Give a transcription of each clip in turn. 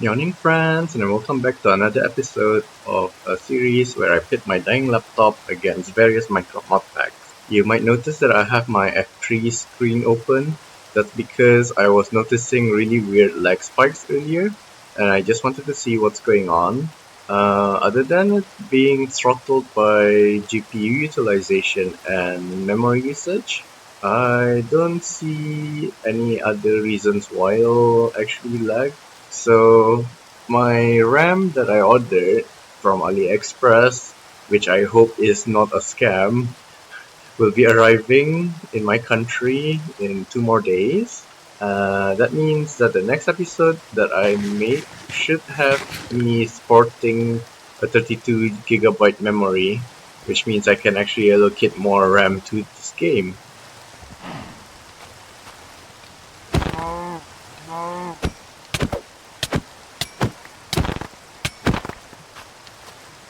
Meowning friends, and welcome back to another episode of a series where I pit my dying laptop against various Minecraft modpacks. You might notice that I have my F3 screen open. That's because I was noticing really weird lag spikes earlier, and I just wanted to see what's going on. Other than it being throttled by GPU utilization and memory usage, I don't see any other reasons why it'll actually lag. So my RAM that I ordered from AliExpress, which I hope is not a scam, will be arriving in my country in 2 more days. That means that the next episode that I make should have me sporting a 32 GB memory, which means I can actually allocate more RAM to this game.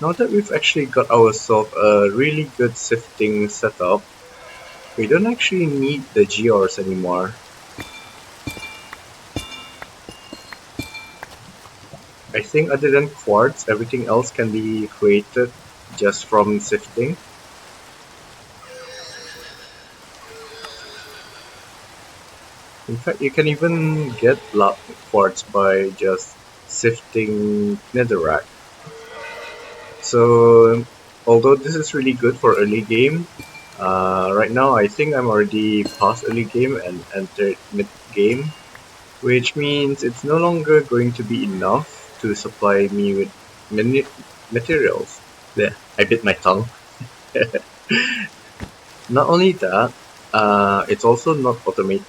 Now that we've actually got ourselves a really good sifting setup, we don't actually need the gears anymore. I think other than quartz, everything else can be created just from sifting. In fact, you can even get quartz by just sifting netherrack. So, although this is really good for early game, right now I think I'm already past early game and entered mid game, which means it's no longer going to be enough to supply me with many materials. There, I bit my tongue. Not only that, it's also not automated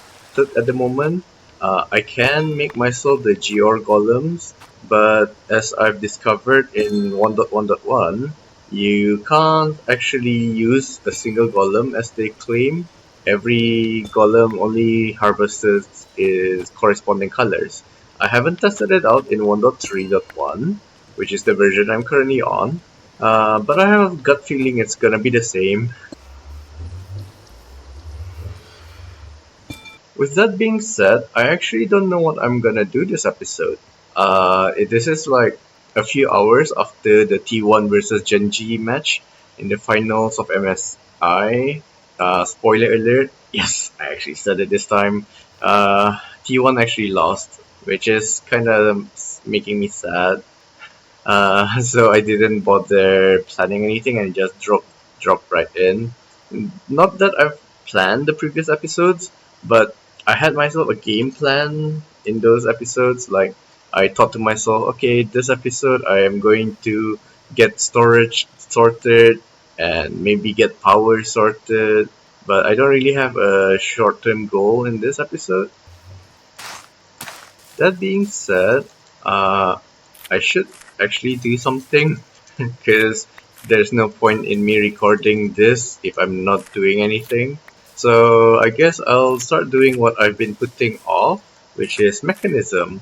at the moment. I can make myself the Geor golems, but as I've discovered in 1.1.1, you can't actually use a single golem as they claim. Every golem only harvests its corresponding colors. I haven't tested it out in 1.3.1, which is the version I'm currently on, but I have a gut feeling it's gonna be the same. With that being said, I actually don't know what I'm gonna do this episode. This is like a few hours after the T1 versus Genji match in the finals of MSI. Spoiler alert, yes, I actually said it this time. T1 actually lost, which is kind of making me sad. So I didn't bother planning anything and just drop right in. Not that I've planned the previous episodes, but I had myself a game plan in those episodes. Like I thought to myself, okay, this episode I am going to get storage sorted and maybe get power sorted. But I don't really have a short-term goal in this episode. That being said, uh, I should actually do something because there's no point in me recording this if I'm not doing anything. So I guess I'll start doing what I've been putting off, which is mechanism.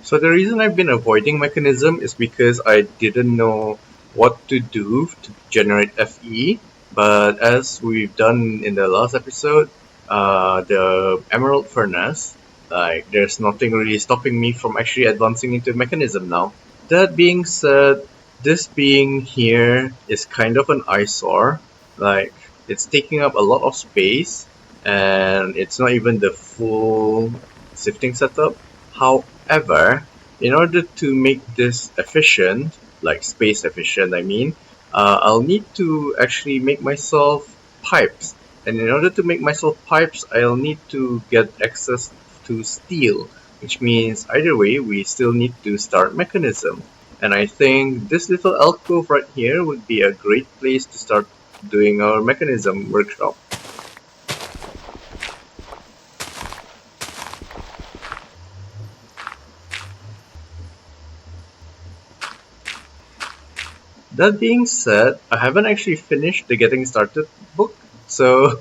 So the reason I've been avoiding mechanism is because I didn't know what to do to generate FE. But as we've done in the last episode, the Emerald Furnace, like there's nothing really stopping me from actually advancing into mechanism now. That being said, this being here is kind of an eyesore. Like, it's taking up a lot of space, and it's not even the full sifting setup. However, in order to make this efficient, like space efficient, I mean, I'll need to actually make myself pipes. And in order to make myself pipes, I'll need to get access to steel, which means either way, we still need to start mechanism. And I think this little alcove right here would be a great place to start doing our mechanism workshop. That being said, I haven't actually finished the Getting Started book, so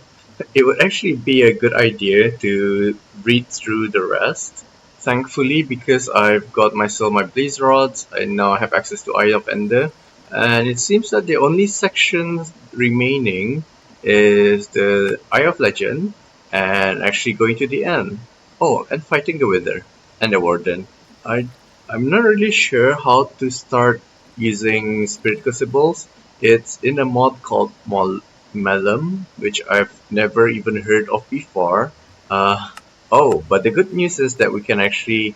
it would actually be a good idea to read through the rest. Thankfully, because I've got myself my blaze rods, I now have access to Eye of Ender, and it seems that the only section remaining is the Eye of Legend and actually going to the end. Oh, and fighting the Wither and the Warden. I I'm not really sure how to start using Spirit Crucibles. It's in a mod called Melum, which I've never even heard of before. Uh, oh, but the good news is that we can actually.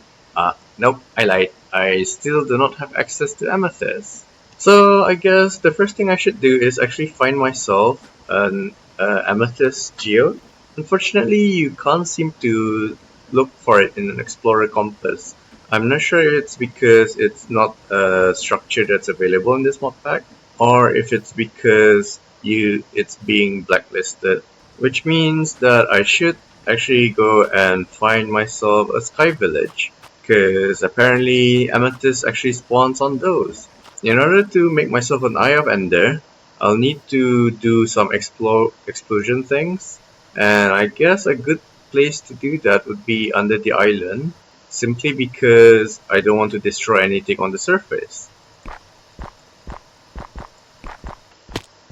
Nope, I lied. I still do not have access to Amethyst. So I guess the first thing I should do is actually find myself an Amethyst geode. Unfortunately, you can't seem to look for it in an Explorer compass. I'm not sure if it's because it's not a structure that's available in this mod pack, or if it's because it's being blacklisted, which means that I should actually go and find myself a sky village, because apparently amethyst actually spawns on those. In order to make myself an Eye of Ender, I'll need to do some explosion things, and I guess a good place to do that would be under the island, simply because I don't want to destroy anything on the surface.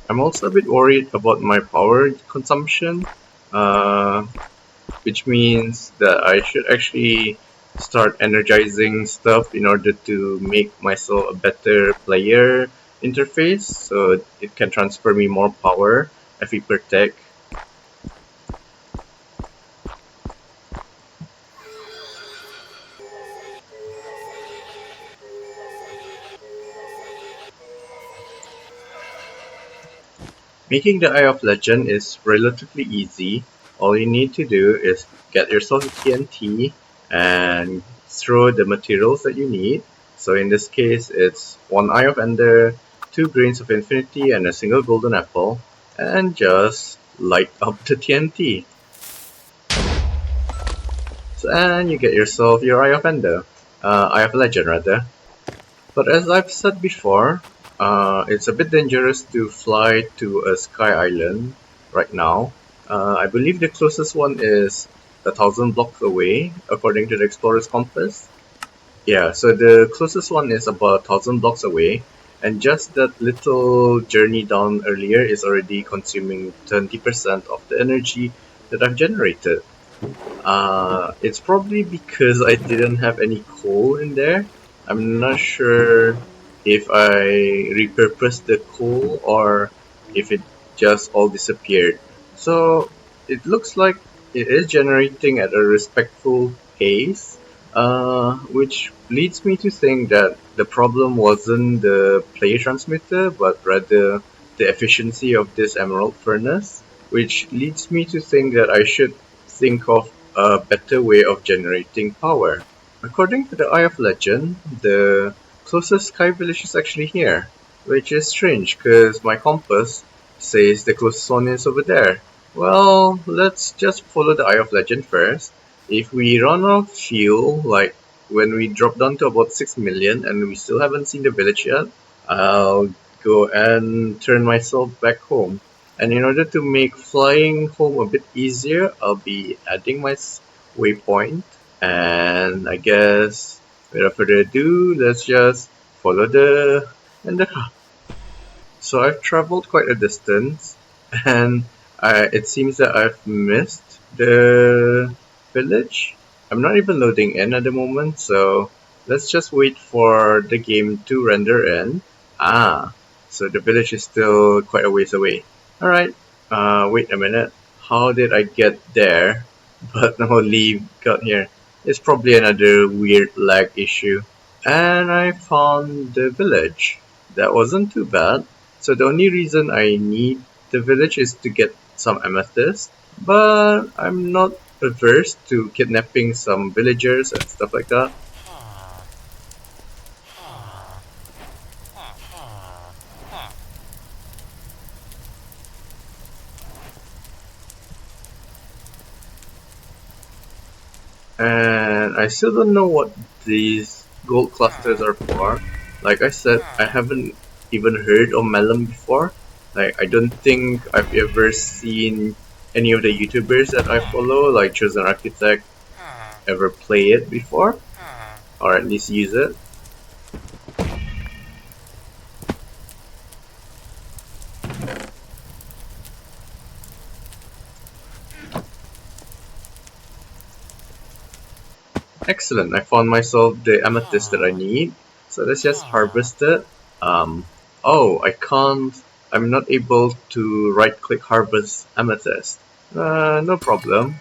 I'm also a bit worried about my power consumption, uh, which means that I should actually start energizing stuff in order to make myself a better player interface so it can transfer me more power if we protect. Making the Eye of Legend is relatively easy. All you need to do is get yourself a TNT and throw the materials that you need. So in this case, it's one Eye of Ender, two Grains of Infinity, and a single Golden Apple, and just light up the TNT. So, and you get yourself your Eye of Ender, Eye of Legend rather. But as I've said before, it's a bit dangerous to fly to a sky island right now. I believe the closest one is 1,000 blocks away, according to the Explorer's Compass. Yeah, so the closest one is about 1,000 blocks away, and just that little journey down earlier is already consuming 20% of the energy that I've generated. It's probably because I didn't have any coal in there. I'm not sure if I repurposed the coal or if it just all disappeared. So it looks like it is generating at a respectful pace, which leads me to think that the problem wasn't the player transmitter, but rather the efficiency of this emerald furnace, which leads me to think that I should think of a better way of generating power. According to the Eye of Legend, the closest sky village is actually here, which is strange because my compass says the closest one is over there. Well, let's just follow the Eye of Legend first. If we run out of fuel, like when we drop down to about 6 million and we still haven't seen the village yet, I'll go and turn myself back home. And in order to make flying home a bit easier, I'll be adding my waypoint. And I guess without further ado, let's just follow the car. So I've traveled quite a distance, and it seems that I've missed the village. I'm not even loading in at the moment, so let's just wait for the game to render in. Ah, so the village is still quite a ways away. Alright, wait a minute. How did I get there but only got here? It's probably another weird lag issue. And I found the village. That wasn't too bad. So the only reason I need the village is to get some amethyst, but I'm not averse to kidnapping some villagers and stuff like that. And I still don't know what these gold clusters are for. Like I said, I haven't even heard of Melon before. Like I don't think I've ever seen any of the YouTubers that I follow, like Chosen Architect, ever play it before, or at least use it. Excellent, I found myself the amethyst that I need. So let's just harvest it. Oh, I'm not able to right click harvest amethyst. No problem.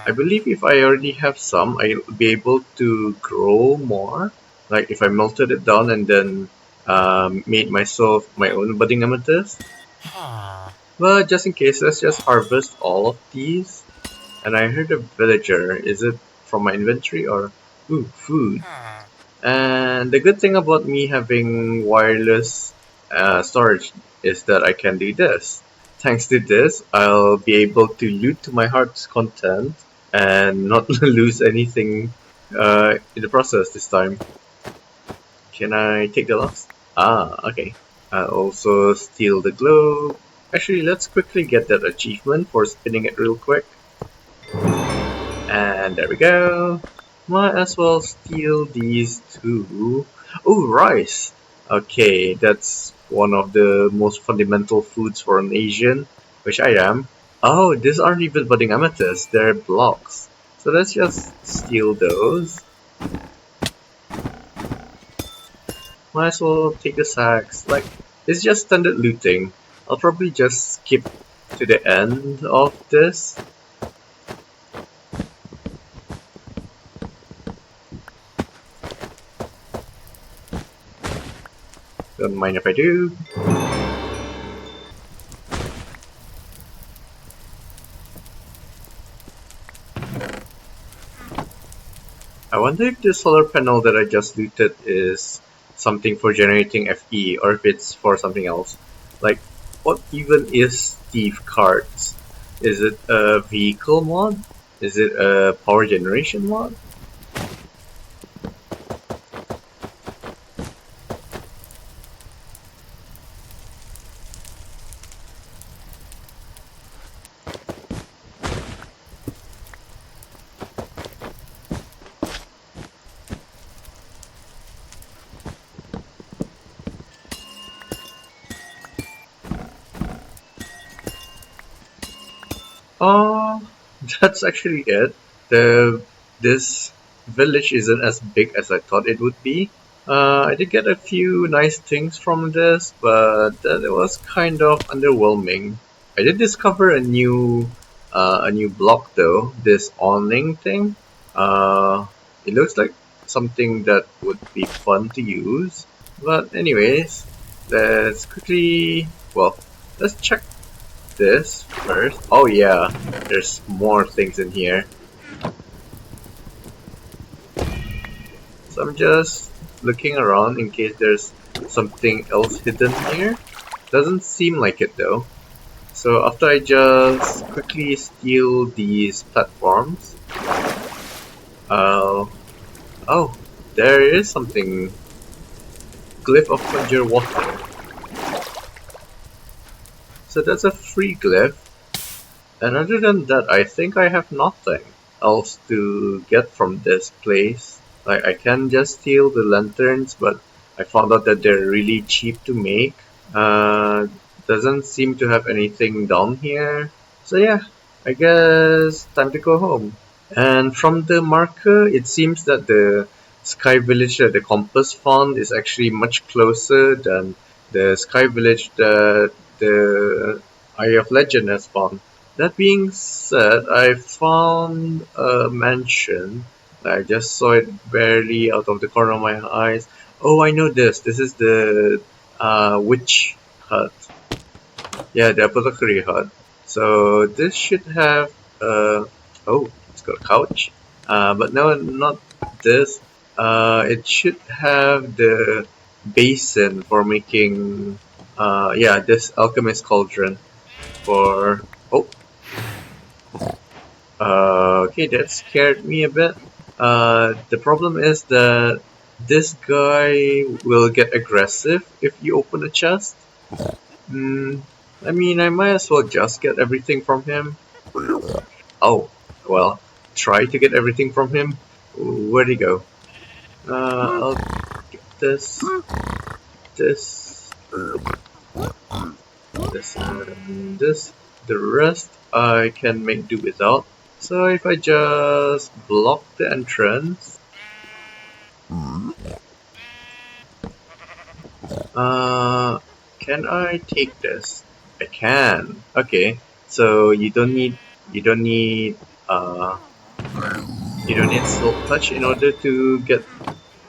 I believe if I already have some, I'll be able to grow more. Like if I melted it down and then made myself my own budding amethyst. But just in case, let's just harvest all of these. And I heard a villager. Is it from my inventory or... Ooh, food. And the good thing about me having wireless storage is that I can do this. Thanks to this, I'll be able to loot to my heart's content and not lose anything in the process this time. Can I take the loss? Ah, okay. I'll also steal the globe. Actually, let's quickly get that achievement for spinning it real quick. And there we go. Might as well steal these two. Oh, rice! Okay, that's one of the most fundamental foods for an Asian, which I am. Oh, these aren't even budding amethysts, they're blocks. So let's just steal those. Might as well take the sacks. Like, it's just standard looting. I'll probably just skip to the end of this. Don't mind if I do. I wonder if the solar panel that I just looted is something for generating FE or if it's for something else. Like, what even is Steve Carts? Is it a vehicle mod? Is it a power generation mod? Oh, that's actually it. This village isn't as big as I thought it would be. I did get a few nice things from this, but it was kind of underwhelming. I did discover a new block though. This awning thing. It looks like something that would be fun to use. But anyways, let's quickly. Well, let's check this first. Oh yeah, there's more things in here. So I'm just looking around in case there's something else hidden here. Doesn't seem like it though. So after I just quickly steal these platforms, oh, there is something. Glyph of Conjure Water. So that's a free glyph. And other than that, I think I have nothing else to get from this place. Like, I can just steal the lanterns, but I found out that they're really cheap to make. Uh, doesn't seem to have anything down here. So yeah, I guess time to go home. And from the marker, it seems that the Sky Village that the compass found is actually much closer than the Sky Village that the Eye of Legend has found. That being said, I found a mansion. I just saw it barely out of the corner of my eyes. Oh, I know this. This is the witch hut. Yeah, the apothecary hut. So this should have oh, it's got a couch. But no, not this. It should have the basin for making yeah, this alchemist cauldron for oh okay, that scared me a bit. The problem is that this guy will get aggressive if you open a chest. Hmm, I mean, I might as well just get everything from him. Oh, well, try to get everything from him. Where'd he go? I'll get this, this, this, and this. The rest I can make do without. So if I just block the entrance, can I take this? I can. Okay, so you don't need uh you don't need silk touch in order to get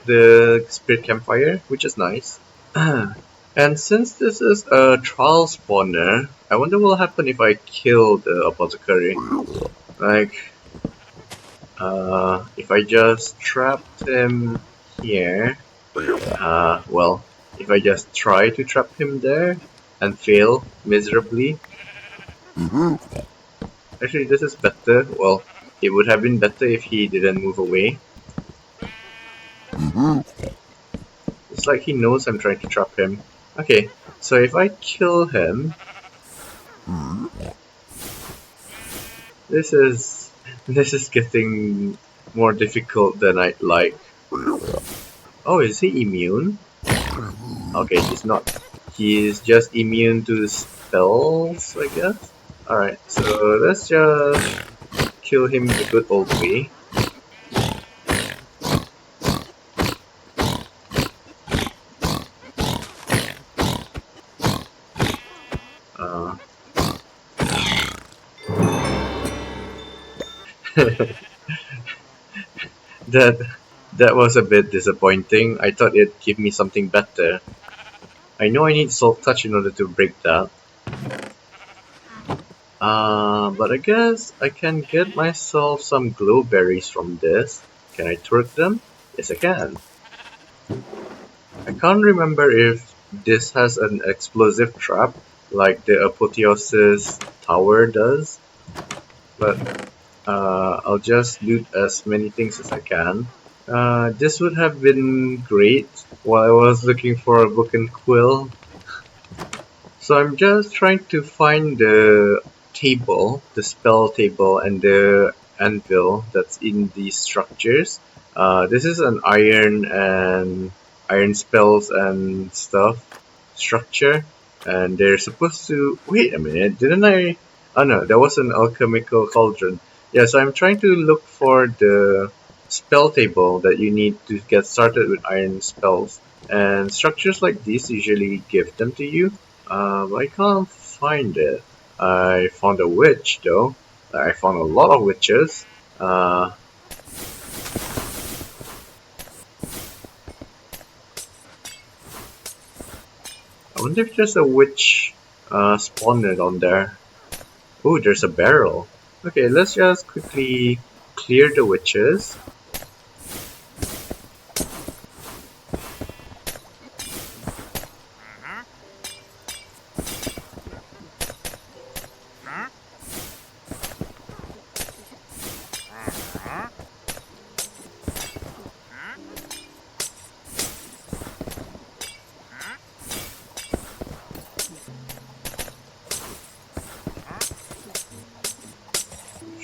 the spirit campfire, which is nice. And since this is a trial spawner, I wonder what will happen if I kill the apothecary. Like, if I just trapped him here, well, if I just try to trap him there and fail miserably, actually this is better. Well, it would have been better if he didn't move away. It's like he knows I'm trying to trap him. Okay, so if I kill him, this is getting more difficult than I'd like. Oh, is he immune? Okay, he's not. He's just immune to spells, I guess. Alright, so let's just kill him the good old way. that that was a bit disappointing. I thought it'd give me something better. I know I need soul touch in order to break that. But I guess I can get myself some glow berries from this. Can I twerk them? Yes, I can. I can't remember if this has an explosive trap like the Apotheosis Tower does, but I'll just loot as many things as I can. This would have been great while I was looking for a book and quill. So I'm just trying to find the table, the spell table, and the anvil that's in these structures. This is an iron spells and stuff structure, and they're supposed to. Wait a minute, didn't I? Oh no, that was an alchemical cauldron. Yeah, so I'm trying to look for the spell table that you need to get started with iron spells, and structures like these usually give them to you. I can't find it. I found a witch though. I found a lot of witches. I wonder if there's a witch spawned on there. Oh, there's a barrel. Okay, let's just quickly clear the witches.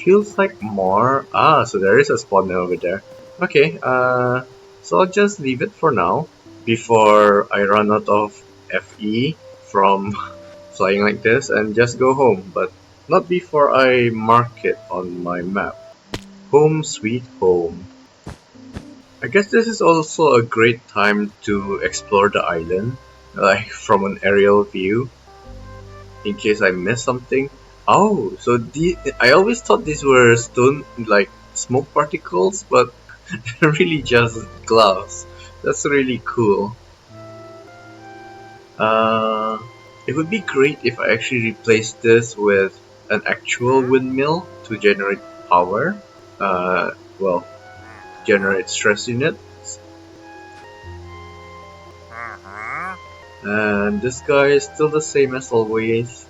Feels like more. Ah, so there is a spawner over there. Okay, so I'll just leave it for now before I run out of FE from flying like this and just go home, but not before I mark it on my map. Home sweet home. I guess this is also a great time to explore the island, like from an aerial view, in case I miss something. Oh, so I always thought these were stone, like smoke particles, but they're really just glass. That's really cool. It would be great if I actually replaced this with an actual windmill to generate power. Well, generate stress units. And this guy is still the same as always.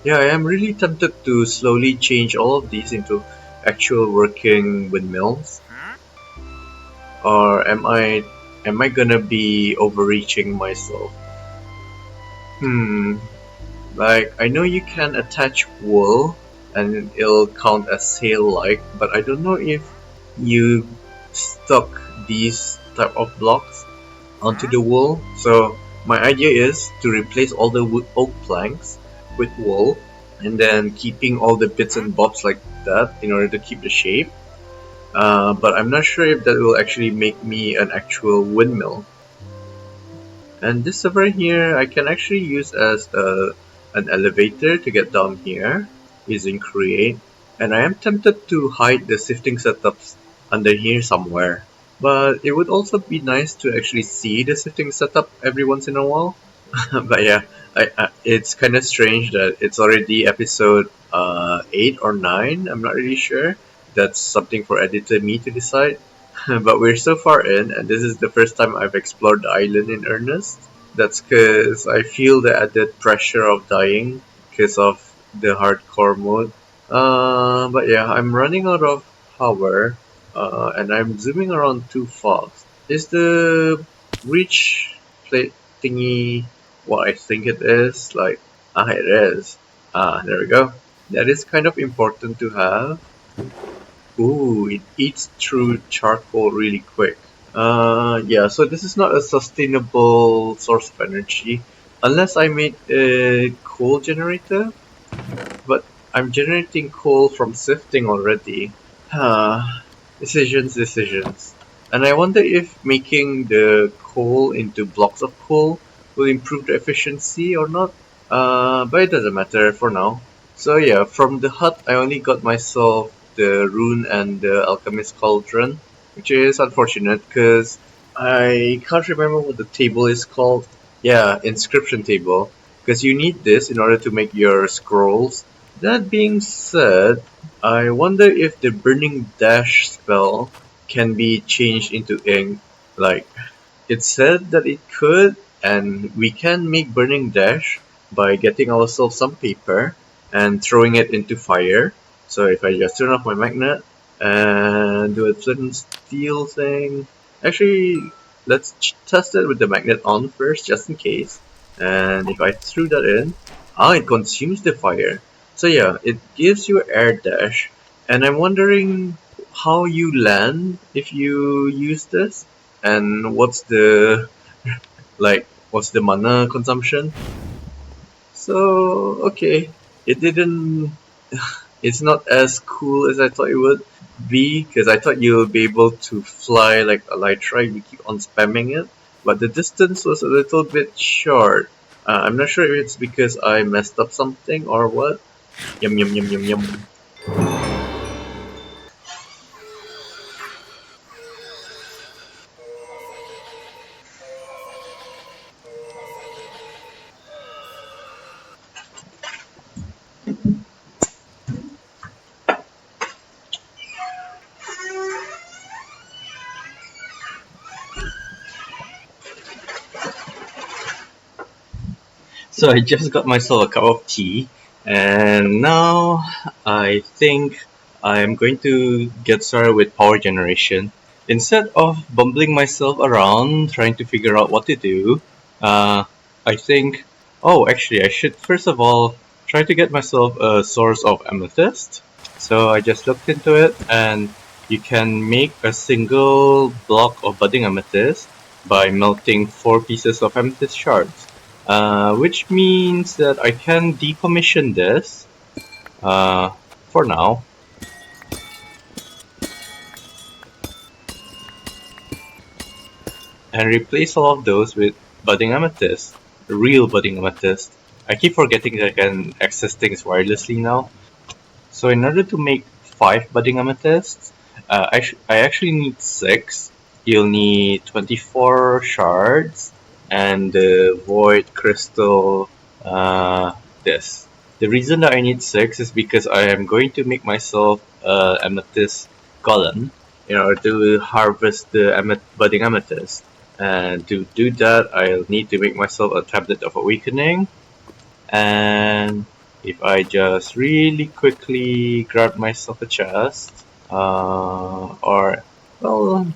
Yeah, I am really tempted to slowly change all of these into actual working windmills. Or am I gonna be overreaching myself? Like I know you can attach wool and it'll count as sail-like, but I don't know if you stuck these type of blocks onto the wool. So my idea is to replace all the oak planks with wool and then keeping all the bits and bobs like that in order to keep the shape. But I'm not sure if that will actually make me an actual windmill. And this server here I can actually use as an elevator to get down here using create. And I am tempted to hide the shifting setups under here somewhere. But it would also be nice to actually see the shifting setup every once in a while. But yeah, it's kind of strange that it's already episode 8 or 9. I'm not really sure. That's something for editor me to decide. But we're so far in, and this is the first time I've explored the island in earnest. That's because I feel the added pressure of dying because of the hardcore mode. But yeah, I'm running out of power, and I'm zooming around too fast. Is the reach plate thingy what I think it is? Like, it is. There we go. That is kind of important to have. Ooh, it eats through charcoal really quick. Yeah, so this is not a sustainable source of energy unless I made a coal generator, but I'm generating coal from sifting already. Decisions. And I wonder if making the coal into blocks of coal will improve the efficiency or not. But it doesn't matter for now. So yeah, from the hut I only got myself the rune and the alchemist cauldron, which is unfortunate because I can't remember what the table is called. Yeah, inscription table. Because you need this in order to make your scrolls. That being said, I wonder if the burning dash spell can be changed into ink. Like, it said that it could, and we can make burning dash by getting ourselves some paper and throwing it into fire. So if I just turn off my magnet and do a flint and steel thing, actually, let's test it with the magnet on first, just in case. And if I threw that in, it consumes the fire. So yeah, it gives you air dash, and I'm wondering how you land if you use this, and what's the mana consumption. So okay, it didn't. It's not as cool as I thought it would be because I thought you would be able to fly like Elytra if you keep on spamming it, but the distance was a little bit short. I'm not sure if it's because I messed up something or what. Yum yum yum yum yum. So I just got myself a cup of tea, and now I think I'm going to get started with power generation. Instead of bumbling myself around trying to figure out what to do, I think, oh, actually, I should first of all try to get myself a source of amethyst. So I just looked into it, and you can make a single block of budding amethyst by melting 4 pieces of amethyst shards. Which means that I can decommission this for now and replace all of those with budding amethyst, real budding amethyst. I keep forgetting that I can access things wirelessly now. So in order to make 5 budding amethysts, I actually need 6. You'll need 24 shards and the void crystal. This. The reason that I need 6 is because I am going to make myself amethyst golem in order to harvest the budding amethyst. And to do that, I'll need to make myself a tablet of awakening. And if I just really quickly grab myself a chest, or well,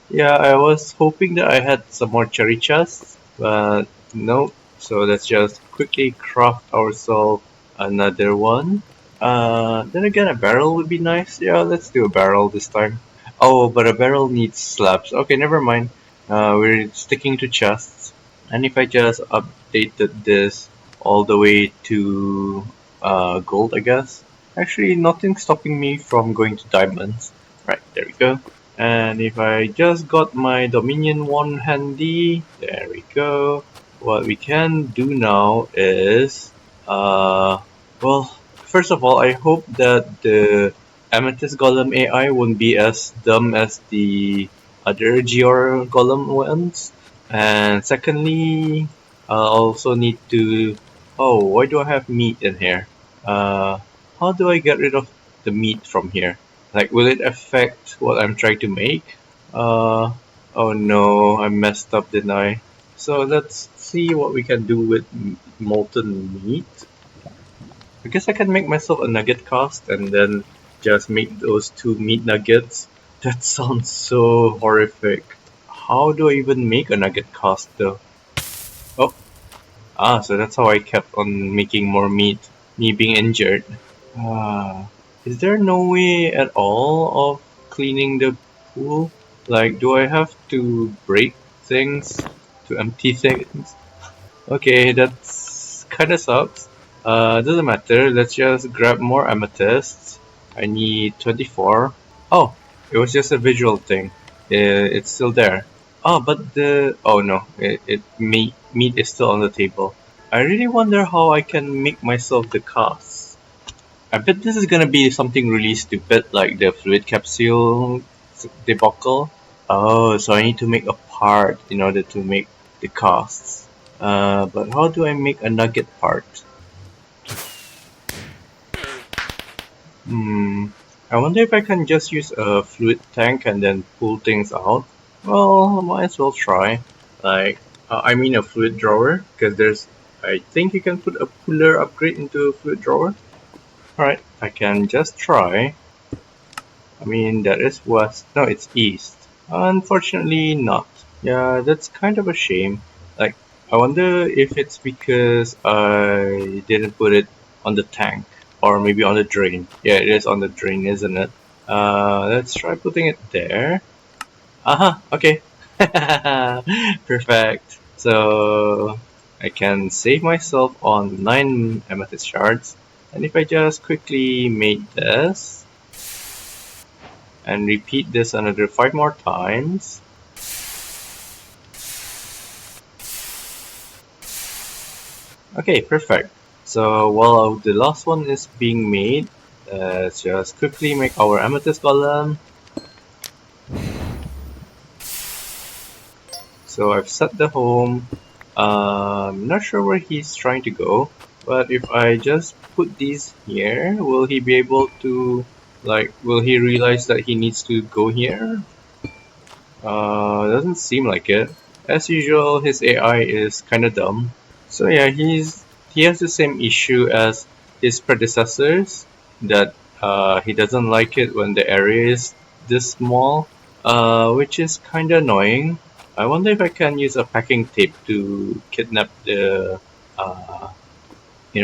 yeah, I was hoping that I had some more cherry chests, but no. So let's just quickly craft ourselves another one. Then again, a barrel would be nice. Yeah, let's do a barrel this time. Oh, but a barrel needs slabs. Okay, never mind. We're sticking to chests. And if I just updated this all the way to gold, I guess. Actually, nothing's stopping me from going to diamonds. Right, there we go. And if I just got my Dominion one handy, there we go. What we can do now is, well, first of all, I hope that the Amethyst Golem AI won't be as dumb as the other Geor Golem ones. And secondly, I'll also need to. Oh, why do I have meat in here? How do I get rid of the meat from here? Like, will it affect what I'm trying to make? Uh, oh no, I messed up, didn't I? So let's see what we can do with molten meat. I guess I can make myself a nugget cast and then just make those two meat nuggets. That sounds so horrific. How do I even make a nugget cast though? Oh, so that's how I kept on making more meat, me being injured. Ah, is there no way at all of cleaning the pool? Like, do I have to break things to empty things? Okay, that's kinda sucks. Doesn't matter, let's just grab more amethysts. I need 24. Oh, it was just a visual thing. It's still there. Oh, but oh no, meat is still on the table. I really wonder how I can make myself the casts. I bet this is gonna be something really stupid like the fluid capsule debacle. Oh, so I need to make a part in order to make the casts. But how do I make a nugget part? Hmm. I wonder if I can just use a fluid tank and then pull things out. Well, I might as well try. Like, I mean a fluid drawer, because I think you can put a puller upgrade into a fluid drawer. Alright, I can just try. I mean, that is west. No, it's east. Unfortunately, not. Yeah, that's kind of a shame. Like, I wonder if it's because I didn't put it on the tank. Or maybe on the drain. Yeah, it is on the drain, isn't it? Let's try putting it there. Aha, okay. Perfect. So, I can save myself on 9 amethyst shards. And if I just quickly make this, and repeat this another 5 more times. Okay, perfect. So while the last one is being made, let's just quickly make our amethyst golem. So I've set the home. I'm not sure where he's trying to go, but if I just put these here, will he be able to, like, will he realize that he needs to go here? Doesn't seem like it. As usual, his AI is kinda dumb. So yeah, he has the same issue as his predecessors, that he doesn't like it when the area is this small, which is kinda annoying. I wonder if I can use a packing tape to kidnap in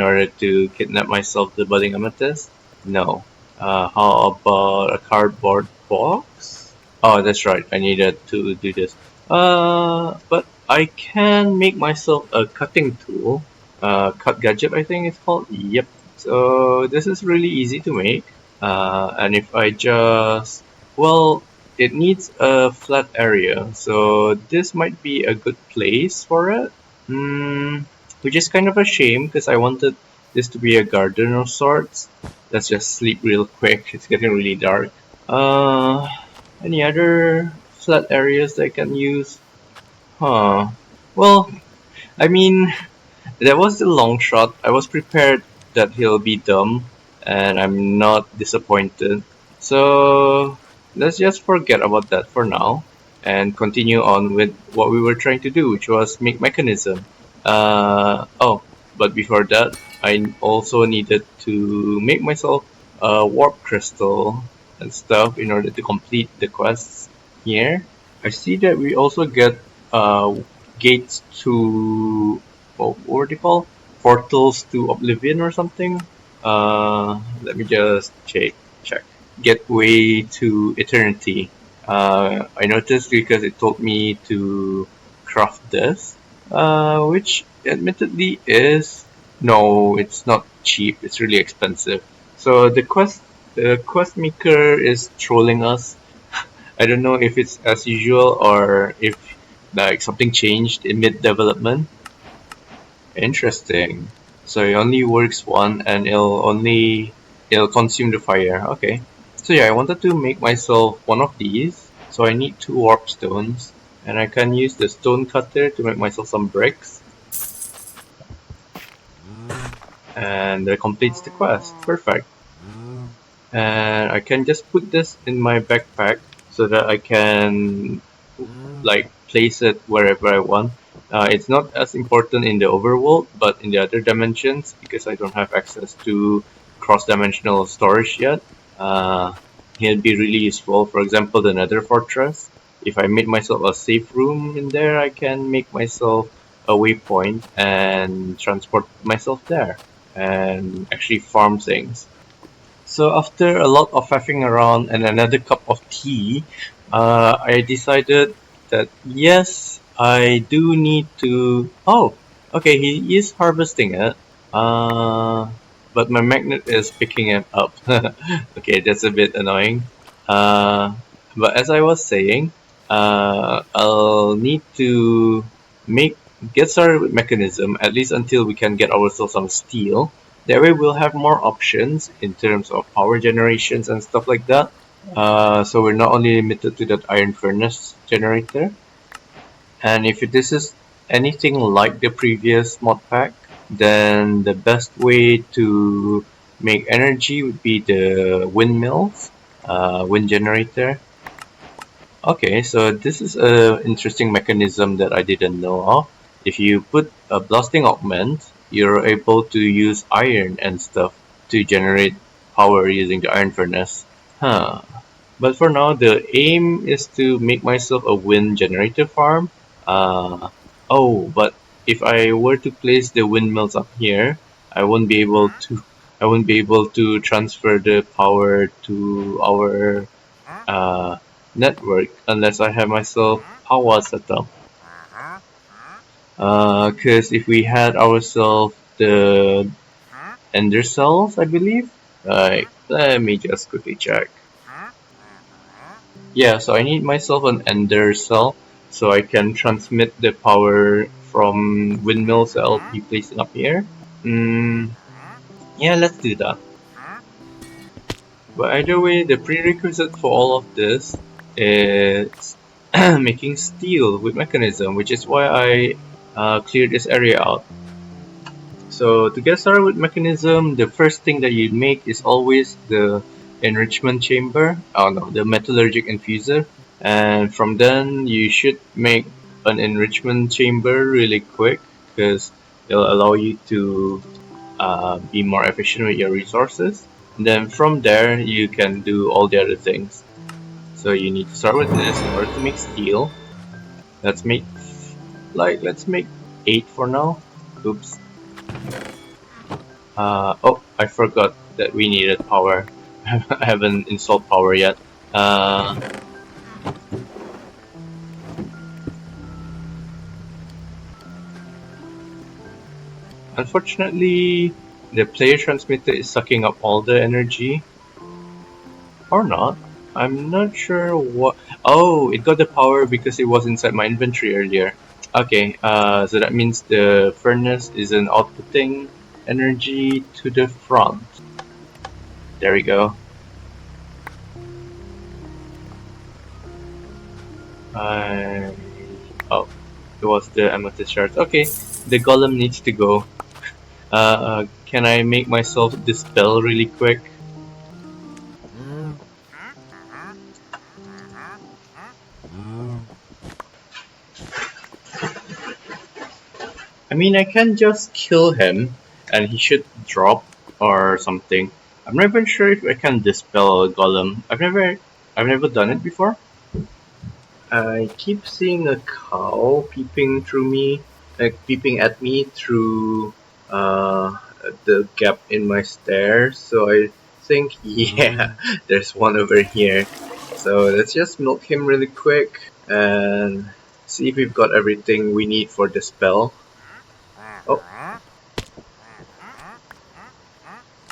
order to kidnap myself the budding amethyst. No. How about a cardboard box? Oh, that's right. I needed to do this. But I can make myself a cutting tool. Cut gadget, I think it's called. Yep. So this is really easy to make. And if I just, well, it needs a flat area. So this might be a good place for it. Hmm. Which is kind of a shame because I wanted this to be a garden of sorts. Let's just sleep real quick. It's getting really dark. Uh, any other flat areas that I can use? Huh. Well, I mean, that was the long shot. I was prepared that he'll be dumb, and I'm not disappointed. So let's just forget about that for now and continue on with what we were trying to do, which was make mechanism. Oh, but before that, I also needed to make myself a warp crystal and stuff in order to complete the quests here. I see that we also get gates to what were they called? Portals to Oblivion or something. Let me just check. Gateway to Eternity. I noticed because it told me to craft this, which admittedly is no, it's not cheap. It's really expensive. So the quest maker is trolling us. I don't know if it's as usual or if like something changed in mid development. Interesting. So it only works one and it'll consume the fire. Okay. So yeah, I wanted to make myself one of these. So I need 2 warp stones. And I can use the stone cutter to make myself some bricks. And that completes the quest. Perfect. And I can just put this in my backpack so that I can like place it wherever I want. It's not as important in the overworld, but in the other dimensions, because I don't have access to cross-dimensional storage yet, it'll be really useful. For example, the Nether Fortress. If I made myself a safe room in there, I can make myself a waypoint and transport myself there and actually farm things. So after a lot of faffing around and another cup of tea, I decided that yes, I do need to. Oh, okay, he is harvesting it. Uh, but my magnet is picking it up. Okay, that's a bit annoying. Uh, but as I was saying, I'll need to make get started with mechanism at least until we can get ourselves some steel. That way we'll have more options in terms of power generations and stuff like that. So we're not only limited to that iron furnace generator. And if this is anything like the previous mod pack, then the best way to make energy would be the windmills, wind generator. Okay, so this is an interesting mechanism that I didn't know of. If you put a blasting augment, you're able to use iron and stuff to generate power using the iron furnace. Huh. But for now, the aim is to make myself a wind generator farm. Uh, oh, but if I were to place the windmills up here, I won't be able to. I won't be able to transfer the power to our uh, network unless I have myself power set up. Because if we had ourselves the ender cells, I believe. Right, let me just quickly check. Yeah, so I need myself an ender cell so I can transmit the power from windmills that I'll be placing up here. Yeah, let's do that. But either way, the prerequisite for all of this is making steel with mechanism, which is why I cleared this area out. So to get started with mechanism, the first thing that you make is always the enrichment chamber. Oh no, the metallurgic infuser. And from then you should make an enrichment chamber really quick because it'll allow you to be more efficient with your resources. And then from there you can do all the other things. So you need to start with this in order to make steel. Let's make 8 for now. Oops. Oh, I forgot that we needed power. I haven't installed power yet. Unfortunately, the player transmitter is sucking up all the energy. Or not. I'm not sure what. Oh, it got the power because it was inside my inventory earlier. Okay, so that means the furnace isn't outputting energy to the front. There we go. Oh, it was the amethyst shards. Okay, the golem needs to go. Can I make myself dispel really quick? I mean, I can just kill him and he should drop or something. I'm not even sure if I can dispel a golem. I've never done it before. I keep seeing a cow peeping through me, peeping at me through the gap in my stairs. So I think, yeah, there's one over here. So let's just milk him really quick and see if we've got everything we need for the spell. Oh,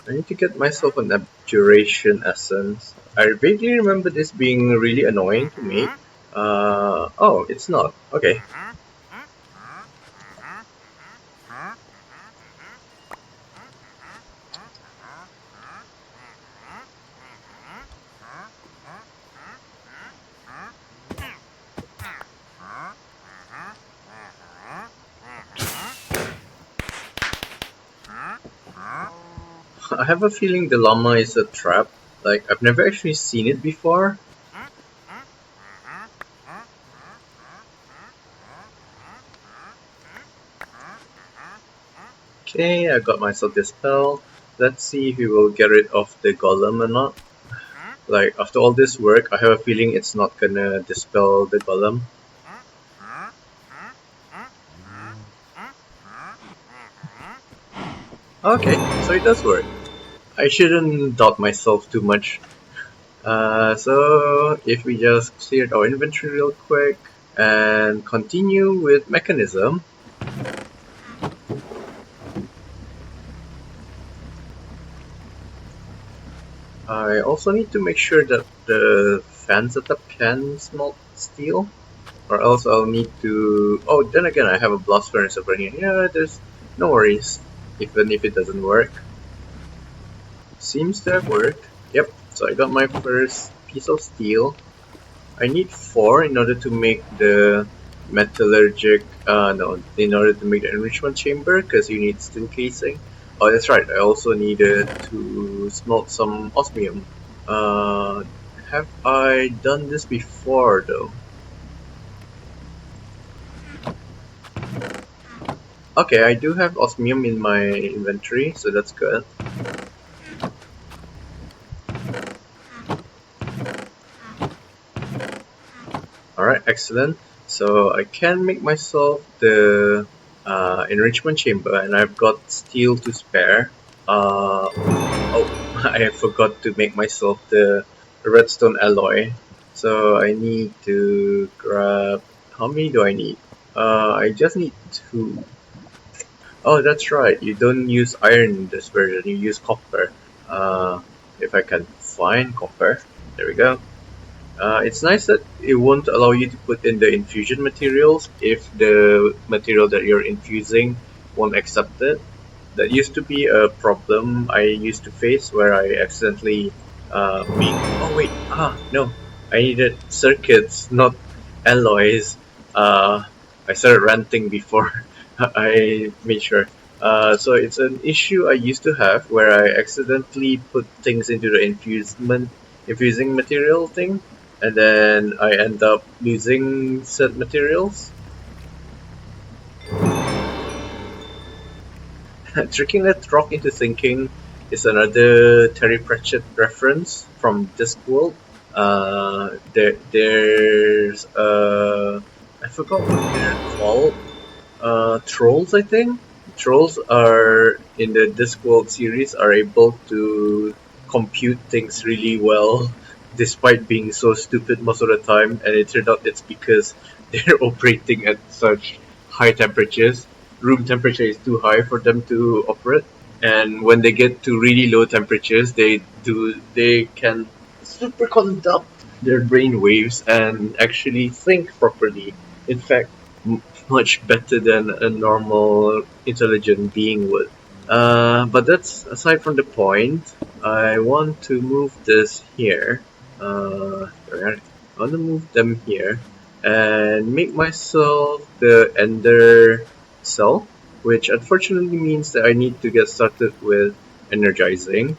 I need to get myself an abjuration essence. I vaguely remember this being really annoying to me. Oh, it's not. Okay. I have a feeling the llama is a trap. Like, I've never actually seen it before. Okay, I got myself this spell. Let's see if we will get rid of the golem or not. Like, after all this work, I have a feeling it's not gonna dispel the golem. Okay, so it does work. I shouldn't doubt myself too much. So if we just cleared our inventory real quick and continue with mechanism. I also need to make sure that the fan setup can smelt steel, or else I'll need to. Oh, then again, I have a blast furnace over here. Yeah, there's no worries, even if it doesn't work. Seems to have worked. Yep, so I got my first piece of steel. I need 4 in order to make the metallurgic, no, in order to make the enrichment chamber, because you need steel casing. Oh, that's right, I also needed to smelt some osmium. Have I done this before though? Okay, I do have osmium in my inventory, so that's good. Alright, excellent. So I can make myself the enrichment chamber, and I've got steel to spare. Oh, I forgot to make myself the redstone alloy. So I need to grab. How many do I need? I just need 2. Oh, that's right. You don't use iron in this version. You use copper. If I can find copper, there we go. It's nice that it won't allow you to put in the infusion materials if the material that you're infusing won't accept it. That used to be a problem I used to face where I accidentally made. Oh wait, no, I needed circuits, not alloys. I started ranting before I made sure. So it's an issue I used to have where I accidentally put things into the infusing material thing, and then I end up losing said materials. Tricking a rock into thinking is another Terry Pratchett reference from Discworld. There's I forgot what they're called. Trolls, I think. Trolls are in the Discworld series are able to compute things really well, despite being so stupid most of the time. And it turned out it's because they're operating at such high temperatures. Room temperature is too high for them to operate, and when they get to really low temperatures, they can superconduct their brain waves and actually think properly. In fact, much better than a normal intelligent being would. But that's aside from the point. I want to move this here. I want to move them here and make myself the ender cell, which unfortunately means that I need to get started with energizing,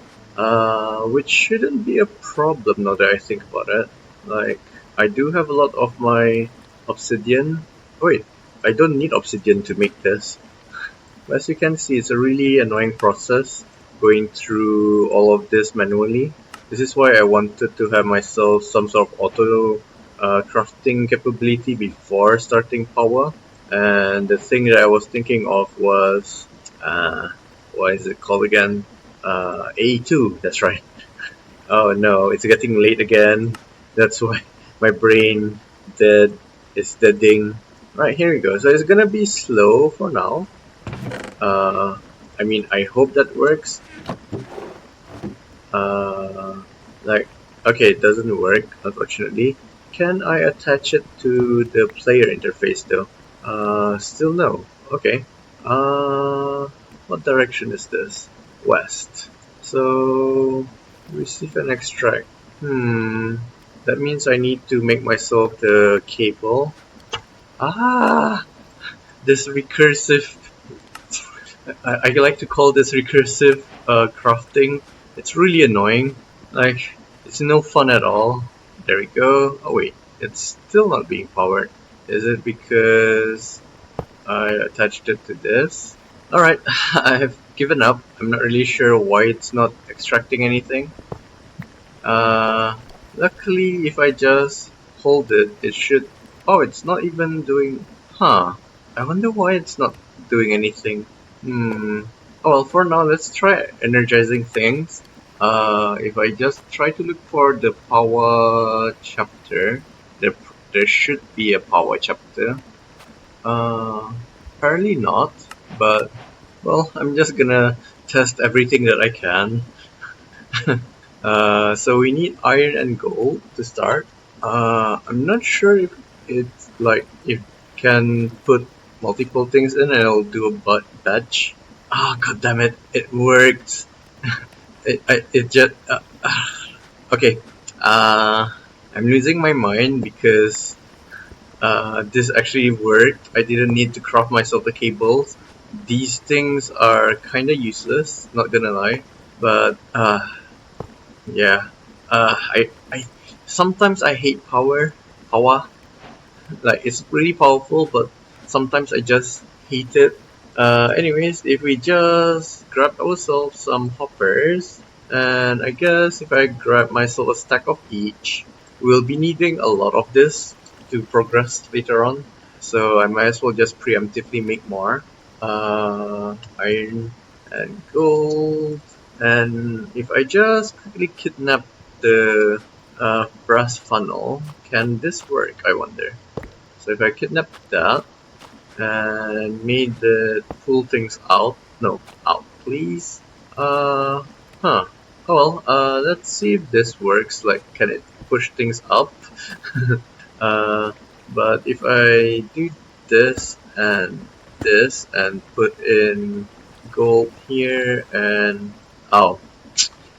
which shouldn't be a problem now that I think about it. Like, I do have a lot of my obsidian. Wait, I don't need obsidian to make this. As you can see, it's a really annoying process going through all of this manually. This is why I wanted to have myself some sort of auto crafting capability before starting power. And the thing that I was thinking of was, what is it called again? A2, that's right. Oh no, it's getting late again. That's why my brain dead is deading. Right, here we go. So it's gonna be slow for now. I mean, I hope that works. Like, okay, it doesn't work, unfortunately. Can I attach it to the player interface though? Still no. Okay. Uh, what direction is this? West. So, receive and extract. That means I need to make myself the cable. Ah, this recursive. I like to call this recursive crafting. It's really annoying. Like, it's no fun at all. There we go. Oh wait, it's still not being powered. Is it because I attached it to this? Alright, I've given up. I'm not really sure why it's not extracting anything. Luckily, if I just hold it, it should... Oh, it's not even doing... Huh. I wonder why it's not doing anything. Oh, well, for now, let's try energizing things. If I just try to look for the power chapter, there should be a power chapter. Apparently not, but, well, I'm just gonna test everything that I can. So we need iron and gold to start. I'm not sure if it's like if can put multiple things in and it'll do a batch. Ah, god damn it! It worked. It just okay. I'm losing my mind because this actually worked. I didn't need to craft myself the cables. These things are kind of useless, not gonna lie. But yeah. I sometimes I hate power. Like it's really powerful, but sometimes I just hate it. Anyways, if we just grab ourselves some hoppers, and I guess if I grab myself a stack of each, we'll be needing a lot of this to progress later on. So I might as well just preemptively make more. Iron and gold. And if I just quickly kidnap the brass funnel, can this work, I wonder? So if I kidnap that and made the pull things out, no, out please. Huh. Oh well, let's see if this works, like can it push things up? uh, but if I do this and put in gold here and oh,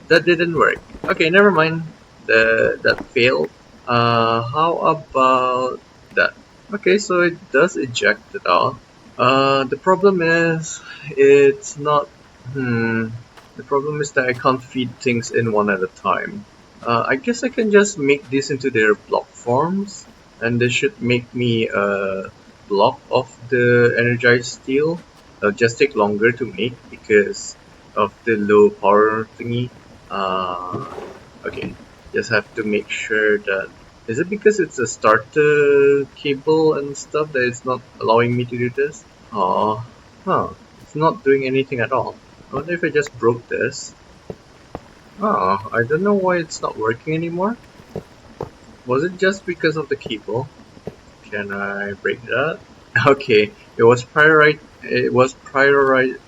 that didn't work. Okay, never mind. That failed. How about that? Okay, so it does eject it out. The problem is it's not. The problem is that I can't feed things in one at a time. I guess I can just make this into their block forms, and this should make me a block of the energized steel. It'll just take longer to make because of the low power thingy. Uh, okay, just have to make sure that. Is it because it's a starter cable and stuff that it's not allowing me to do this? Oh, huh. It's not doing anything at all. I wonder if I just broke this. Oh, I don't know why it's not working anymore. Was it just because of the cable? Can I break that? Okay, it was priorite. It was priorite.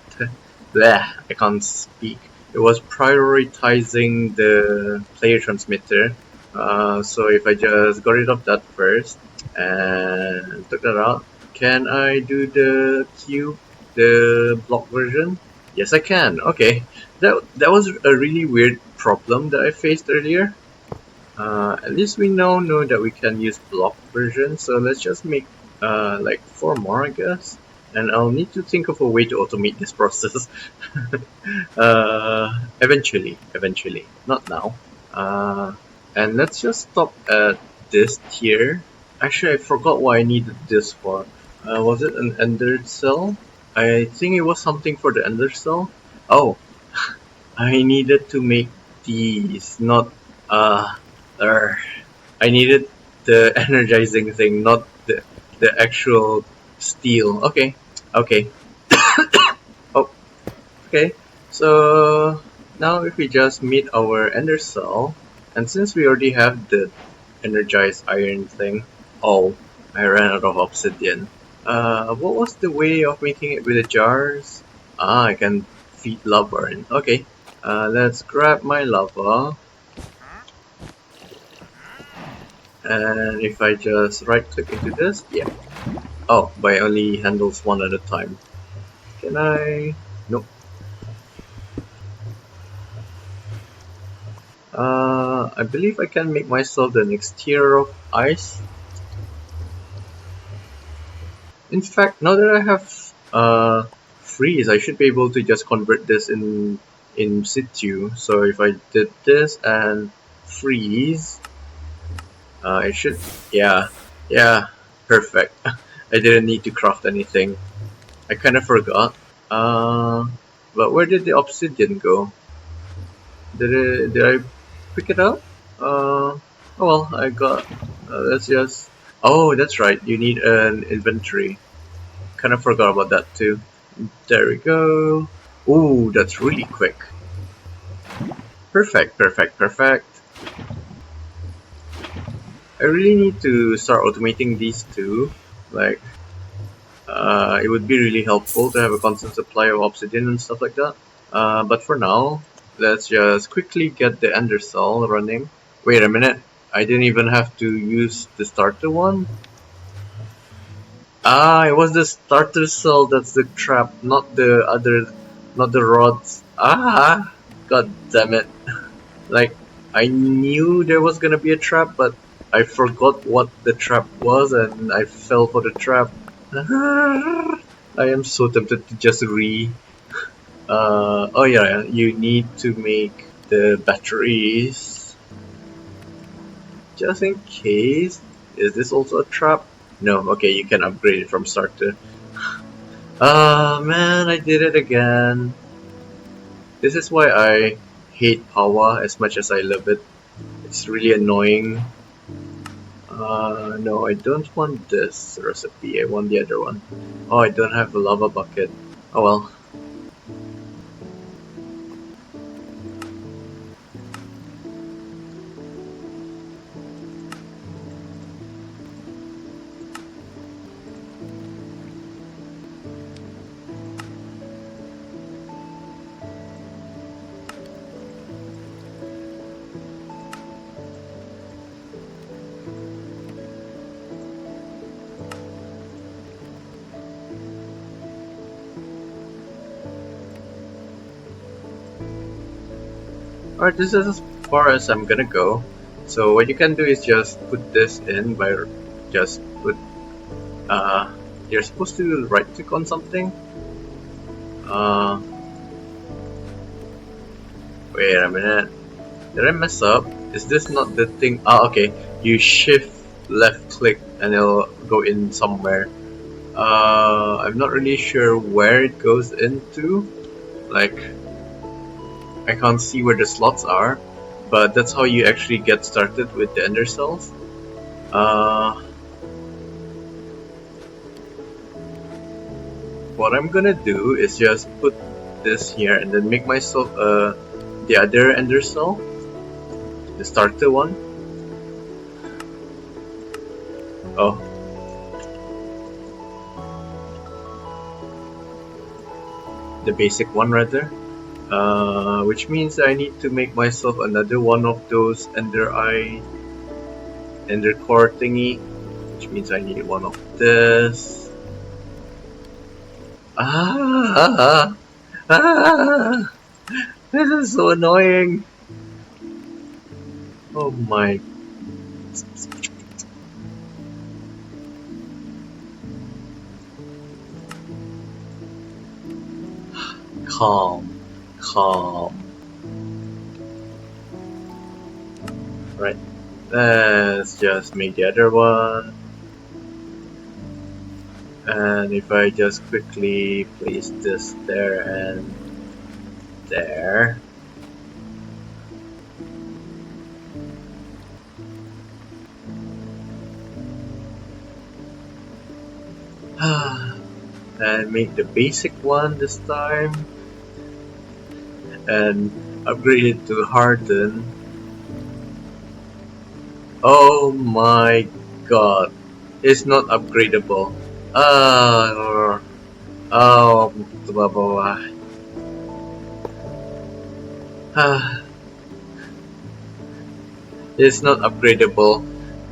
Bleh, I can't speak. It was prioritizing the player transmitter. So if I just got rid of that first and took that out, can I do the cube, the block version? Yes, I can. Okay, that was a really weird problem that I faced earlier. At least we now know that we can use block version, so let's just make like 4 more, I guess. And I'll need to think of a way to automate this process. Eventually, not now. And let's just stop at this tier. Actually, I forgot what I needed this for. Was it an ender cell? I think it was something for the ender cell. Oh, I needed to make these, not uh, er, I needed the energizing thing, not the actual steel. Okay. Oh, okay. So now if we just meet our ender cell, and since we already have the energized iron thing, oh, I ran out of obsidian. What was the way of making it with the jars? Ah, I can feed lava in. Okay. Let's grab my lava. And if I just right click into this, yeah. Oh, but it only handles one at a time. Can I? Nope. I believe I can make myself the next tier of ice. In fact, now that I have freeze, I should be able to just convert this in situ. So if I did this and freeze, it should, yeah, yeah, perfect. I didn't need to craft anything. I kind of forgot. Uh, but where did the obsidian go? Did I pick it up? Oh well, I got. Let's just. Oh, that's right. You need an inventory. Kind of forgot about that too. There we go. Ooh, that's really quick. Perfect, perfect, perfect. I really need to start automating these two. Like, it would be really helpful to have a constant supply of obsidian and stuff like that. But for now, let's just quickly get the ender cell running. Wait a minute. I didn't even have to use the starter one. Ah, it was the starter cell that's the trap, not the other, not the rods. Ah, god damn it. Like, I knew there was gonna be a trap, but I forgot what the trap was and I fell for the trap. I am so tempted to just oh yeah, you need to make the batteries. Just in case. Is this also a trap? No, okay, you can upgrade it from starter. Ah man, I did it again. This is why I hate Power as much as I love it. It's really annoying. No, I don't want this recipe. I want the other one. Oh, I don't have a lava bucket. Oh well. Alright, this is as far as I'm gonna go. So what you can do is just put this in by just put you're supposed to right click on something. Uh Wait a minute. Did I mess up? Is this not the thing? Ah, okay. You shift left click and it'll go in somewhere. I'm not really sure where it goes into. Like, I can't see where the slots are, but that's how you actually get started with the ender cells. What I'm gonna do is just put this here and then make myself the other ender cell, the starter one. Oh, the basic one rather. Which means I need to make myself another one of those ender core thingy. Which means I need one of this. Ah, ah, this is so annoying. Oh my. Calm, calm. Right, let's just make the other one. And if I just quickly place this there and there. And make the basic one this time. And upgrade it to harden. Oh my god. It's not upgradable. Oh, blah blah blah. It's not upgradable.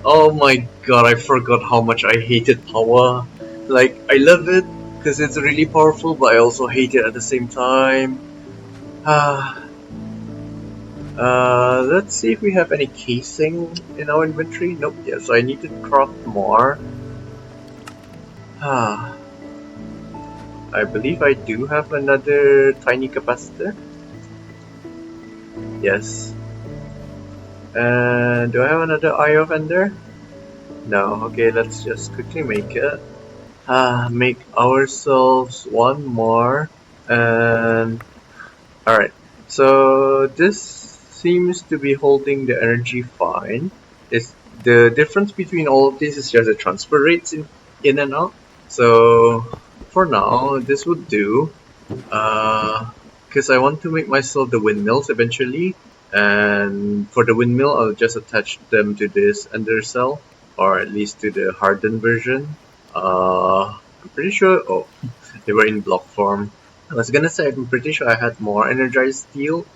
Oh my god, I forgot how much I hated power. Like, I love it because it's really powerful, but I also hate it at the same time. Let's see if we have any casing in our inventory. Nope, yeah, so I need to craft more. I believe I do have another tiny capacitor. Yes. And do I have another IO vendor? No, okay, let's just quickly make it. Make ourselves one more. And alright, so this seems to be holding the energy fine. It's, the difference between all of these is just the transfer rates in and out. So for now, this would do. Because I want to make myself the windmills eventually. And for the windmill, I'll just attach them to this undercell, or at least to the hardened version. I'm pretty sure. Oh, they were in block form. I was gonna say I'm pretty sure I had more energized steel.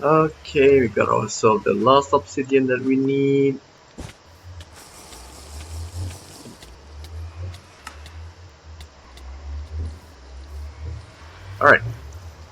Okay, we got ourselves the last obsidian that we need. Alright,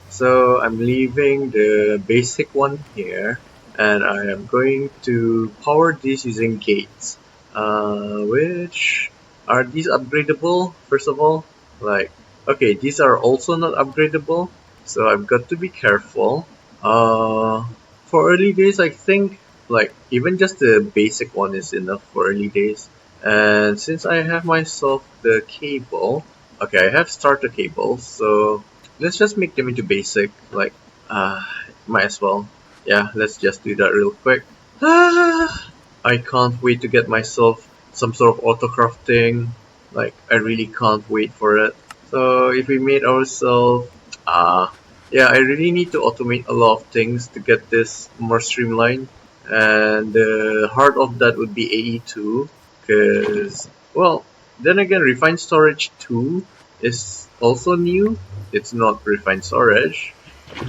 so I'm leaving the basic one here, and I am going to power these using gates. Which are these upgradable? First of all, like, okay, these are also not upgradable, so I've got to be careful. For early days, I think like even just the basic one is enough for early days. And since I have myself the cable, okay, I have starter cables, so let's just make them into basic. Like, might as well. Yeah, let's just do that real quick. I can't wait to get myself some sort of auto crafting. Like, I really can't wait for it. So if we made ourselves, yeah, I really need to automate a lot of things to get this more streamlined. And the heart of that would be AE2, because, well, then again, refined storage 2 is also new. It's not refined storage.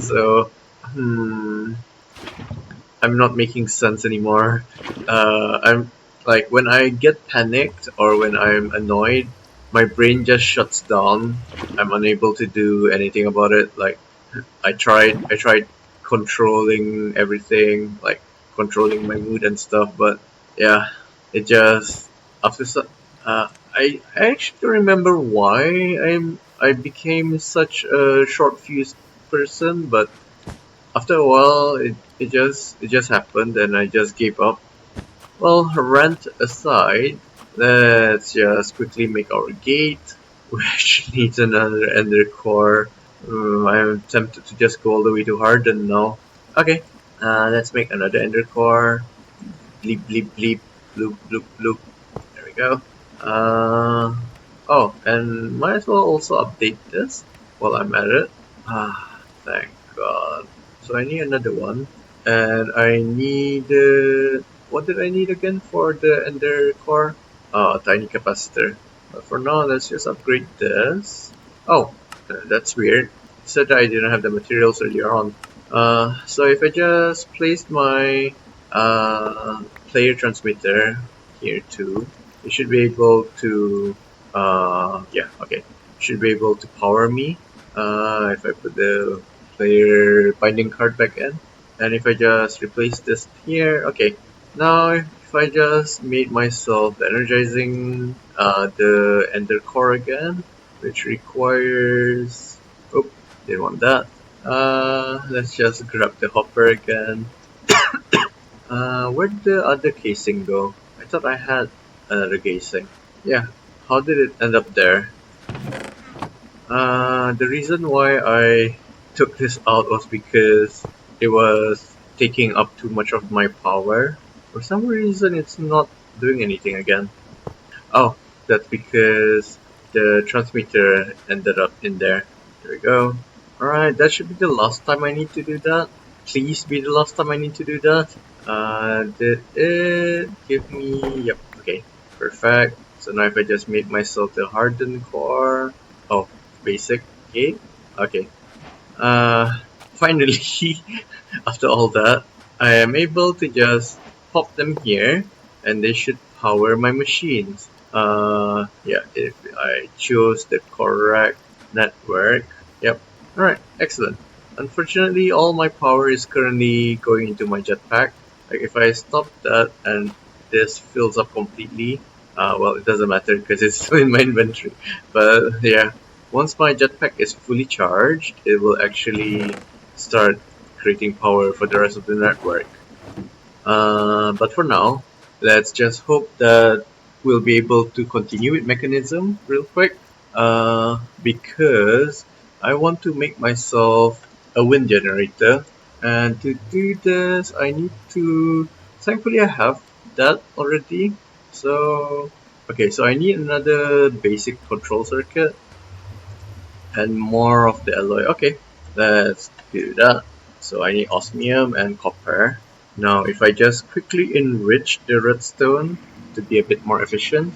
So, I'm not making sense anymore. I'm like, when I get panicked or when I'm annoyed, my brain just shuts down. I'm unable to do anything about it. Like, I tried controlling everything, like controlling my mood and stuff, but yeah, it just after so, I actually don't remember why I became such a short fused person, but after a while, it just happened, and I just gave up. Well, rant aside, let's just quickly make our gate, which needs another ender core. I'm tempted to just go all the way to harden now. Okay, let's make another ender core. Bleep bleep bleep, bloop bloop bloop. There we go. Oh, and might as well also update this while I'm at it. Thank God. So I need another one, and I need what did I need again for the ender core? A tiny capacitor. But for now, let's just upgrade this. Oh, that's weird. It said that I didn't have the materials earlier on. So if I just placed my player transmitter here too, it should be able to yeah, okay, should be able to power me if I put the player binding card back in. And if I just replace this here, okay, now if I just made myself energizing the ender core again, which requires, oh, didn't want that. Let's just grab the hopper again. Where'd the other casing go? I thought I had another casing. Yeah, how did it end up there? The reason why I took this out was because it was taking up too much of my power. For some reason, it's not doing anything again. Oh, that's because the transmitter ended up in there. There we go. Alright, that should be the last time I need to do that. Please be the last time I need to do that. Did it give me... Yep, okay. Perfect. So now if I just make myself the hardened core... Oh, basic. Okay, okay. Finally, after all that, I am able to just pop them here, and they should power my machines. Yeah, if I choose the correct network. Yep. Alright, excellent. Unfortunately, all my power is currently going into my jetpack. Like, if I stop that and this fills up completely, well, it doesn't matter because it's still in my inventory. But yeah, once my jetpack is fully charged, it will actually start creating power for the rest of the network. But for now, let's just hope that we'll be able to continue with mechanism real quick. Because I want to make myself a wind generator, and to do this, I need to. Thankfully, I have that already. So okay, so I need another basic control circuit and more of the alloy. Okay, let's do that. So I need osmium and copper. Now, if I just quickly enrich the redstone to be a bit more efficient.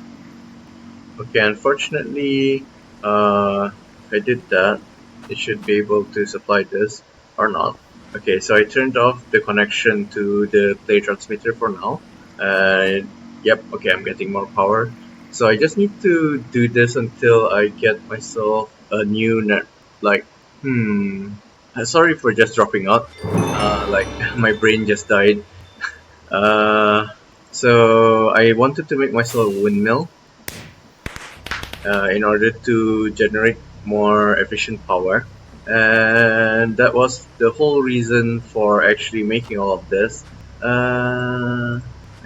Okay, unfortunately, if I did that, it should be able to supply this or not. Okay, so I turned off the connection to the play transmitter for now. Yep, okay, I'm getting more power. So I just need to do this until I get myself a new net. Like, sorry for just dropping out. Like, my brain just died. Uh, so I wanted to make myself a windmill in order to generate more efficient power. And that was the whole reason for actually making all of this. I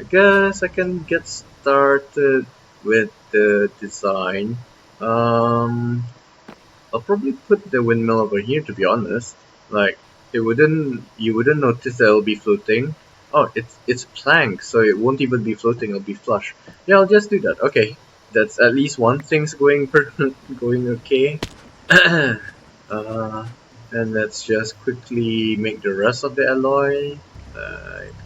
guess I can get started with the design. Um, I'll probably put the windmill over here, to be honest. Like, you wouldn't notice that it'll be floating. Oh, it's plank, so it won't even be floating, it'll be flush. Yeah, I'll just do that. Okay, that's at least one thing's going going okay. uh, and let's just quickly make the rest of the alloy.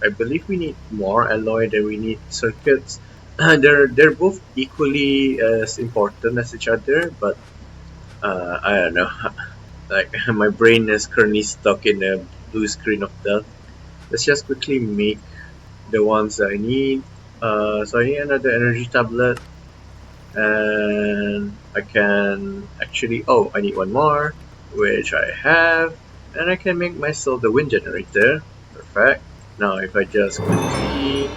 I believe we need more alloy than we need circuits. They're both equally as important as each other, but I don't know. Like, my brain is currently stuck in a blue screen of death. Let's just quickly make the ones that I need. So I need another energy tablet, and I can actually. Oh, I need one more, which I have, and I can make myself the wind generator. Perfect. Now, if I just quickly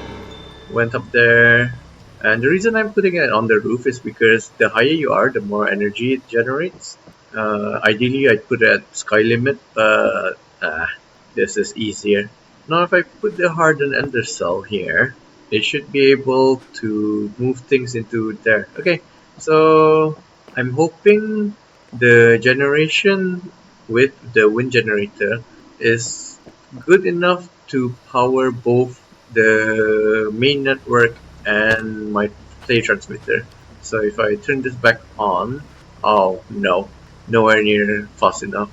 went up there, and the reason I'm putting it on the roof is because the higher you are, the more energy it generates. Ideally, I'd put it at sky limit, but this is easier. Now, if I put the hardened ender cell here, it should be able to move things into there. Okay, so I'm hoping the generation with the wind generator is good enough to power both the main network and my play transmitter. So if I turn this back on, oh no, nowhere near fast enough.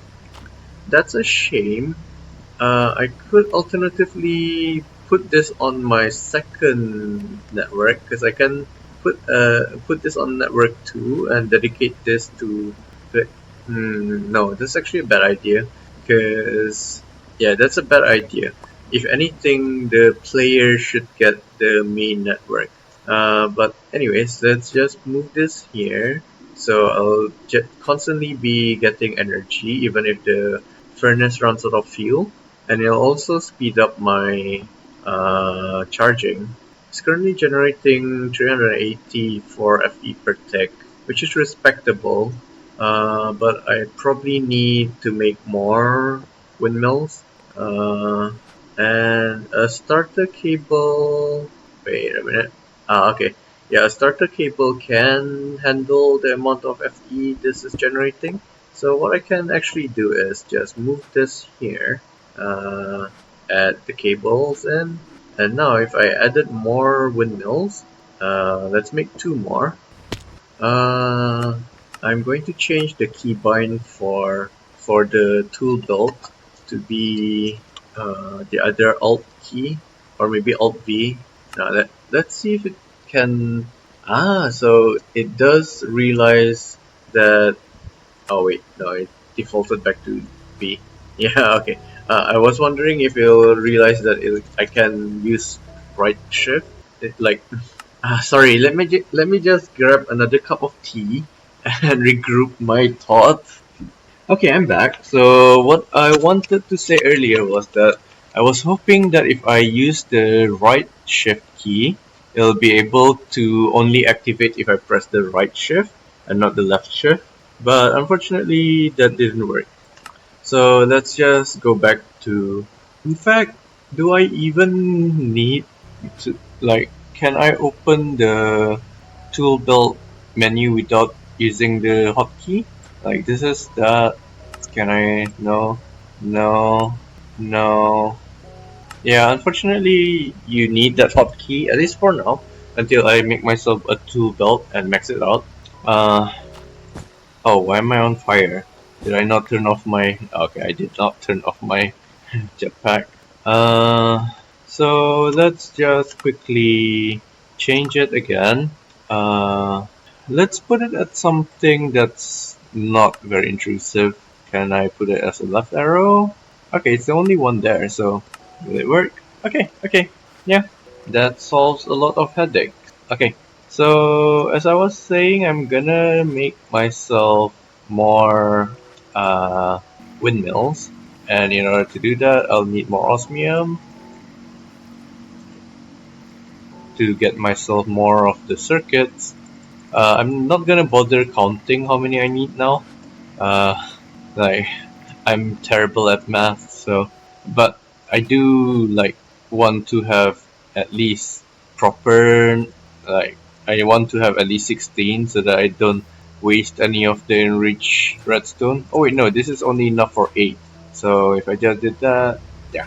That's a shame. I could alternatively put this on my second network because I can put this on network 2 and dedicate this to. No, that's actually a bad idea because yeah, that's a bad idea. If anything, the player should get the main network. But anyways, let's just move this here. So I'll constantly be getting energy even if the furnace runs out of fuel, and it'll also speed up my charging. It's currently generating 384 FE per tick, which is respectable, but I probably need to make more windmills. Uh, and a starter cable. Wait a minute. Okay. Yeah, a starter cable can handle the amount of FE this is generating. So what I can actually do is just move this here, uh, add the cables in, and now if I added more windmills, let's make two more. Uh, I'm going to change the keybind for the tool belt to be the other Alt key, or maybe Alt V. Now let's see if it can. So it does realize that Oh wait, no, it defaulted back to B. Yeah, okay. I was wondering if you'll realize that I can use right shift. Like, sorry, let me just grab another cup of tea and regroup my thoughts. Okay, I'm back. So what I wanted to say earlier was that I was hoping that if I use the right shift key, it'll be able to only activate if I press the right shift and not the left shift. But unfortunately, that didn't work. So let's just go back to. In fact, do I even need to like? Can I open the tool belt menu without using the hotkey? Like this is that. Can I? No, no, no. Yeah, unfortunately, you need that hotkey at least for now until I make myself a tool belt and max it out. Uh, oh, why am I on fire? Did I not turn off my? Okay, I did not turn off my jetpack. Uh, so let's just quickly change it again. Uh, let's put it at something that's not very intrusive. Can I put it as a left arrow? Okay, it's the only one there, so will it work? Okay, okay, yeah, that solves a lot of headaches. Okay, so as I was saying, I'm gonna make myself more windmills, and in order to do that, I'll need more osmium to get myself more of the circuits. I'm not gonna bother counting how many I need now. Uh, like I'm terrible at math, so but I do like want to have at least proper like I want to have at least 16 so that I don't waste any of the enriched redstone. Oh wait, no, this is only enough for 8. So if I just did that, yeah.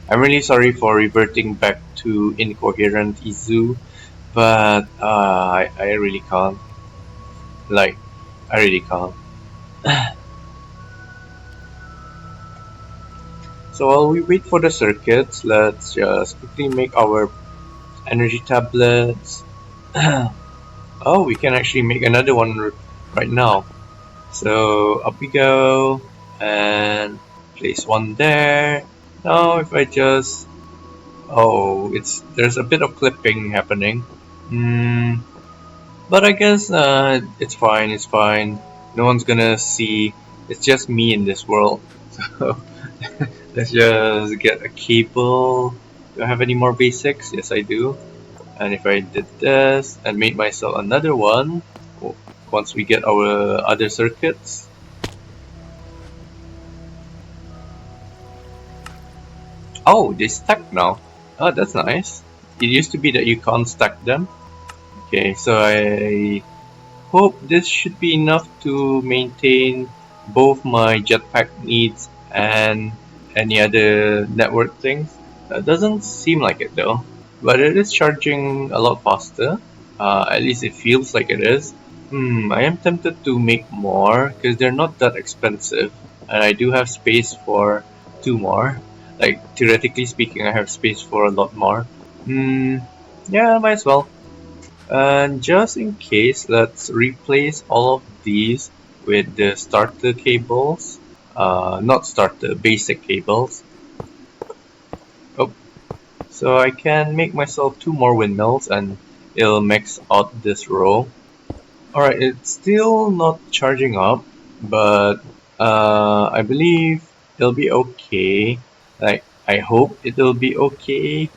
I'm really sorry for reverting back to incoherent Izu, but I really can't. Like, I really can't. So while we wait for the circuits, let's just quickly make our energy tablets. Oh, we can actually make another one right now. So up we go and place one there. Now if I just it's there's a bit of clipping happening. Hmm. But I guess it's fine. It's fine. No one's gonna see. It's just me in this world. So let's just get a cable. Do I have any more basics? Yes, I do. And if I did this and made myself another one, once we get our other circuits. Oh, they stack now. Oh, that's nice. It used to be that you can't stack them. Okay, so I hope this should be enough to maintain both my jetpack needs and any other network things. Doesn't seem like it though, but it is charging a lot faster. At least it feels like it is. I am tempted to make more because they're not that expensive, and I do have space for 2 more. Like theoretically speaking, I have space for a lot more. Yeah, might as well. And just in case, let's replace all of these with the starter cables. Not starter, basic cables. Oh, so I can make myself 2 more windmills and it'll max out this row. Alright, it's still not charging up, but I believe it'll be okay. Like, I hope it'll be okay.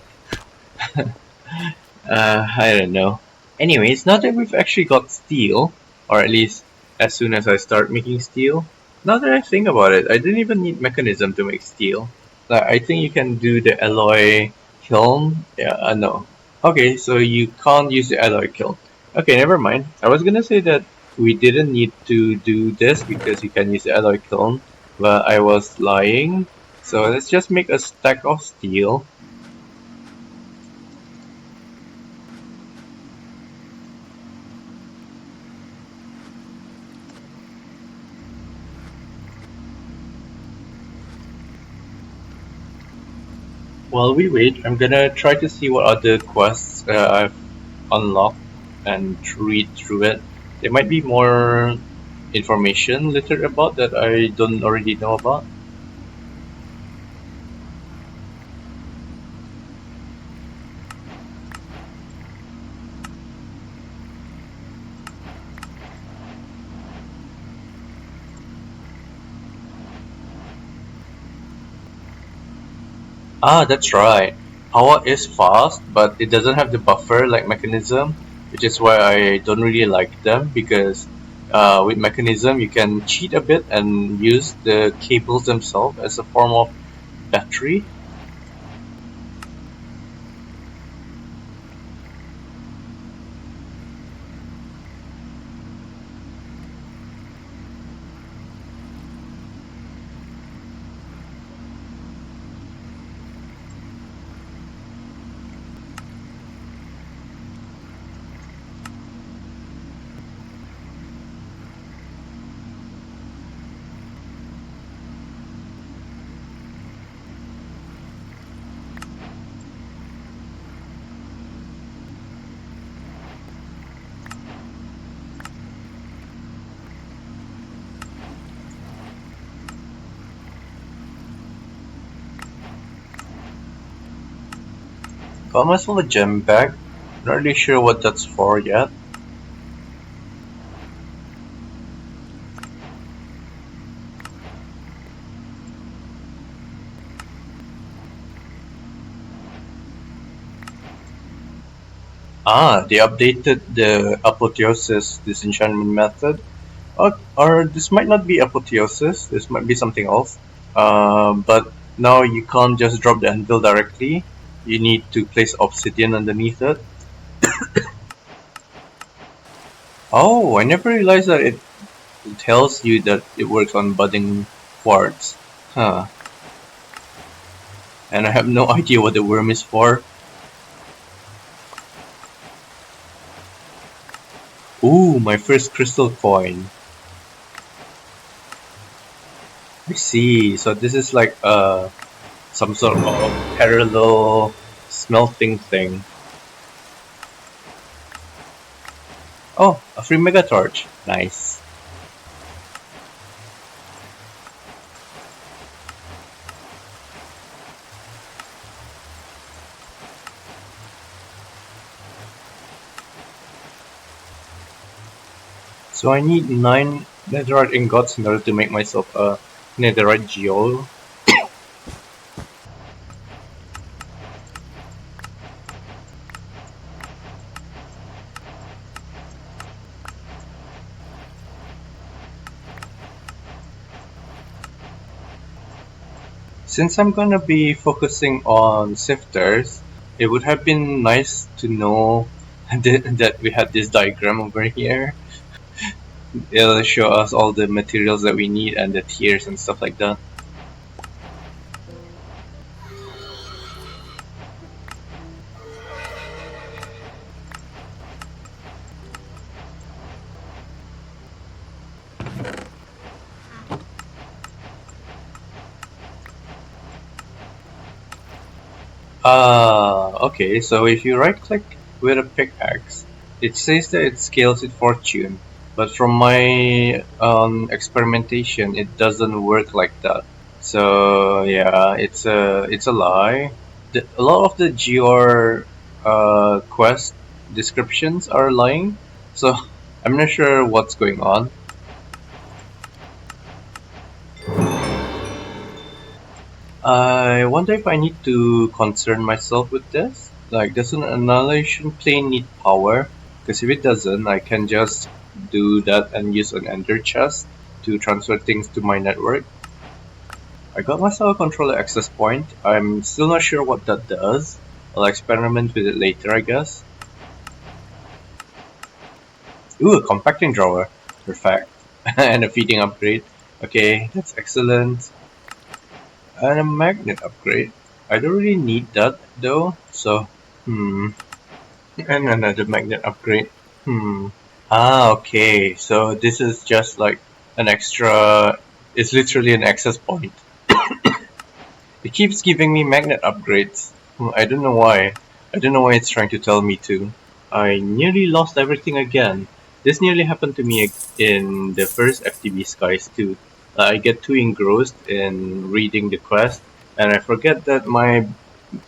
I don't know. Anyways, now that we've actually got steel, or at least as soon as I start making steel, now that I think about it, I didn't even need mechanism to make steel. Like, I think you can do the alloy kiln. Yeah, no. Okay, so you can't use the alloy kiln. Okay, never mind. I was gonna say that we didn't need to do this because you can use the alloy kiln, but I was lying. So let's just make a stack of steel. While we wait, I'm gonna try to see what other quests I've unlocked and read through it. There might be more information littered about that I don't already know about? Ah, that's right. Power is fast, but it doesn't have the buffer like Mechanism, which is why I don't really like them because with Mechanism you can cheat a bit and use the cables themselves as a form of battery. Got myself a gem bag. Not really sure what that's for yet. Ah, they updated the apotheosis disenchantment method. Or this might not be apotheosis, this might be something else. But now you can't just drop the anvil directly. You need to place obsidian underneath it. Oh, I never realized that it tells you that it works on budding quartz. Huh. And I have no idea what the worm is for. Ooh, my first crystal coin. I see. So this is like some sort of parallel smelting thing. Oh, a free mega torch. Nice. So I need 9 netherite ingots in order to make myself a netherite geode. Since I'm gonna be focusing on sifters, it would have been nice to know that we had this diagram over here. It'll show us all the materials that we need and the tiers and stuff like that. Okay, so if you right click with a pickaxe, it says that it scales with fortune, but from my experimentation, it doesn't work like that. So yeah, it's a lie. A lot of the Geor quest descriptions are lying, so I'm not sure what's going on. I wonder if I need to concern myself with this. Like, does an annihilation plane need power? Because if it doesn't, I can just do that and use an ender chest to transfer things to my network. I got myself a controller access point. I'm still not sure what that does. I'll experiment with it later, I guess. Ooh, a compacting drawer. Perfect. And a feeding upgrade. Okay, that's excellent. And a magnet upgrade. I don't really need that though, so and another magnet upgrade. Ah, okay. So this is just like an extra. It's literally an access point. It keeps giving me magnet upgrades. I don't know why. I don't know why it's trying to tell me to. I nearly lost everything again. This nearly happened to me in the first FTB Skies too. I get too engrossed in reading the quest, and I forget that my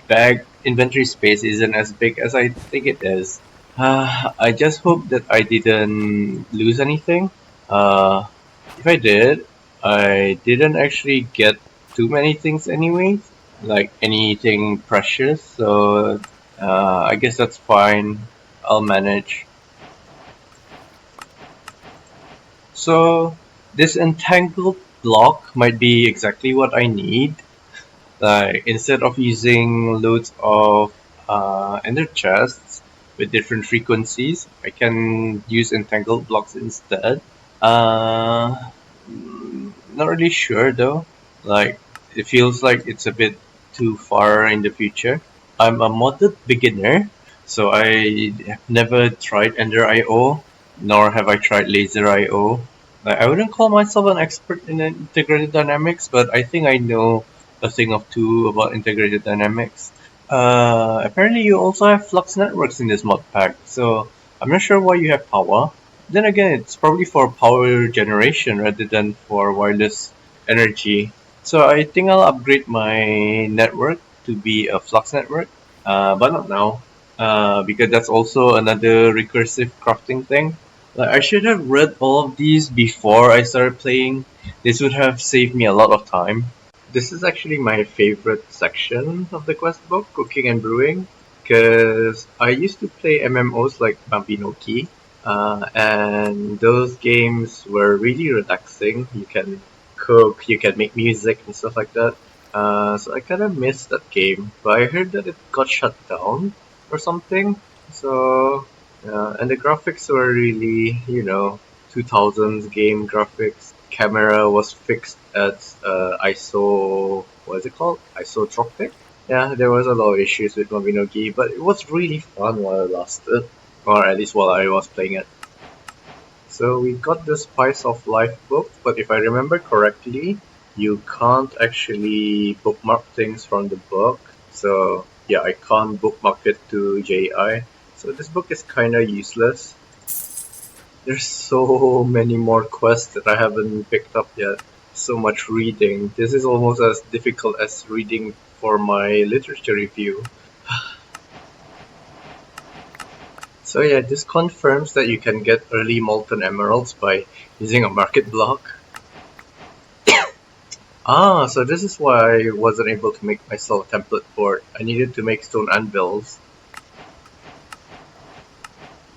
bag inventory space isn't as big as I think it is. I just hope that I didn't lose anything. Uh, if I did, I didn't actually get too many things anyways, like anything precious, so I guess that's fine. I'll manage. So, this entangled block might be exactly what I need. Like, instead of using loads of ender chests with different frequencies, I can use entangled blocks instead. Uh, Not really sure though. Like, it feels like it's a bit too far in the future. I'm a modded beginner, so I have never tried Ender IO, nor have I tried Laser IO. Like, I wouldn't call myself an expert in integrated dynamics, but I think I know a thing or two about integrated dynamics. Apparently, you also have flux networks in this mod pack, so I'm not sure why you have power. Then again, it's probably for power generation rather than for wireless energy. So I think I'll upgrade my network to be a flux network, but not now, because that's also another recursive crafting thing. Like, I should have read all of these before I started playing. This would have saved me a lot of time. This is actually my favorite section of the quest book, cooking and brewing, because I used to play MMOs like Mabinogi, and those games were really relaxing. You can cook, you can make music and stuff like that. So I kind of missed that game, but I heard that it got shut down or something. So, and the graphics were really, 2000s game graphics. Camera was fixed at ISO, what is it called? Isotropic? Yeah, there was a lot of issues with Mabinogi, but it was really fun while it lasted, or at least while I was playing it. So we got the Spice of Life book, but if I remember correctly, you can't actually bookmark things from the book. So yeah, I can't bookmark it to JI. So this book is kinda useless. There's so many more quests that I haven't picked up yet. So much reading. This is almost as difficult as reading for my literature review. So yeah, this confirms that you can get early molten emeralds by using a market block. So this is why I wasn't able to make myself a template board. I needed to make stone anvils.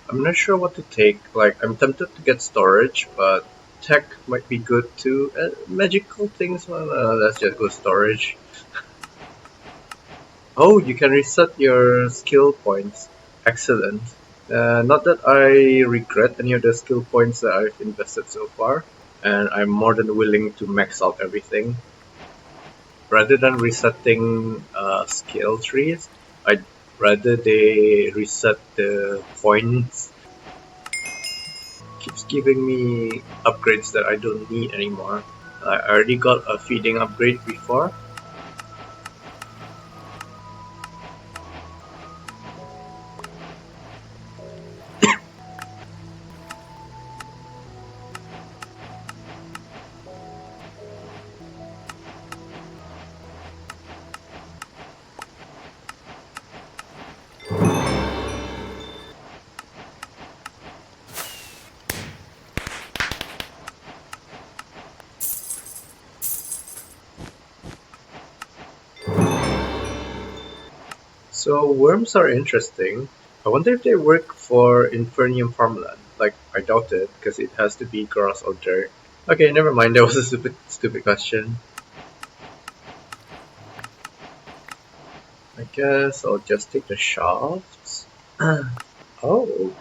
I'm not sure what to take. Like, I'm tempted to get storage, but tech might be good too. Magical things, well, let's just go storage. Oh, you can reset your skill points. Excellent. Not that I regret any of the skill points that I've invested so far, and I'm more than willing to max out everything. Rather than resetting skill trees, I'd rather they reset the points. Keeps giving me upgrades that I don't need anymore. I already got a feeding upgrade before. So worms are interesting. I wonder if they work for Infernium farmland. Like, I doubt it, because it has to be grass or dirt. Okay, never mind. That was a stupid question. I guess I'll just take the shafts. Oh,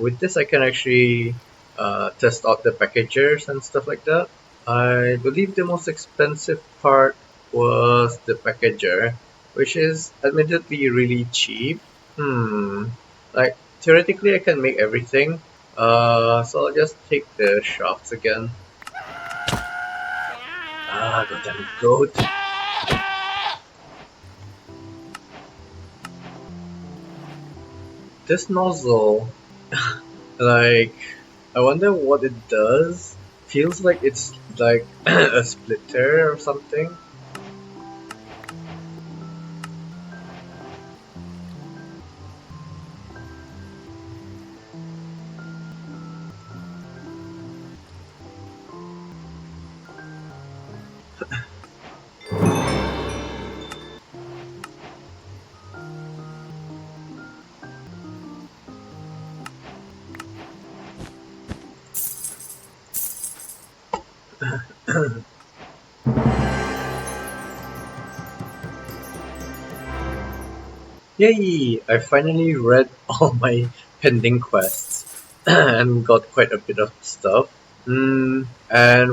with this I can actually test out the packagers and stuff like that. I believe the most expensive part was the packager, which is admittedly really cheap. Like, theoretically I can make everything. So I'll just take the shafts again. Goddamn goat. This nozzle. Like, I wonder what it does. Feels like it's like a splitter or something. Yay! I finally read all my pending quests and got quite a bit of stuff. And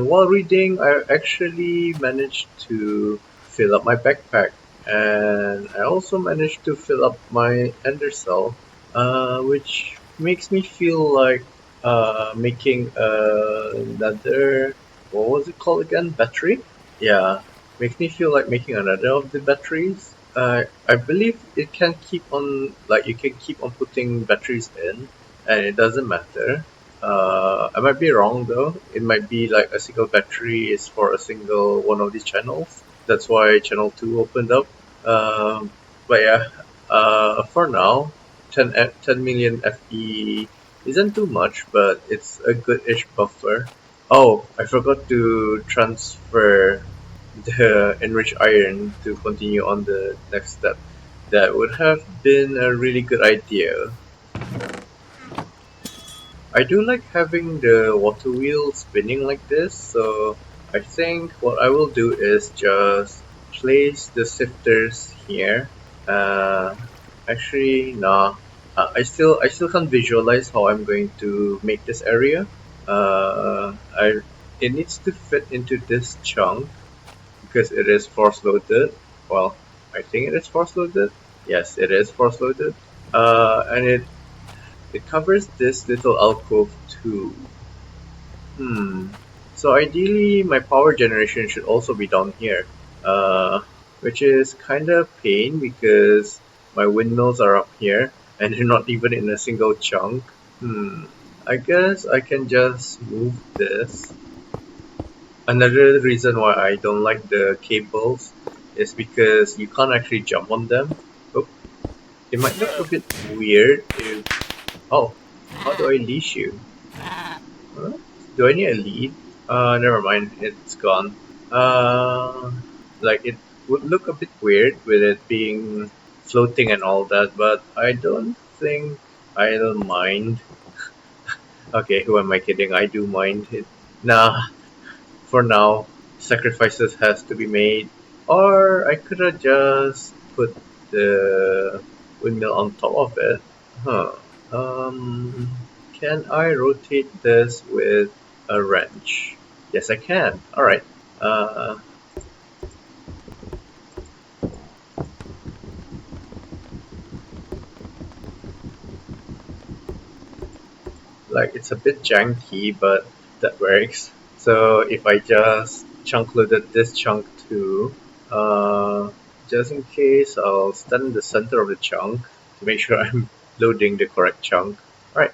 while reading, I actually managed to fill up my backpack, and I also managed to fill up my undercell, which makes me feel like making another, what was it called again? Battery? Yeah, makes me feel like making another of the batteries. I believe it can keep on, like, you can keep on putting batteries in, and it doesn't matter. I might be wrong though. It might be like a single battery is for a single one of these channels. That's why channel 2 opened up. But yeah, for now, 10 million FE isn't too much, but it's a good-ish buffer. Oh, I forgot to transfer the enriched iron to continue on the next step. That would have been a really good idea. I do like having the water wheel spinning like this, so I think what I will do is just place the sifters here. Uh, Actually, nah. I still can't visualize how I'm going to make this area. I It needs to fit into this chunk because it is force loaded. Well, I think it is force loaded. Yes, it is force loaded. And it covers this little alcove too. Hmm. So ideally, my power generation should also be down here, uh, which is kind of pain because my windmills are up here and they're not even in a single chunk. Hmm. I guess I can just move this. Another reason why I don't like the cables is because you can't actually jump on them. Oh, it might look a bit weird if. Oh, how do I leash you? Huh? Do I need a lead? Never mind, it's gone. Uh, like it would look a bit weird with it being floating and all that, but I don't think I'll mind. Okay, who am I kidding? I do mind it. Nah, for now, sacrifices has to be made. Or I could have just put the windmill on top of it. Huh. Um, can I rotate this with a wrench? Yes, I can. Alright. Uh, like it's a bit janky, but that works. So if I just chunk loaded this chunk too, uh, just in case, I'll stand in the center of the chunk to make sure I'm loading the correct chunk. Alright.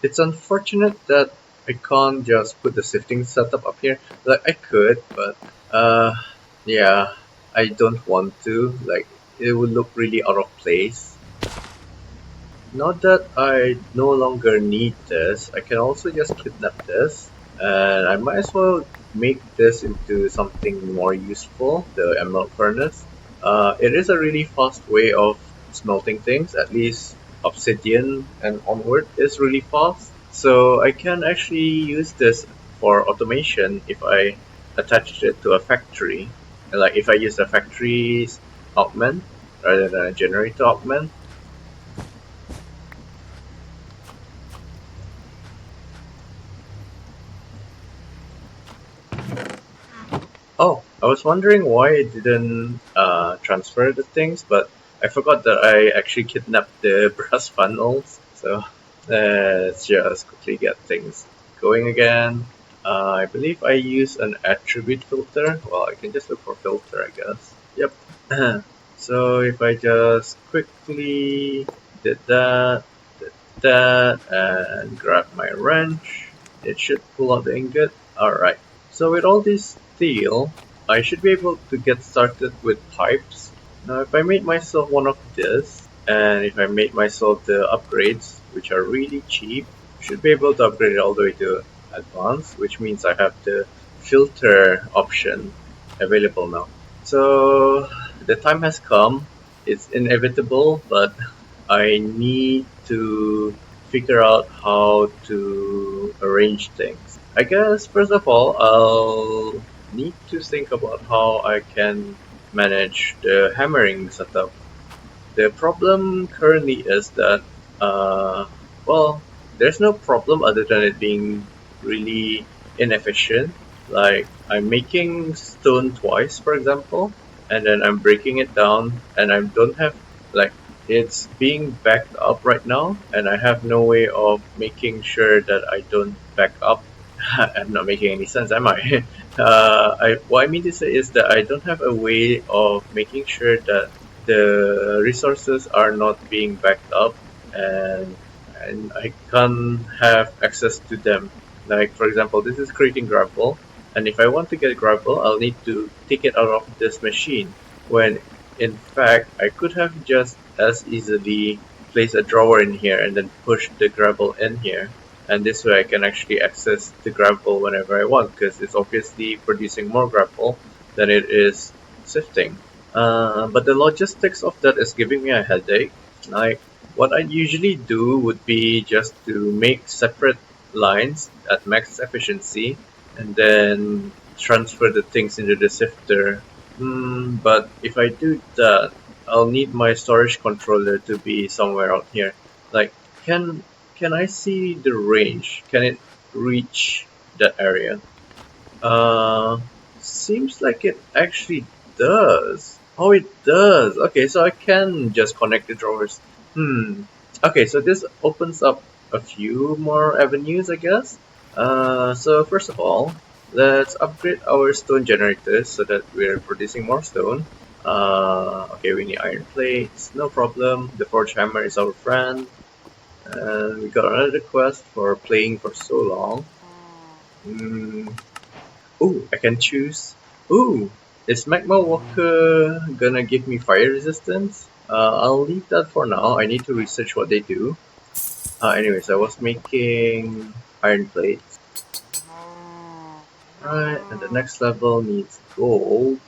It's unfortunate that I can't just put the sifting setup up here. Like I could, but yeah, I don't want to. Like it would look really out of place. Not that I no longer need this, I can also just kidnap this, and I might as well make this into something more useful, the emerald furnace. It is a really fast way of smelting things, at least obsidian and onward is really fast. So I can actually use this for automation if I attach it to a factory. Like if I use a factory's augment rather than a generator augment. Oh, I was wondering why I didn't transfer the things, but I forgot that I actually kidnapped the brass funnels. So let's just quickly get things going again. I believe I use an attribute filter. Well, I can just look for filter, I guess. Yep. So if I just quickly did that, that and grab my wrench. It should pull out the ingot. Alright, so with all this steel, I should be able to get started with pipes. Now if I made myself one of this, and if I made myself the upgrades, which are really cheap, I should be able to upgrade it all the way to advanced, which means I have the filter option available now. So the time has come. It's inevitable, but I need to figure out how to arrange things. I guess first of all, I'll need to think about how I can manage the hammering setup. The problem currently is that, uh, well, there's no problem other than it being really inefficient. Like, I'm making stone twice, for example, and then I'm breaking it down, and I don't have, like, it's being backed up right now, and I have no way of making sure that I don't back up. I'm not making any sense, am I? What I mean to say is that I don't have a way of making sure that the resources are not being backed up, and I can't have access to them. Like for example, this is creating gravel, and if I want to get gravel, I'll need to take it out of this machine. When in fact, I could have just as easily placed a drawer in here and then push the gravel in here, and this way I can actually access the gravel whenever I want because it's obviously producing more gravel than it is sifting. But the logistics of that is giving me a headache. Like, what I usually do would be just to make separate lines at max efficiency and then transfer the things into the sifter. But if I do that, I'll need my storage controller to be somewhere out here. Like, can can I see the range? Can it reach that area? Uh, Seems like it actually does. Oh, it does. Okay, so I can just connect the drawers. Okay, so this opens up a few more avenues, I guess. So first of all, let's upgrade our stone generators so that we're producing more stone. Okay, we need iron plates, no problem. The forge hammer is our friend. And we got another request for playing for so long. Hmm. Ooh, I can choose. Ooh, is Magma Walker gonna give me fire resistance? I'll leave that for now. I need to research what they do. Anyways, I was making iron plates. Right, and the next level needs gold.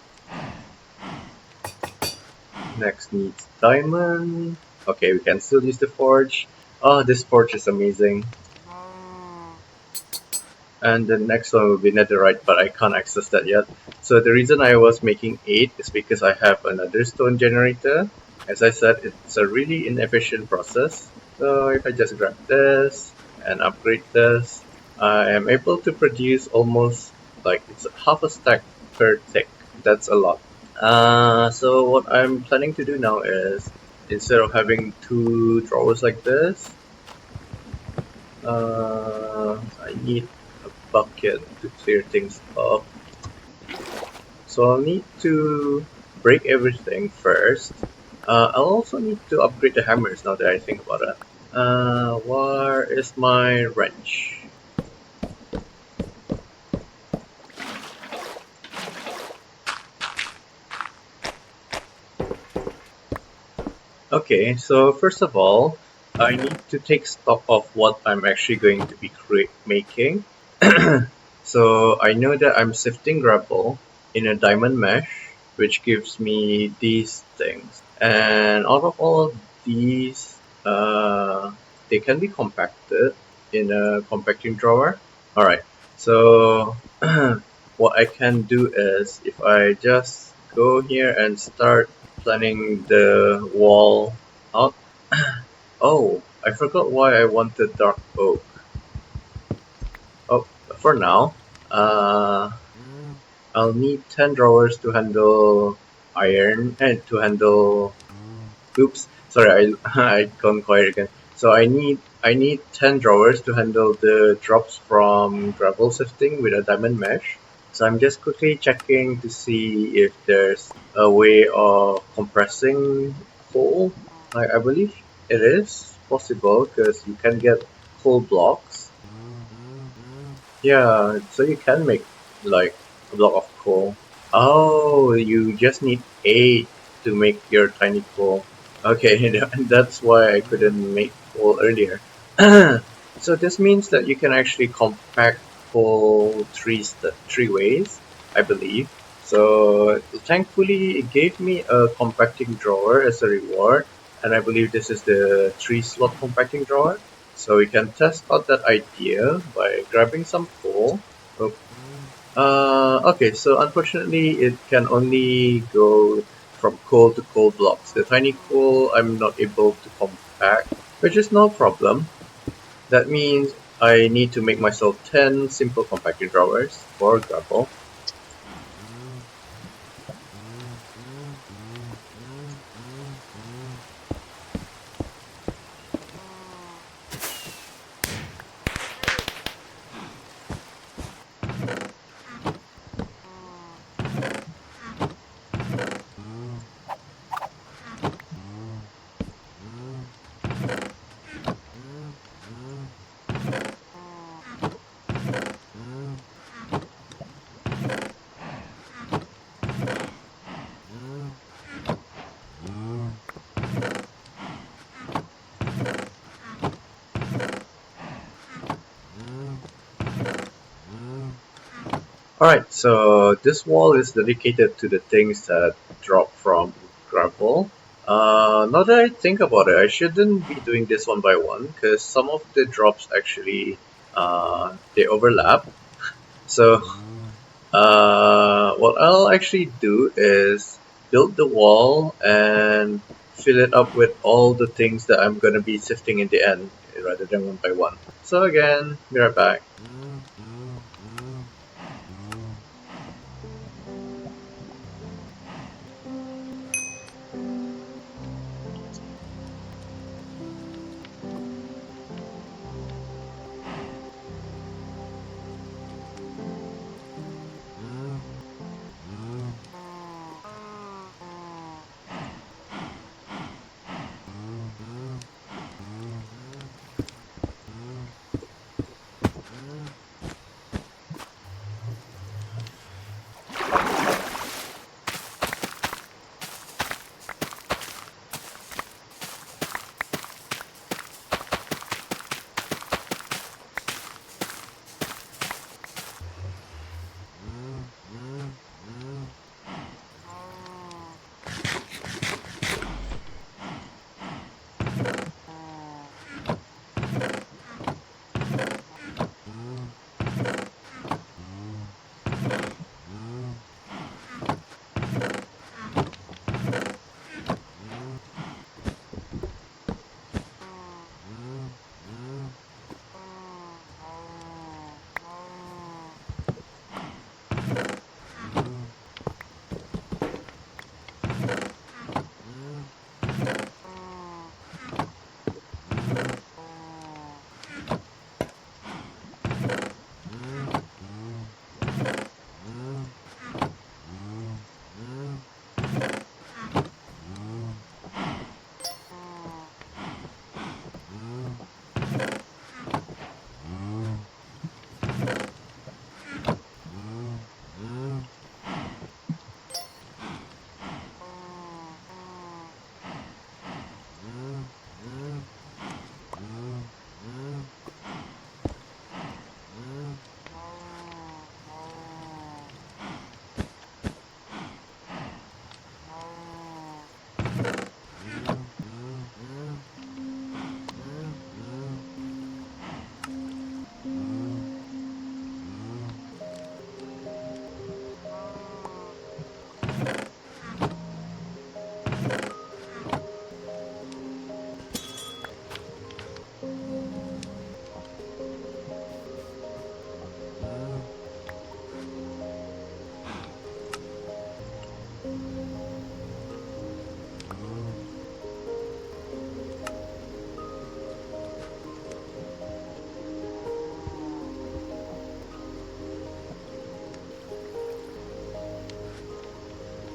Next needs diamond. Okay, we can still use the forge. Oh, this forge is amazing. And the next one will be netherite, but I can't access that yet. So the reason I was making 8 is because I have another stone generator. As I said, it's a really inefficient process. So if I just grab this and upgrade this, I am able to produce almost like it's half a stack per tick. That's a lot. So what I'm planning to do now is instead of having two drawers like this, I need a bucket to clear things up. So I'll need to break everything first. I'll also need to upgrade the hammers now that I think about it. Where is my wrench? Okay, so first of all, I need to take stock of what I'm actually going to be making. So I know that I'm sifting gravel in a diamond mesh, which gives me these things. And out of all of these, they can be compacted in a compacting drawer. Alright, so what I can do is if I just go here and start planning the wall out. Oh, I forgot why I wanted dark oak. Oh, for now, uh, I'll need 10 drawers to handle iron and to handle. Oops, sorry, I gone quiet again. So I need 10 drawers to handle the drops from gravel sifting with a diamond mesh. So I'm just quickly checking to see if there's a way of compressing coal. I believe it is. possible because you can get whole blocks. Yeah, so you can make like a block of coal. Oh, you just need 8 to make your tiny coal. Okay, that's why I couldn't make coal earlier. So this means that you can actually compact coal three ways, I believe. So thankfully it gave me a compacting drawer as a reward, and I believe this is the 3-slot compacting drawer. So we can test out that idea by grabbing some coal. Okay, so unfortunately it can only go from coal to coal blocks. The tiny coal I'm not able to compact, which is no problem. That means I need to make myself 10 simple compacting drawers for gravel. Alright, so this wall is dedicated to the things that drop from gravel. Now that I think about it, I shouldn't be doing this one by one because some of the drops actually they overlap. So what I'll actually do is build the wall and fill it up with all the things that I'm gonna be sifting in the end rather than one by one. So again, be right back.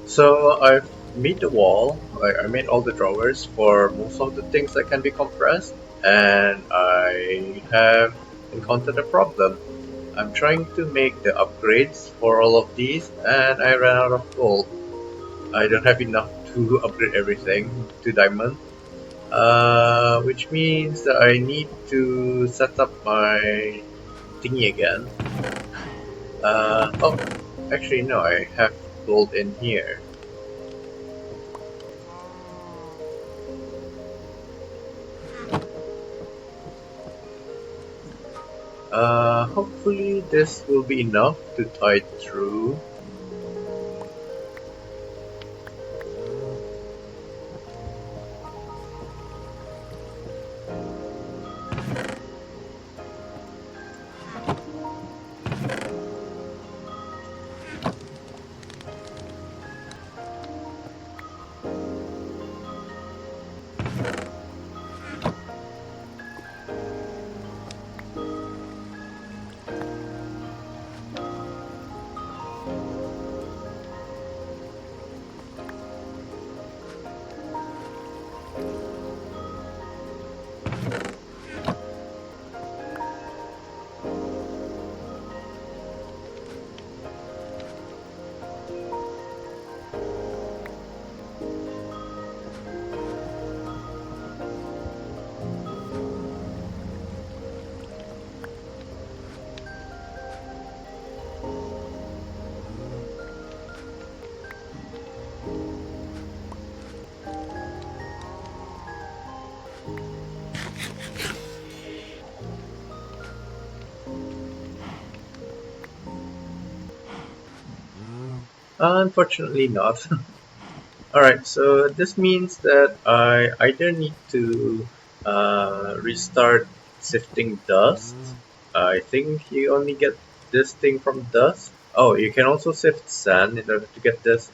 So I've made the wall. I made all the drawers for most of the things that can be compressed. and I have encountered a problem. I'm trying to make the upgrades for all of these, and I ran out of gold. I don't have enough to upgrade everything to diamond, which means that I need to set up my thingy again. Oh, actually no, I have gold in here. Hopefully this will be enough to tide through. Unfortunately not. Alright, so this means that I either need to restart sifting dust. I think you only get this thing from dust. Oh, you can also sift sand in order to get this.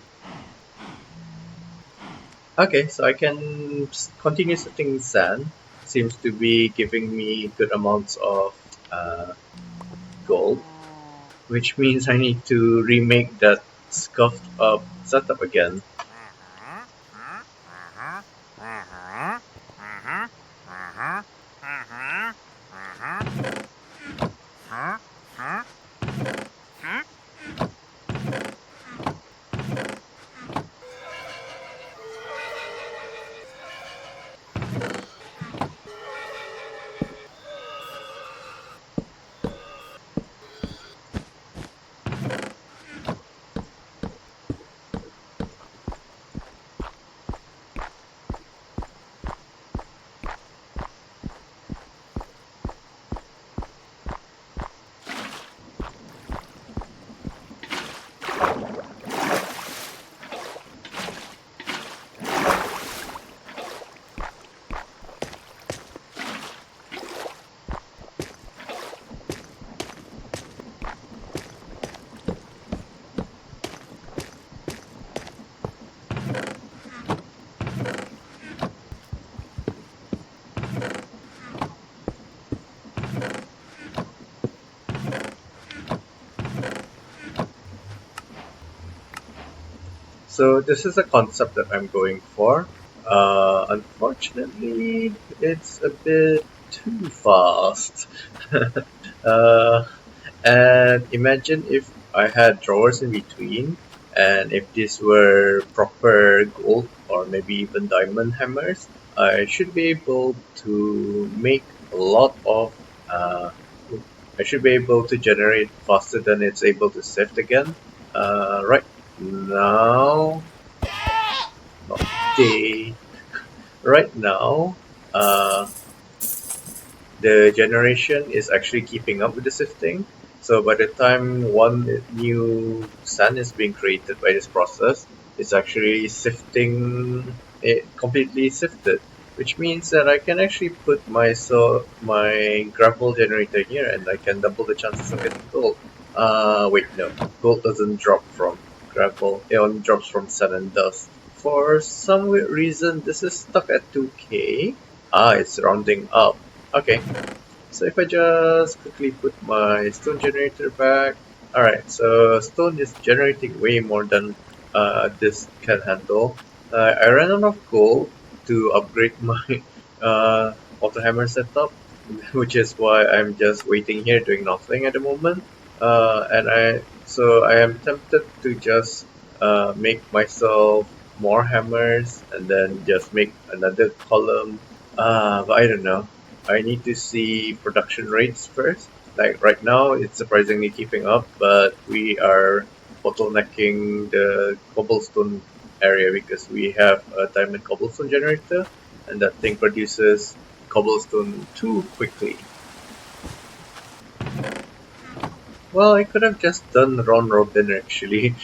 Okay, so I can continue sifting sand. Seems to be giving me good amounts of gold, which means I need to remake that scuffed up setup again. So this is a concept that I'm going for. Unfortunately, it's a bit too fast. uh, and imagine if I had drawers in between, and if these were proper gold or maybe even diamond hammers, I should be able to make a lot of. I should be able to generate faster than it's able to sift again. Right now, okay. Right now, uh, the generation is actually keeping up with the sifting. So by the time one new sand is being created by this process, it's actually sifting it completely sifted, which means that I can actually put my gravel generator here, and I can double the chances of getting gold. Wait, no, gold doesn't drop from gravel; it only drops from sand and dust. For some weird reason, this is stuck at 2k. Ah, it's rounding up. Okay, so if I just quickly put my stone generator back. Alright, so stone is generating way more than this can handle. I ran out of gold to upgrade my auto hammer setup, which is why I'm just waiting here doing nothing at the moment. I am tempted to just make myself more hammers and then just make another column. But I don't know. I need to see production rates first. Like right now, it's surprisingly keeping up, but we are bottlenecking the cobblestone area because we have a diamond cobblestone generator, and that thing produces cobblestone too quickly. Well, I could have just done round robin actually.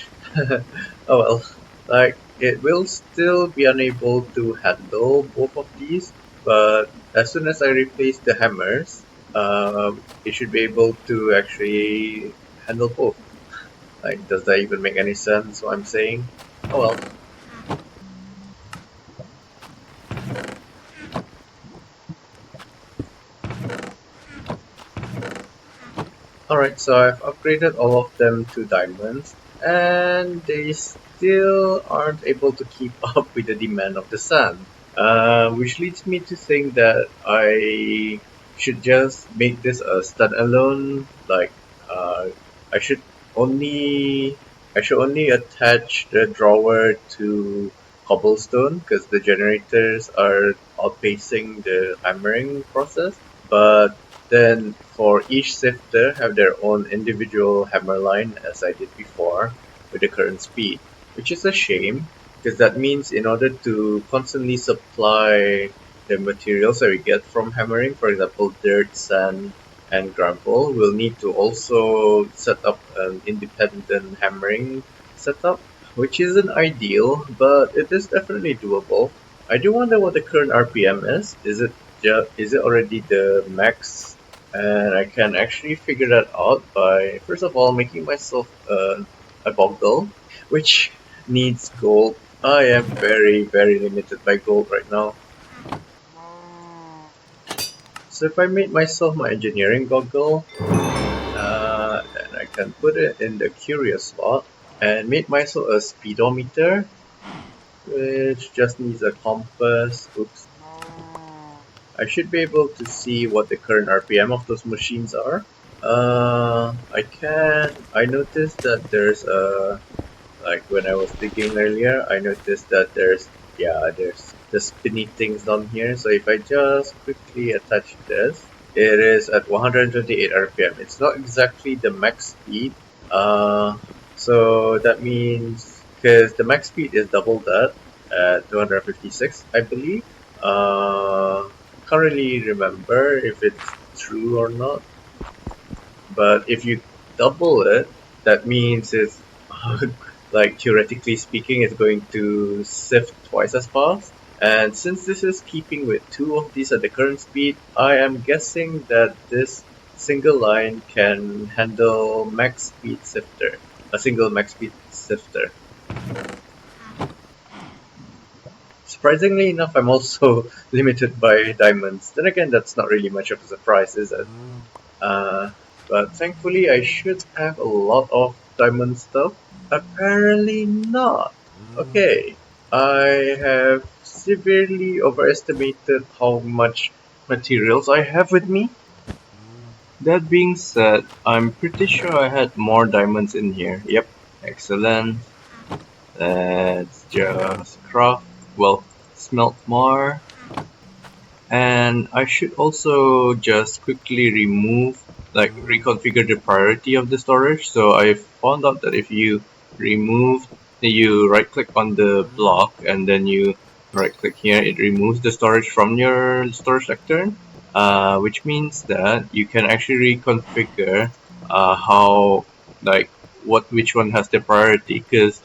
Oh well, like it will still be unable to handle both of these, but as soon as I replace the hammers, it should be able to actually handle both. Like, does that even make any sense? What I'm saying? Oh well. Alright, so I've upgraded all of them to diamonds, and they still aren't able to keep up with the demand of the sun. Which leads me to think that I should just make this a standalone. Like, uh, I should only I should only attach the drawer to cobblestone because the generators are outpacing the hammering process. But then for each sifter have their own individual hammer line as I did before with the current speed, which is a shame because that means in order to constantly supply the materials that we get from hammering, for example, dirt, sand, and gravel, we'll need to also set up an independent hammering setup, which isn't ideal, but it is definitely doable. I do wonder what the current RPM is. Is it already the max? And I can actually figure that out by first of all making myself a goggle, which needs gold. I am very limited by gold right now. So if I made myself my engineering goggle, and I can put it in the curious slot and made myself a speedometer, which just needs a compass. Oops. I should be able to see what the current RPM of those machines are. I noticed that there's a like when I was digging earlier, I noticed that there's the spinny things down here. So if I just quickly attach this, it is at 128 RPM. It's not exactly the max speed. Uh, so that means because the max speed is double that at 256, I believe. Can't really remember if it's true or not. But if you double it, that means it's like theoretically speaking, it's going to sift twice as fast. And since this is keeping with two of these at the current speed, I am guessing that this single line can handle max speed sifter, a single max speed sifter. Surprisingly enough, I'm also limited by diamonds. Then again, that's not really much of a surprise, is it? Uh, but thankfully, I should have a lot of diamond stuff. Apparently not. Okay, I have severely overestimated how much materials I have with me. That being said, I'm pretty sure I had more diamonds in here. Yep, excellent. Let's just craft, well, smelt more. And I should also just quickly reconfigure the priority of the storage. So I found out that if you right click on the block and then you right click here, it removes the storage from your storage sector, which means that you can actually reconfigure how, like, which one has the priority because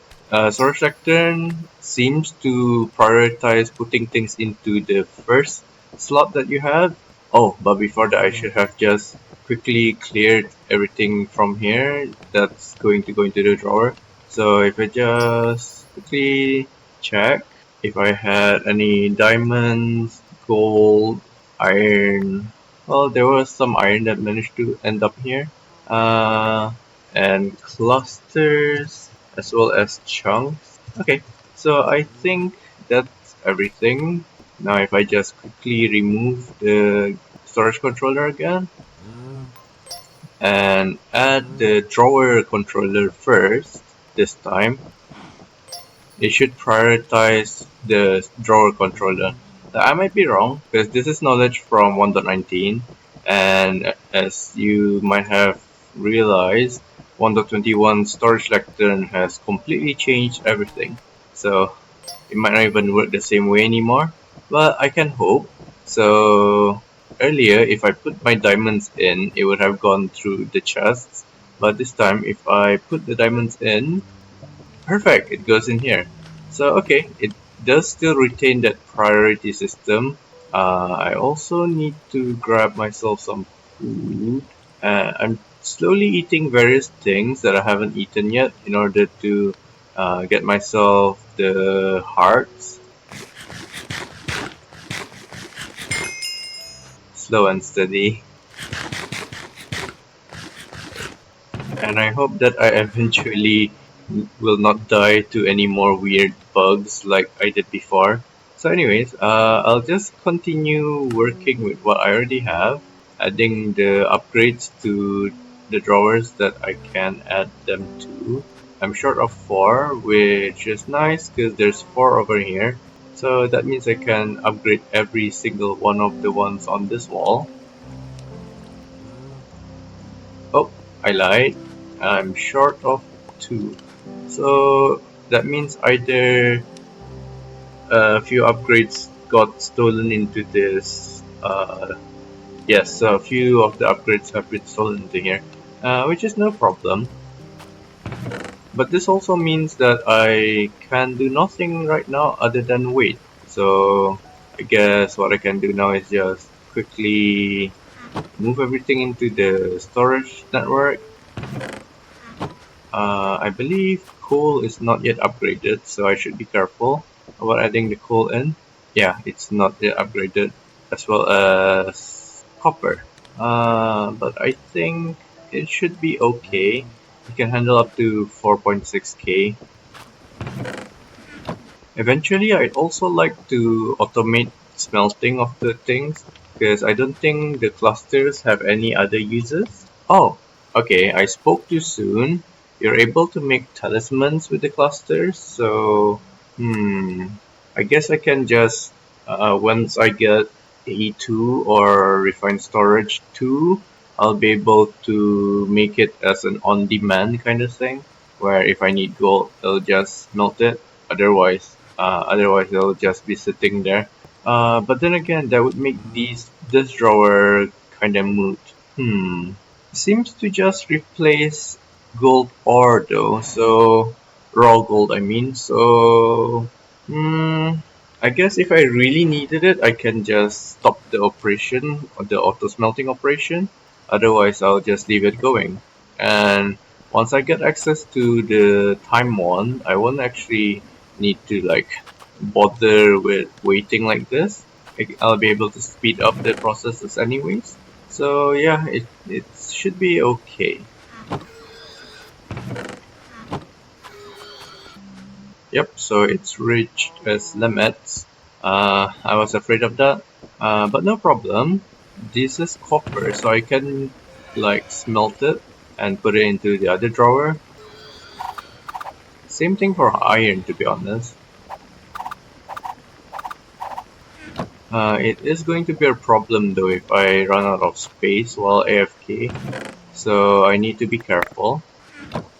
storage sector seems to prioritize putting things into the first slot that you had. Oh, but before that, I should have just quickly cleared everything from here that's going to go into the drawer. So if I just quickly check if I had any diamonds, gold, iron. Well, there was some iron that managed to end up here. And clusters as well as chunks. Okay, so I think that's everything. Now if I just quickly remove the storage controller again and add the drawer controller first this time, it should prioritize the drawer controller. I might be wrong because this is knowledge from 1.19, and as you might have realized, 1.21 storage lectern has completely changed everything. So it might not even work the same way anymore, but I can hope. So earlier, if I put my diamonds in, it would have gone through the chests, but this time if I put the diamonds in, perfect, it goes in here. So okay, it does still retain that priority system. I also need to grab myself some food. I'm slowly eating various things that I haven't eaten yet in order to get myself the hearts. Slow and steady. And I hope that I eventually will not die to any more weird bugs like I did before. So anyways, I'll just continue working with what I already have, adding the upgrades to the drawers that I can add them to. I'm short of 4, which is nice because there's 4 over here. So that means I can upgrade every single one of the ones on this wall. Oh, I lied. I'm short of 2. So that means either a few upgrades got stolen into this. Yes, so a few of the upgrades have been stolen into here, which is no problem. But this also means that I can do nothing right now other than wait. So I guess what I can do now is just quickly move everything into the storage network. I believe coal is not yet upgraded, so I should be careful about adding the coal in. Yeah, it's not yet upgraded, as well as copper. But I think it should be okay. It can handle up to 4.6k. Eventually, I'd also like to automate smelting of the things, because I don't think the clusters have any other uses. Oh, okay, I spoke too soon. You're able to make talismans with the clusters, so I guess I can just once I get E2 or refined storage 2, I'll be able to make it as an on-demand kind of thing, where if I need gold, I'll just melt it. Otherwise it'll just be sitting there. But then again, that would make this drawer kind of moot. Seems to just replace gold ore though, so raw gold I mean, so I guess if I really needed it I can just stop the operation, or the auto smelting operation, otherwise I'll just leave it going. And once I get access to the time one, I won't actually need to like bother with waiting like this. I'll be able to speed up the processes anyways. So yeah, it should be okay. Yep, so it's reached its limits. I was afraid of that, but no problem. This is copper, so I can like smelt it and put it into the other drawer. Same thing for iron, to be honest. It is going to be a problem though if I run out of space while AFK, so I need to be careful.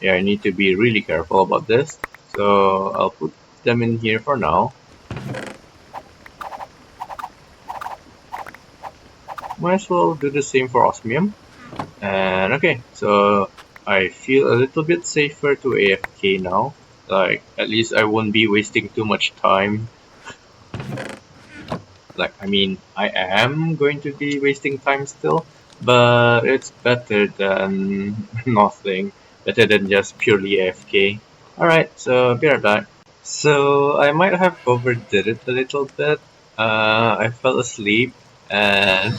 Yeah, I need to be really careful about this. So I'll put them in here for now. Might as well do the same for osmium. And okay, so I feel a little bit safer to AFK now. Like, at least I won't be wasting too much time. Like, I mean, I am going to be wasting time still, but it's better than nothing. Better than just purely AFK. Alright, so be right back. So I might have overdid it a little bit. I fell asleep and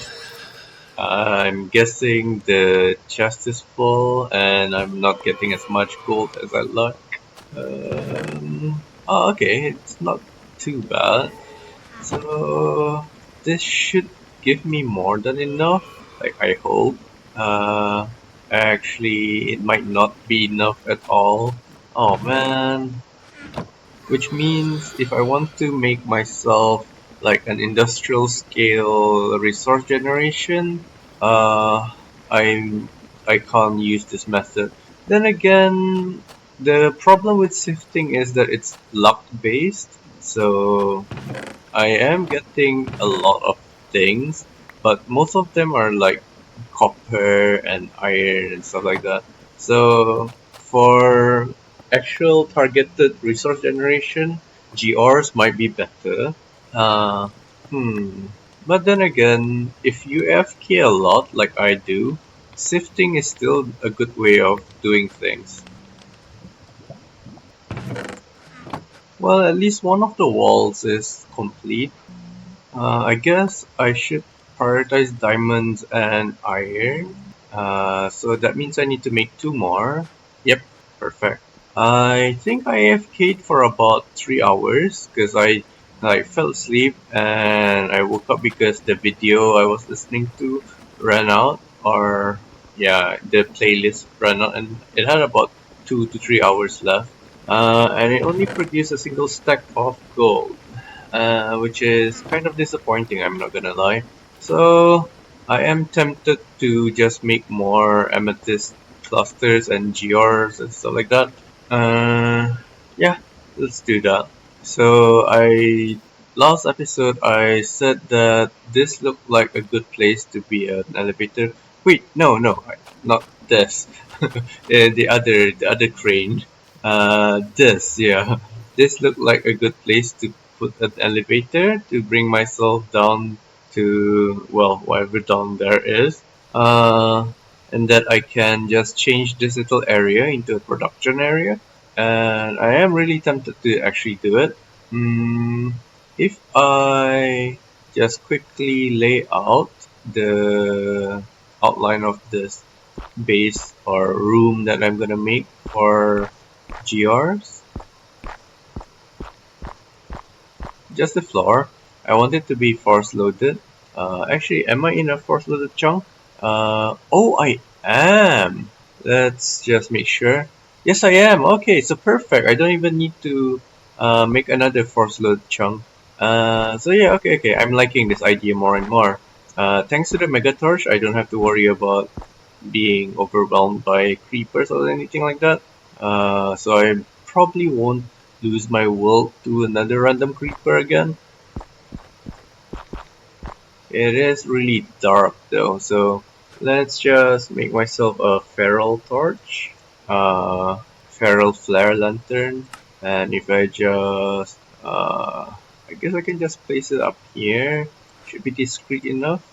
I'm guessing the chest is full and I'm not getting as much gold as I like. Oh, okay, it's not too bad. So this should give me more than enough. Like I hope. Uh, Actually, it might not be enough at all. Oh man. Which means if I want to make myself like an industrial scale resource generation, I I can't use this method. Then again, the problem with sifting is that it's luck based. So I am getting a lot of things, but most of them are like copper and iron and stuff like that. So for actual targeted resource generation, GRs might be better. Uh, hmm. But then again, if you FK a lot like I do, sifting is still a good way of doing things. Well, at least one of the walls is complete. I guess I should prioritize diamonds and iron. So that means I need to make two more. Yep, perfect. I think I AFK'd for about 3 hours because I fell asleep and I woke up because the video I was listening to ran out, or yeah, the playlist ran out, and it had about 2 to 3 hours left. And it only produced a single stack of gold, which is kind of disappointing, I'm not gonna lie. So I am tempted to just make more amethyst clusters and GRs and stuff like that. Yeah, let's do that. So I last episode I said that this looked like a good place to be an elevator. Wait, no, not this. The other crane. This, yeah. This looked like a good place to put an elevator to bring myself down to, well, whatever down there is. And that I can just change this little area into a production area. And I am really tempted to actually do it. If I just quickly lay out the outline of this base or room that I'm gonna make for GRs, just the floor. I want it to be force loaded. Actually, am I in a force loaded chunk? Oh, I am. Let's just make sure. Yes, I am. Okay, so perfect. I don't even need to make another force load chunk. So yeah, okay. I'm liking this idea more and more. Thanks to the Mega Torch, I don't have to worry about being overwhelmed by creepers or anything like that. So I probably won't lose my world to another random creeper again. It is really dark though, so let's just make myself a feral torch, feral flare lantern, and if I just, I guess I can just place it up here. Should be discreet enough.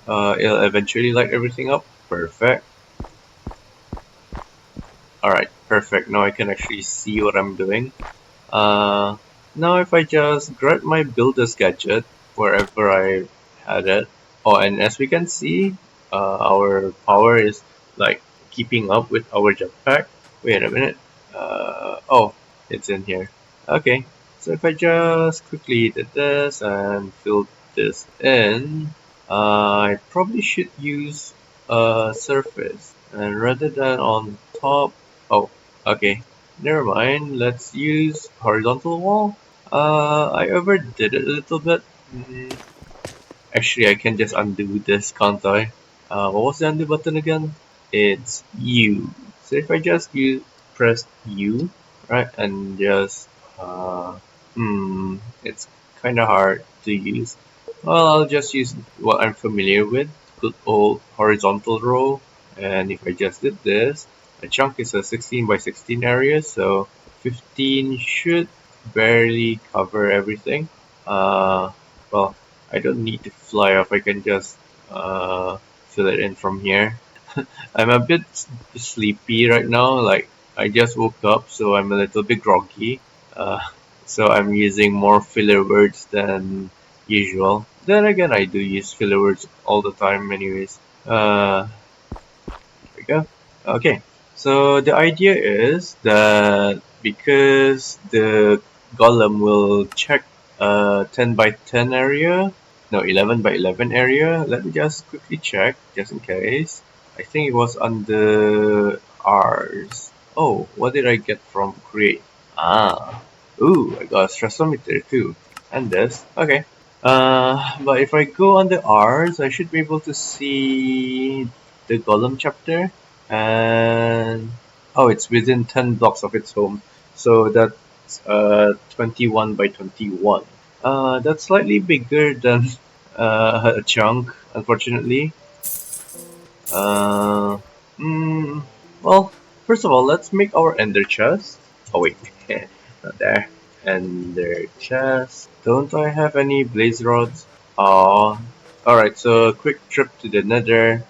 It'll eventually light everything up. Perfect. Alright, perfect. Now I can actually see what I'm doing. Uh, Now if I just grab my builder's gadget wherever I had it. Oh, and as we can see, our power is like keeping up with our jetpack. Wait a minute. Oh, it's in here. Okay, so if I just quickly did this and fill this in, I probably should use a surface, and rather than on top. Oh, okay. Never mind. Let's use horizontal wall. I overdid it a little bit. Actually, I can just undo this, can't I? What was the undo button again? It's U. So if I just press U, right, and just it's kind of hard to use. Well, I'll just use what I'm familiar with, good old horizontal row. And if I just did this, a chunk is a 16 by 16 area, so 15 should barely cover everything. Well, I don't need to fly off. I can just fill it in from here. I'm a bit sleepy right now. Like I just woke up, so I'm a little bit groggy. Uh, so I'm using more filler words than usual. Then again, I do use filler words all the time, anyways. There we go. Okay, so the idea is that because the golem will check 10 by 10 area. No, 11 by 11 area. Let me just quickly check, just in case. I think it was under ours. Oh, what did I get from create? Ah, ooh, I got a stressometer too. And this, okay. But if I go under ours, I should be able to see the Golem chapter. And oh, it's within 10 blocks of its home. So that's 21 by 21. That's slightly bigger than a chunk, unfortunately. Uh, mm, well, first of all, let's make our ender chest. Oh wait, not there. Ender chest. Don't I have any blaze rods? Aw. Alright, so a quick trip to the nether.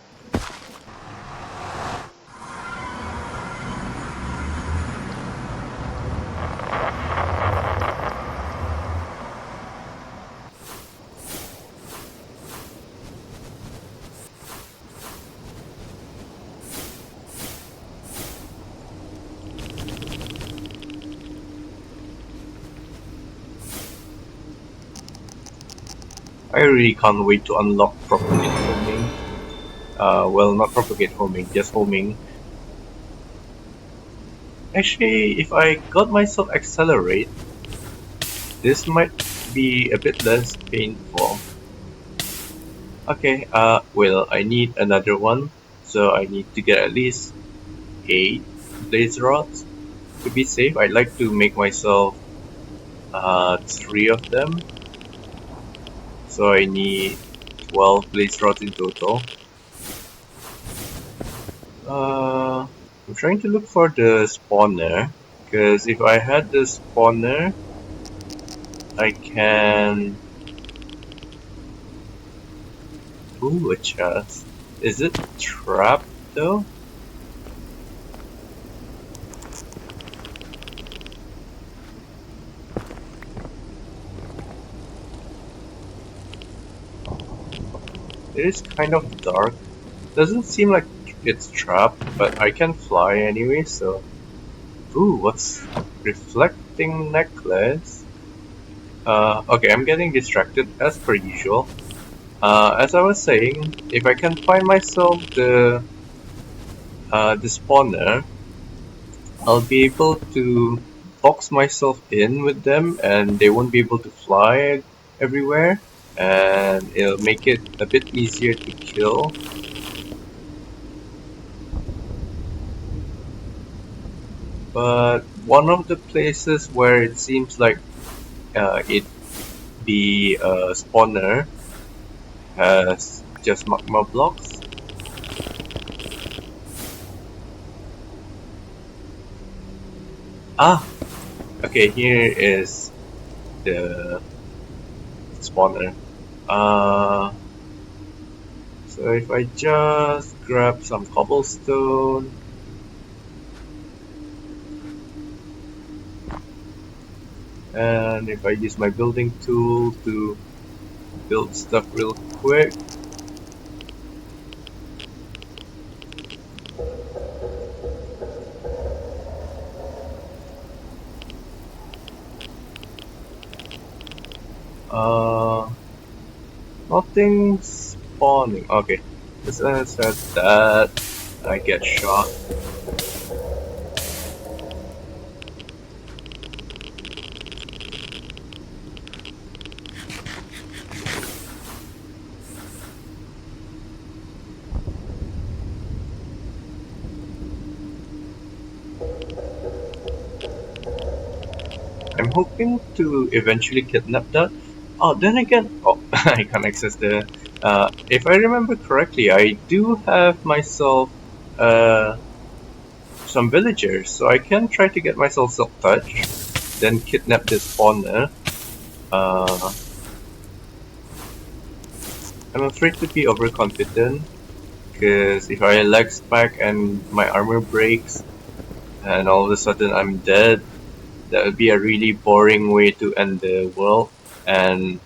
I really can't wait to unlock propagate homing. Well, not propagate homing, just homing. Actually, if I got myself accelerate, this might be a bit less painful. Okay, well, I need another one, so I need to get at least 8 blaze rods. To be safe, I'd like to make myself 3 of them. So I need 12 blaze rods in total. I'm trying to look for the spawner, because if I had the spawner, I can... Ooh, a chest. Is it trapped though? It is kind of dark. Doesn't seem like it's trapped, but I can fly anyway, so... Ooh, what's... Reflecting necklace? Okay, I'm getting distracted as per usual. As I was saying, if I can find myself the spawner, I'll be able to box myself in with them and they won't be able to fly everywhere, and it'll make it a bit easier to kill. But one of the places where it seems like it the spawner has just magma blocks. Ah, okay, here is the spawner. So if I just grab some cobblestone, and if I use my building tool to build stuff real quick. Nothing spawning. Okay, just said that I get shot. I'm hoping to eventually kidnap that. Oh, then again, oh, I can't access the. If I remember correctly, I do have myself some villagers, so I can try to get myself Silk Touch, then kidnap this spawner. I'm afraid to be overconfident, because if I lag back and my armor breaks, and all of a sudden I'm dead, that would be a really boring way to end the world, and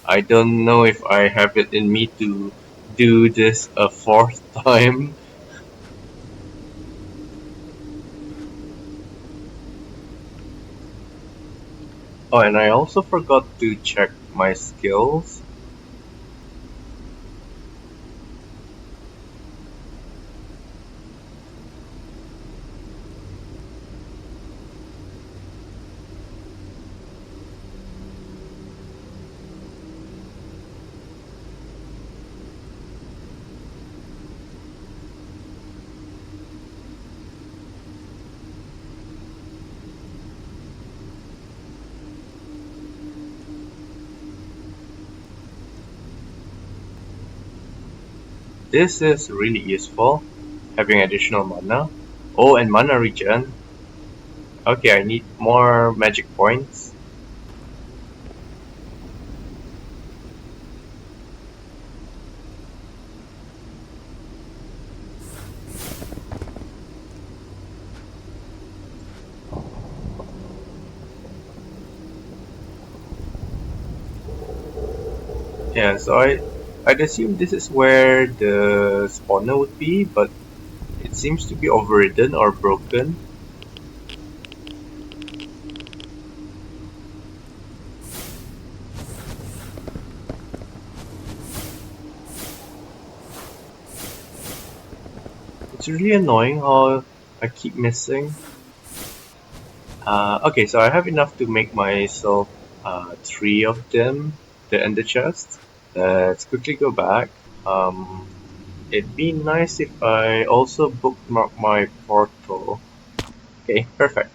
I don't know if I have it in me to do this a 4th time. Oh, and I also forgot to check my skills. This is really useful, having additional mana. Oh, and mana regen. Okay, I need more magic points. Yeah, so I'd assume this is where the spawner would be, but it seems to be overridden or broken. It's really annoying how I keep missing. Okay, so I have enough to make myself three of them to end the chest. Let's quickly go back. It'd be nice if I also bookmark my portal. Okay, perfect.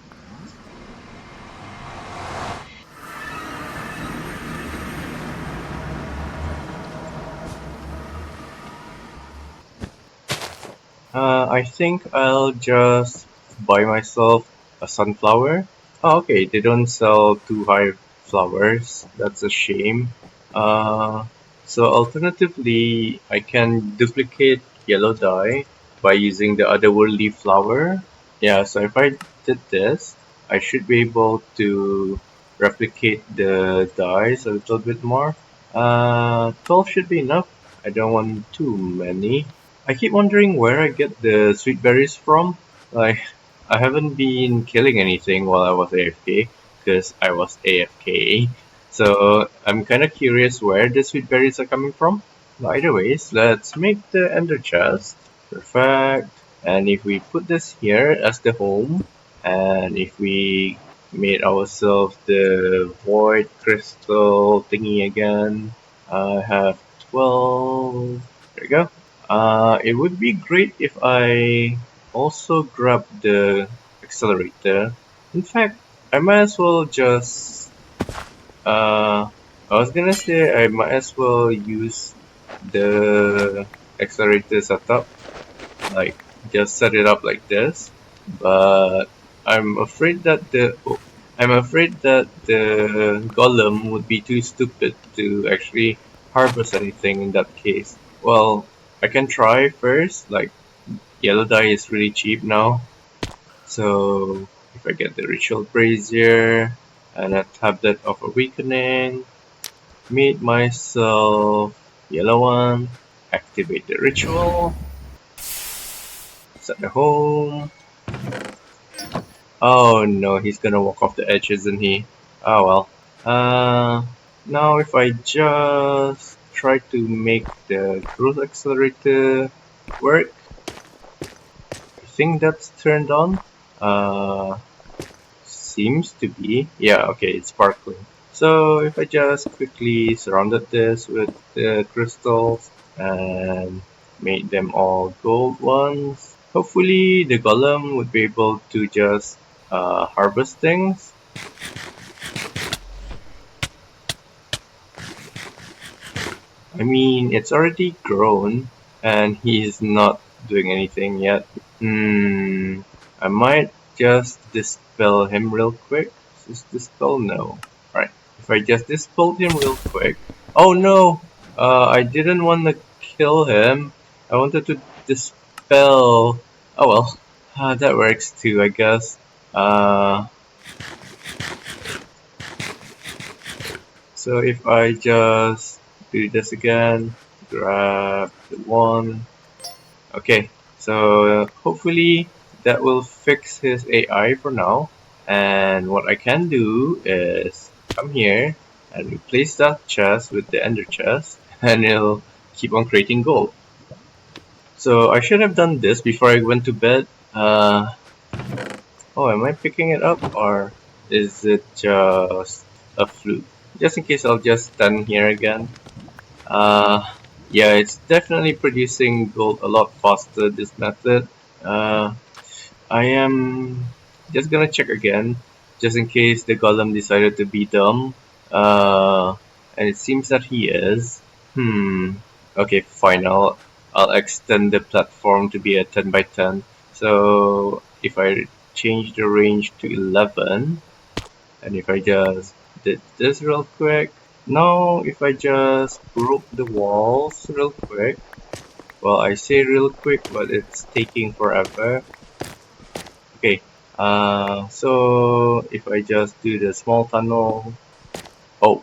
I think I'll just buy myself a sunflower. Oh, okay, they don't sell too high flowers. That's a shame. Uh, so alternatively, I can duplicate yellow dye by using the otherworldly flower. Yeah, so if I did this, I should be able to replicate the dyes a little bit more. 12 should be enough. I don't want too many. I keep wondering where I get the sweet berries from. Like, I haven't been killing anything while I was AFK, because I was AFK. So, I'm kinda curious where the sweet berries are coming from. But either ways, let's make the ender chest. Perfect. And if we put this here as the home, and if we made ourselves the void crystal thingy again, I have 12. There we go. It would be great if I also grab the accelerator. In fact, I might as well just. I was gonna say I might as well use the accelerator setup, like just set it up like this. But I'm afraid that the golem would be too stupid to actually harvest anything in that case. Well, I can try first. Like yellow dye is really cheap now, so if I get the ritual brazier and a tablet of awakening, made myself yellow one, activate the ritual, set the home. Oh no, he's gonna walk off the edge, isn't he? Oh well. Now if I just try to make the growth accelerator work, I think that's turned on. Uh, Seems to be. Yeah, okay, it's sparkling. So if I just quickly surrounded this with the crystals and made them all gold ones, hopefully the golem would be able to just harvest things. I mean, it's already grown and he's not doing anything yet. I might just dispel him real quick. Just dispel? No. Right. If I just dispel him real quick. Oh no! I didn't want to kill him. I wanted to dispel. Oh well. That works too, I guess. Uh, so if I just do this again, grab the one. Okay, so hopefully that will fix his AI for now. And what I can do is come here and replace that chest with the ender chest, and it'll keep on creating gold. So I should have done this before I went to bed. Oh, am I picking it up, or is it just a fluke? Just in case, I'll just stand here again. Uh, yeah, it's definitely producing gold a lot faster, this method. Uh, I am just gonna check again, just in case the golem decided to be dumb. And it seems that he is. Okay, fine. I'll extend the platform to be a 10 by 10. So if I change the range to 11, and if I just did this real quick. Now, if I just broke the walls real quick. Well, I say real quick, but it's taking forever. Okay, so if I just do the small tunnel, oh,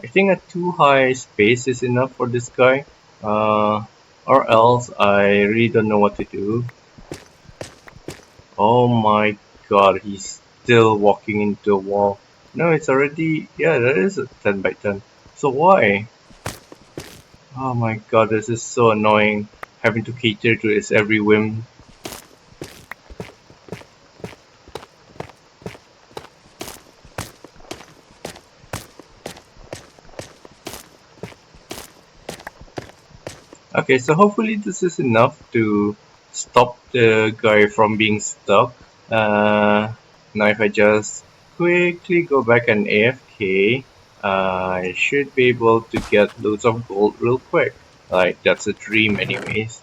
I think a too high space is enough for this guy, or else I really don't know what to do. Oh my god, he's still walking into a wall. No, it's already, yeah, that is a 10 by 10. So why? Oh my god, this is so annoying, having to cater to his every whim. Okay, so hopefully this is enough to stop the guy from being stuck. Now if I just quickly go back and AFK, I should be able to get loads of gold real quick. Like, that's a dream anyways.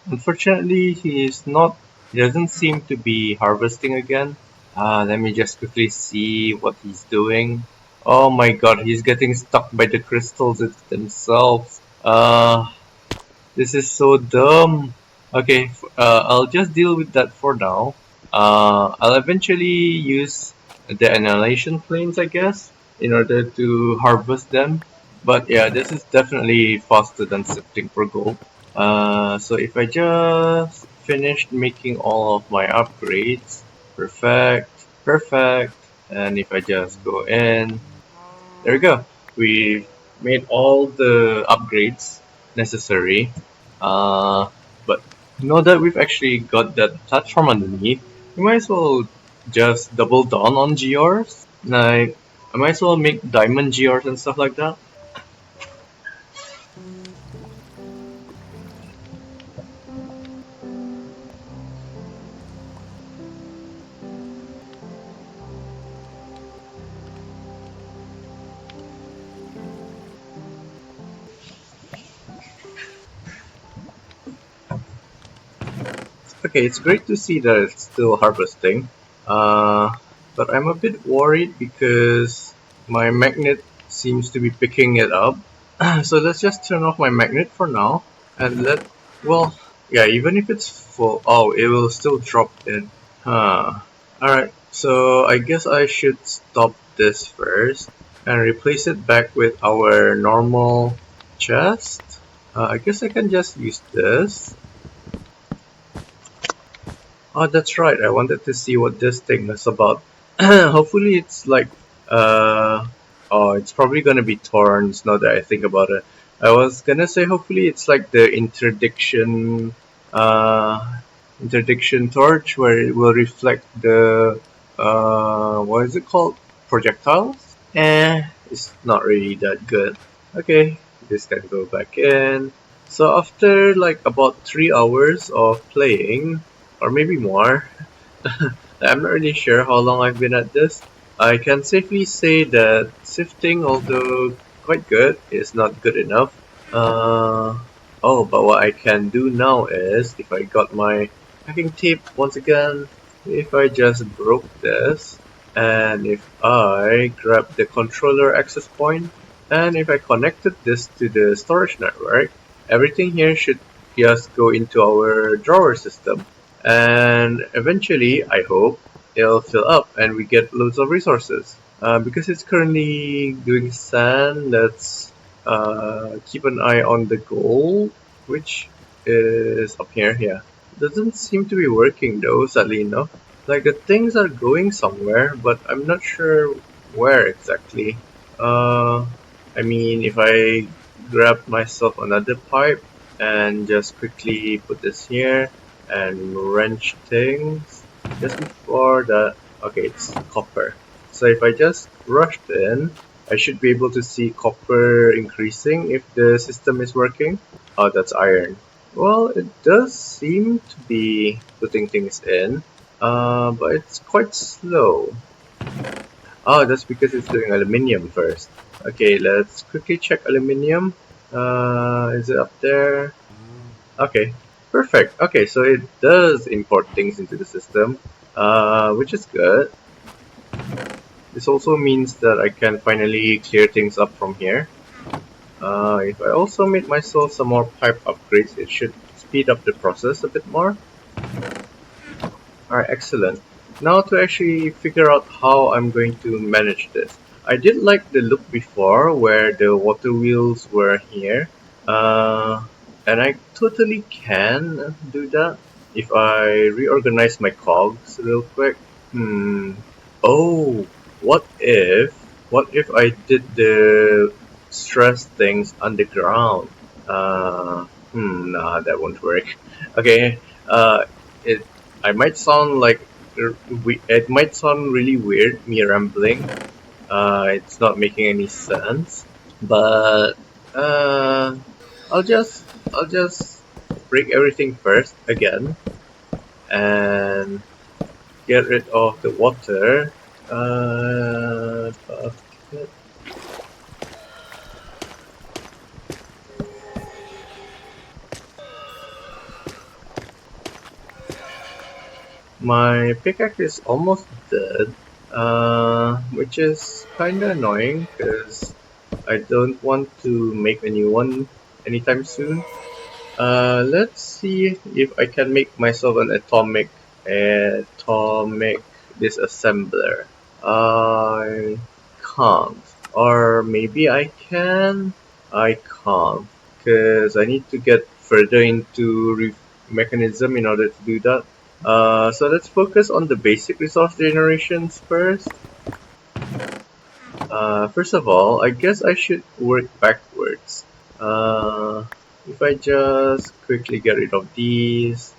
Unfortunately, he doesn't seem to be harvesting again. Let me just quickly see what he's doing. Oh my god, he's getting stuck by the crystals themselves. This is so dumb. Okay, I'll just deal with that for now. I'll eventually use the annihilation flames, I guess, in order to harvest them. But yeah, this is definitely faster than sifting for gold. So if I just finished making all of my upgrades, perfect, perfect, and if I just go in, there we go. We made all the upgrades necessary. But now that we've actually got that platform underneath, we might as well just double down on GRs. Like, I might as well make diamond GRs and stuff like that. Okay, it's great to see that it's still harvesting. Uh, but I'm a bit worried because my magnet seems to be picking it up. So let's just turn off my magnet for now and well, yeah, even if it's full, oh, it will still drop in. Alright, so I guess I should stop this first and replace it back with our normal chest. I guess I can just use this. Oh, that's right. I wanted to see what this thing is about. Hopefully, it's like, uh, oh, it's probably gonna be thorns now that I think about it. I was gonna say, hopefully, it's like the interdiction torch where it will reflect the, what is it called? Projectiles? It's not really that good. Okay, this can go back in. So after like about 3 hours of playing, or maybe more, I'm not really sure how long I've been at this. I can safely say that sifting, although quite good, is not good enough. Uh, oh, but what I can do now is, if I got my packing tape once again, if I just broke this, and if I grab the controller access point, and if I connected this to the storage network, everything here should just go into our drawer system. And eventually, I hope, it'll fill up and we get loads of resources. Because it's currently doing sand, let's keep an eye on the goal, which is up here. Yeah. Doesn't seem to be working though, sadly enough. Like the things are going somewhere, but I'm not sure where exactly. Uh, I mean, if I grab myself another pipe and just quickly put this here and wrench things just before that. Okay, it's copper. So if I just rushed in, I should be able to see copper increasing if the system is working. Oh, that's iron. Well, it does seem to be putting things in, but it's quite slow. Oh, that's because it's doing aluminium first. Okay, let's quickly check aluminium. Is it up there? Okay, perfect. Okay, so it does import things into the system, which is good. This also means that I can finally clear things up from here. If I also make myself some more pipe upgrades, it should speed up the process a bit more. Alright, excellent. Now to actually figure out how I'm going to manage this. I did like the look before where the water wheels were here. And I totally can do that if I reorganize my cogs real quick. Hmm. Oh, what if I did the stress things underground? Nah, that won't work. Okay, it I might sound like it might sound really weird, me rambling. It's not making any sense, but uh, I'll just break everything first again and get rid of the water. Bucket. My pickaxe is almost dead, which is kinda annoying because I don't want to make a new one anytime soon. Let's see if I can make myself an atomic disassembler. I can't. Or maybe I can? I can't. Because I need to get further into mechanism in order to do that. So let's focus on the basic resource generations first. First of all, I guess I should work backwards. Uh, if I just quickly get rid of these.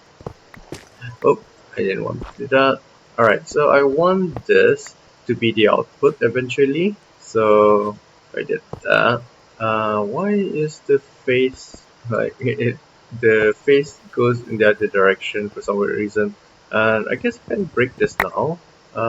Oh, I didn't want to do that. Alright, so I want this to be the output eventually. So I did that. Why is the face like the face goes in the other direction for some weird reason? And I guess I can break this now,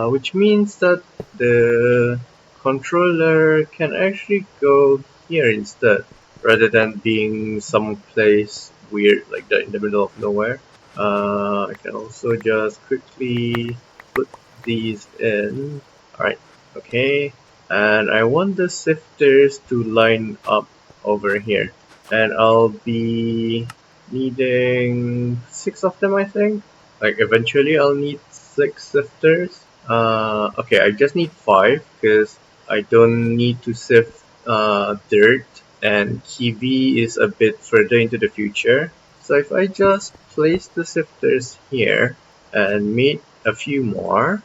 which means that the controller can actually go here instead, rather than being someplace weird like that in the middle of nowhere. I can also just quickly put these in. Alright, okay. And I want the sifters to line up over here. And I'll be needing 6 of them, I think. Like eventually I'll need 6 sifters. Okay, I just need 5 because I don't need to sift dirt, and Kiwi is a bit further into the future. So if I just place the sifters here and make a few more,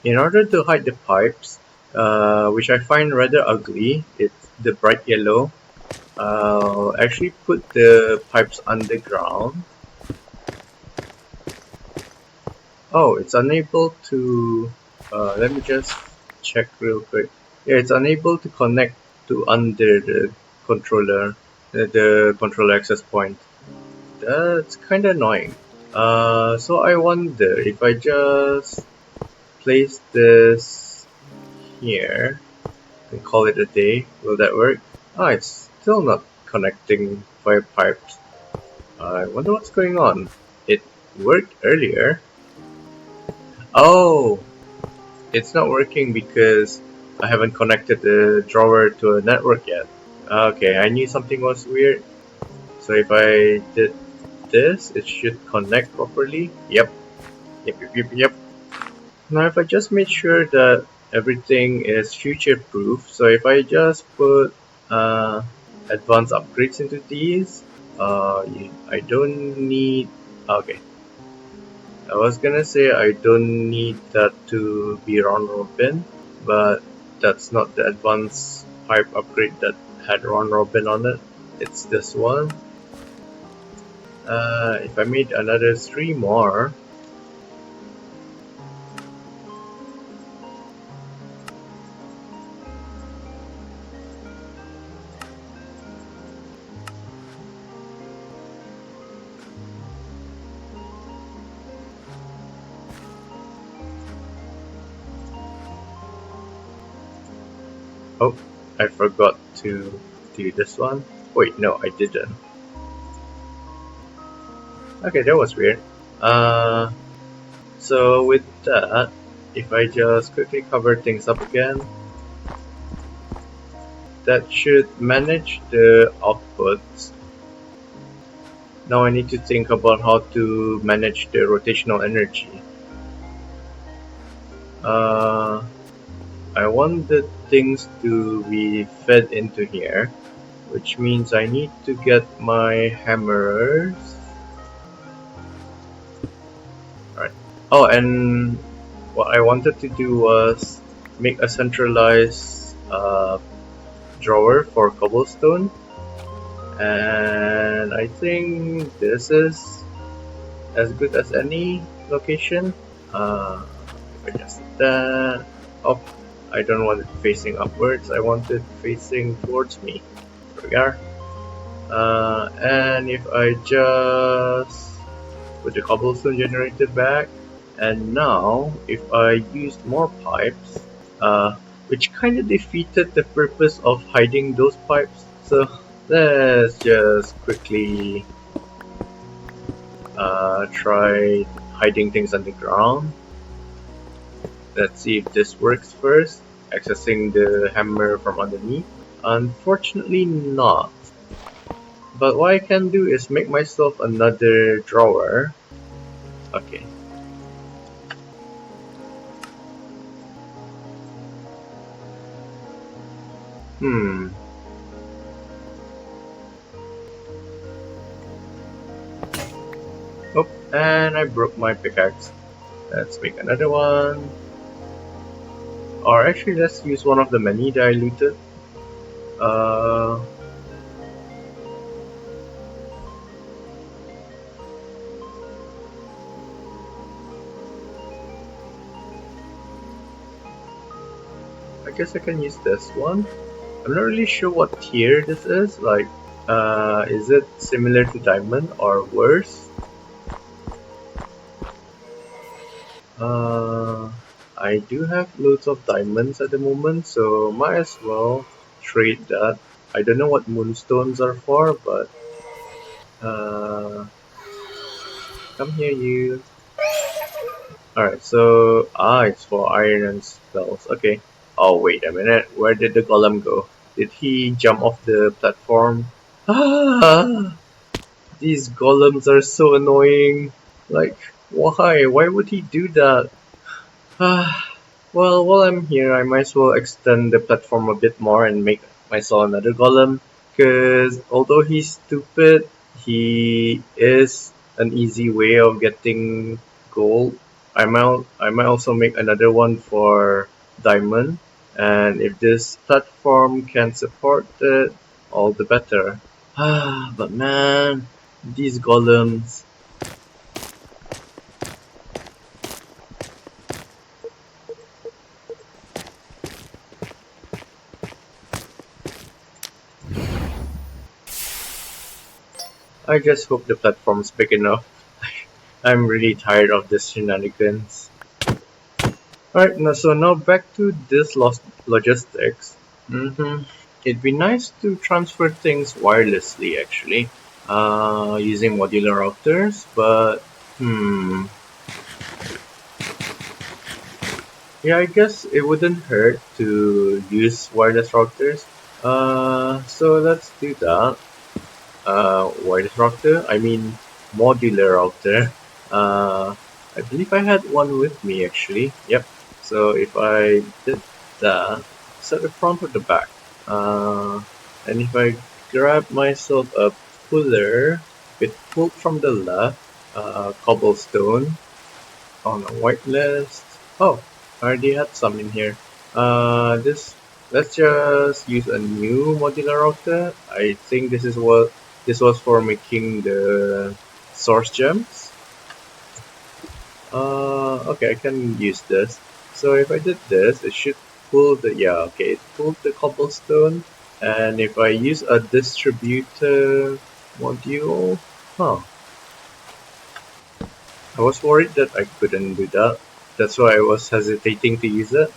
in order to hide the pipes, which I find rather ugly, it's the bright yellow. I'll actually put the pipes underground. Oh, it's unable to. Let me just check real quick. Yeah, it's unable to connect to under the controller, the controller access point. That's kind of annoying. So I wonder if I just place this here and call it a day, will that work? Ah, it's still not connecting via pipes. I wonder what's going on. It worked earlier. Oh, it's not working because I haven't connected the drawer to a network yet. Okay, I knew something was weird. So if I did this, it should connect properly. Yep. Now if I just make sure that everything is future proof, so if I just put advanced upgrades into these, I don't need. Okay, I was gonna say I don't need that to be round robin, but that's not the advanced pipe upgrade that had round robin on it. It's this one. If I made another 3 more, oh, I forgot to do this one. Wait, no, I didn't. Okay, that was weird. So with that, if I just quickly cover things up again, that should manage the outputs. Now I need to think about how to manage the rotational energy. Uh, I want the things to be fed into here, which means I need to get my hammers. Alright. Oh, and what I wanted to do was make a centralized drawer for cobblestone, and I think this is as good as any location. If I just did that, oh, I don't want it facing upwards, I want it facing towards me. There we are. And if I just put the cobblestone generator back, and now if I used more pipes, which kind of defeated the purpose of hiding those pipes. So let's just quickly try hiding things underground. Let's see if this works first, accessing the hammer from underneath. Unfortunately not. But what I can do is make myself another drawer. Okay. Oh, and I broke my pickaxe. Let's make another one. Or actually, let's use one of the many that I looted. I guess I can use this one. I'm not really sure what tier this is. Like, is it similar to diamond or worse? I do have loads of diamonds at the moment, so might as well trade that. I don't know what moonstones are for, but come here, you. Alright, so it's for iron and spells. Okay. Oh, wait a minute. Where did the golem go? Did he jump off the platform? Ah! These golems are so annoying. Like, why? Why would he do that? Ah. Well, while I'm here, I might as well extend the platform a bit more and make myself another golem. Because although he's stupid, he is an easy way of getting gold. I might also make another one for diamond. And if this platform can support it, all the better. But man, these golems. I just hope the platform's big enough. I'm really tired of this shenanigans. Alright, now back to this logistics. It'd be nice to transfer things wirelessly actually, using modular routers, but yeah, I guess it wouldn't hurt to use wireless routers. So let's do that. Wireless router, I mean modular router. I believe I had one with me actually. Yep. So if I did that, is that the front or the back? And if I grab myself up puller with pulled from the left, cobblestone on a white list. Oh, I already had some in here. This let's just use a new modular router. I think this was for making the source gems. Okay, I can use this. So if I did this, it should pull the, yeah, okay, it pulled the cobblestone. And if I use a distributor module, huh, I was worried that I couldn't do that. That's why I was hesitating to use it.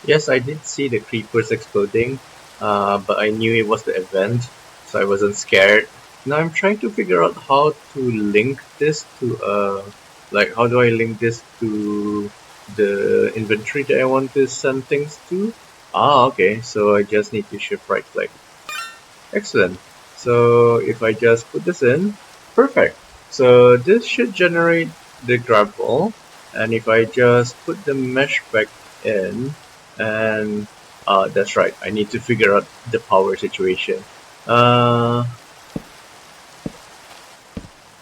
Yes, I did see the creepers exploding, but I knew it was the event, so I wasn't scared. Now I'm trying to figure out how to link this to like how do I link this to the inventory that I want to send things to? Ah, okay, so I just need to shift right click. Excellent. So if I just put this in, perfect. So this should generate the grab ball, and if I just put the mesh back in, and that's right, I need to figure out the power situation.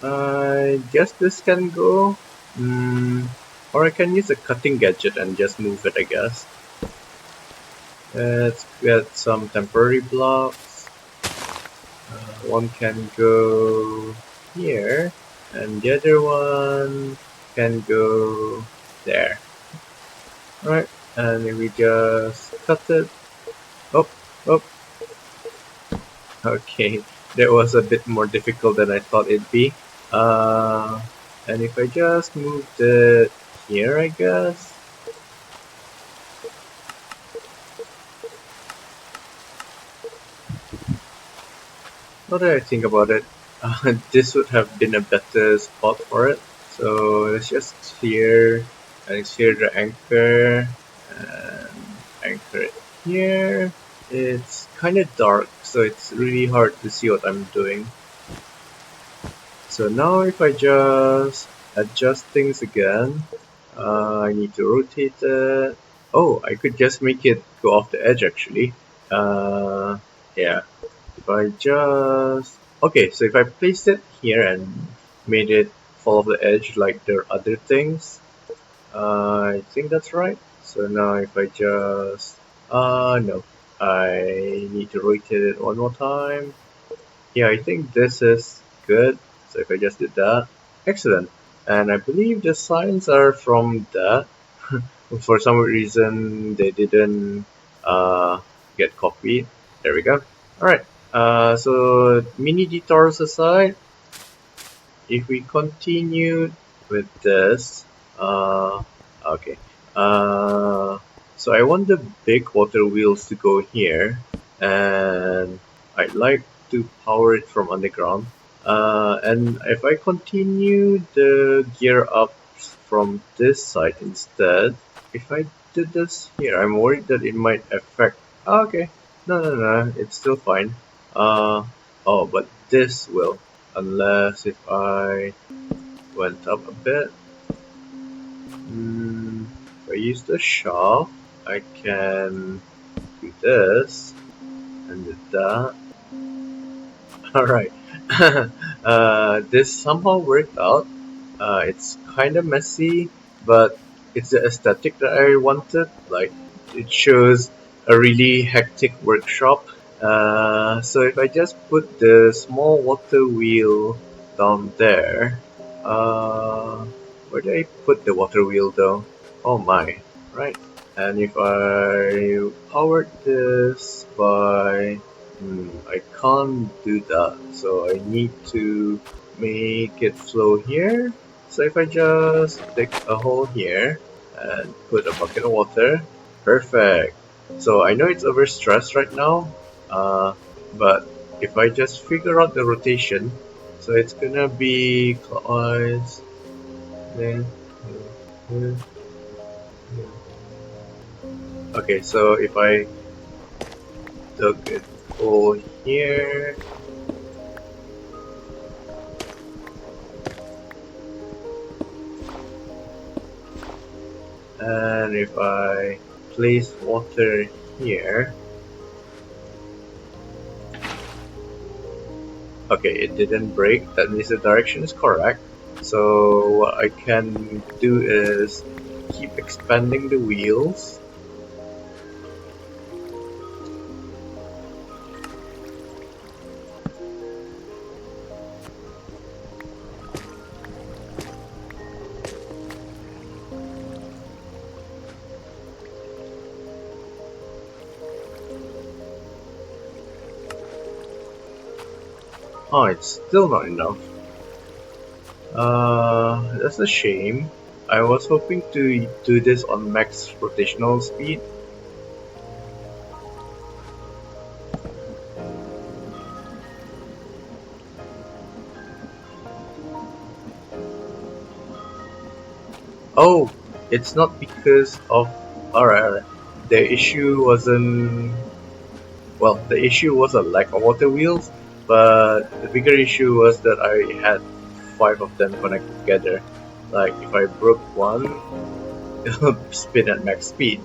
I guess this can go, or I can use a cutting gadget and just move it, I guess. Let's get some temporary blocks. One can go here, and the other one can go there. Alright, and we just cut it. Oh, oh. Okay, that was a bit more difficult than I thought it'd be. And if I just moved it here, I guess. Now that I think about it, this would have been a better spot for it. So let's just clear the anchor and anchor it here. It's kind of dark, so it's really hard to see what I'm doing. So now if I just adjust things again, I need to rotate it. Oh, I could just make it go off the edge actually. Yeah. If I just... Okay, so if I placed it here and made it fall off the edge like there are other things, I think that's right. So now if I just... no. I need to rotate it one more time. Yeah, I think this is good. So if I just did that, excellent. And I believe the signs are from that. For some reason, they didn't get copied. There we go. Alright, so mini detours aside, if we continue with this, okay, so I want the big water wheels to go here, and I'd like to power it from underground. And if I continue the gear ups from this side instead, if I did this here, I'm worried that it might affect. Okay, no, it's still fine. Oh, but this will, unless if I went up a bit. If I use the shaft, I can do this and do that. Alright. This somehow worked out. It's kind of messy, but it's the aesthetic that I wanted. Like, it shows a really hectic workshop. So if I just put the small water wheel down there, where did I put the water wheel though? Oh my, right. And if I powered this by, I can't do that. So I need to make it flow here. So if I just dig a hole here and put a bucket of water, perfect. So I know it's overstressed right now, but if I just figure out the rotation, so it's gonna be clockwise, then, okay, so if I dug a hole here. And if I place water here, okay, it didn't break. That means the direction is correct. So what I can do is keep expanding the wheels. Oh, it's still not enough. That's a shame. I was hoping to do this on max rotational speed. Oh, it's not because of... Alright, the issue wasn't... Well, the issue was a lack of water wheels, but the bigger issue was that I had 5 of them connected together. Like, if I broke one, it'll spin at max speed.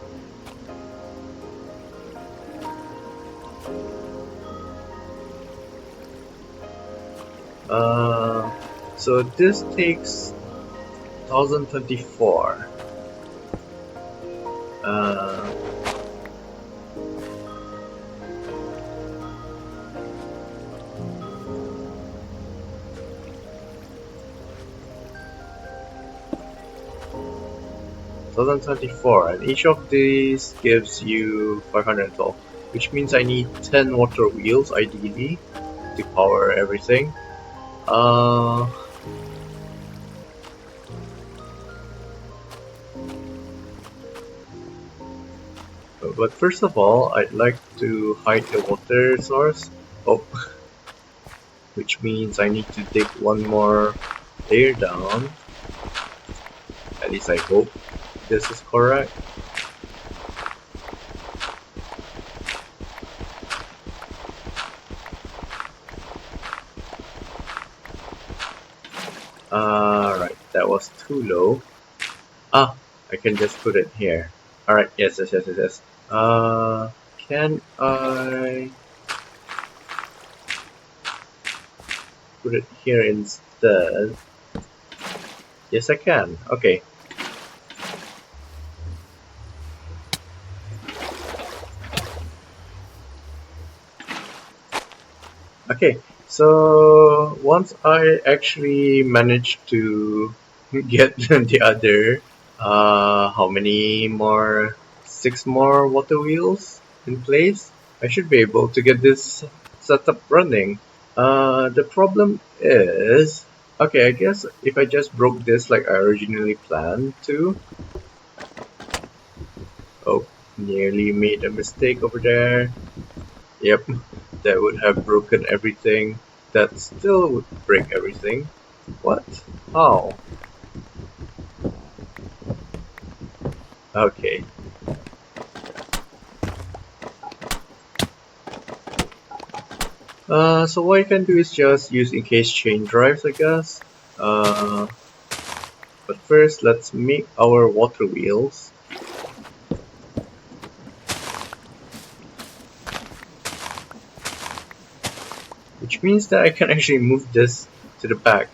So this takes 1024. 1024, and each of these gives you 512, which means I need 10 water wheels ideally to power everything. But first of all, I'd like to hide the water source. Oh, which means I need to dig one more layer down. At least I hope this is correct. Right, that was too low. Ah, I can just put it here. Alright, yes. Can I put it here instead? Yes, I can. Okay. Okay, so once I actually managed to get the other, how many more? 6 more water wheels in place, I should be able to get this setup running. The problem is, okay, I guess if I just broke this like I originally planned to. Oh, nearly made a mistake over there. Yep, that would have broken everything. That still would break everything. What? How? Okay. So what I can do is just use in-case chain drives, I guess. But first, let's make our water wheels. Which means that I can actually move this to the back.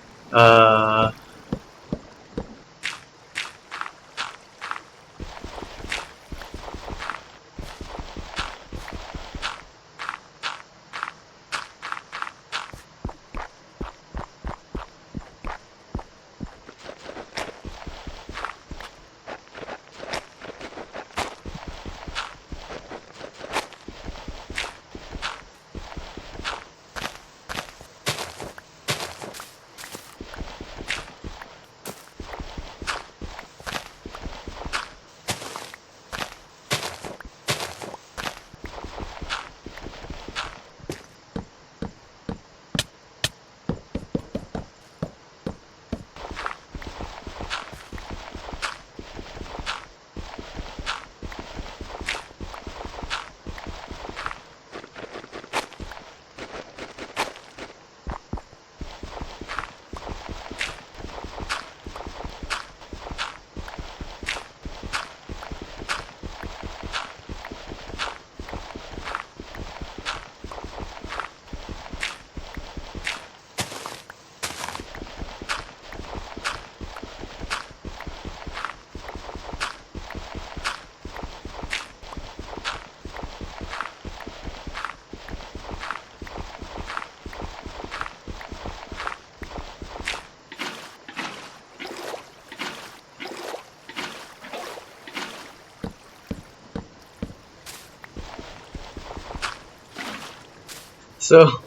So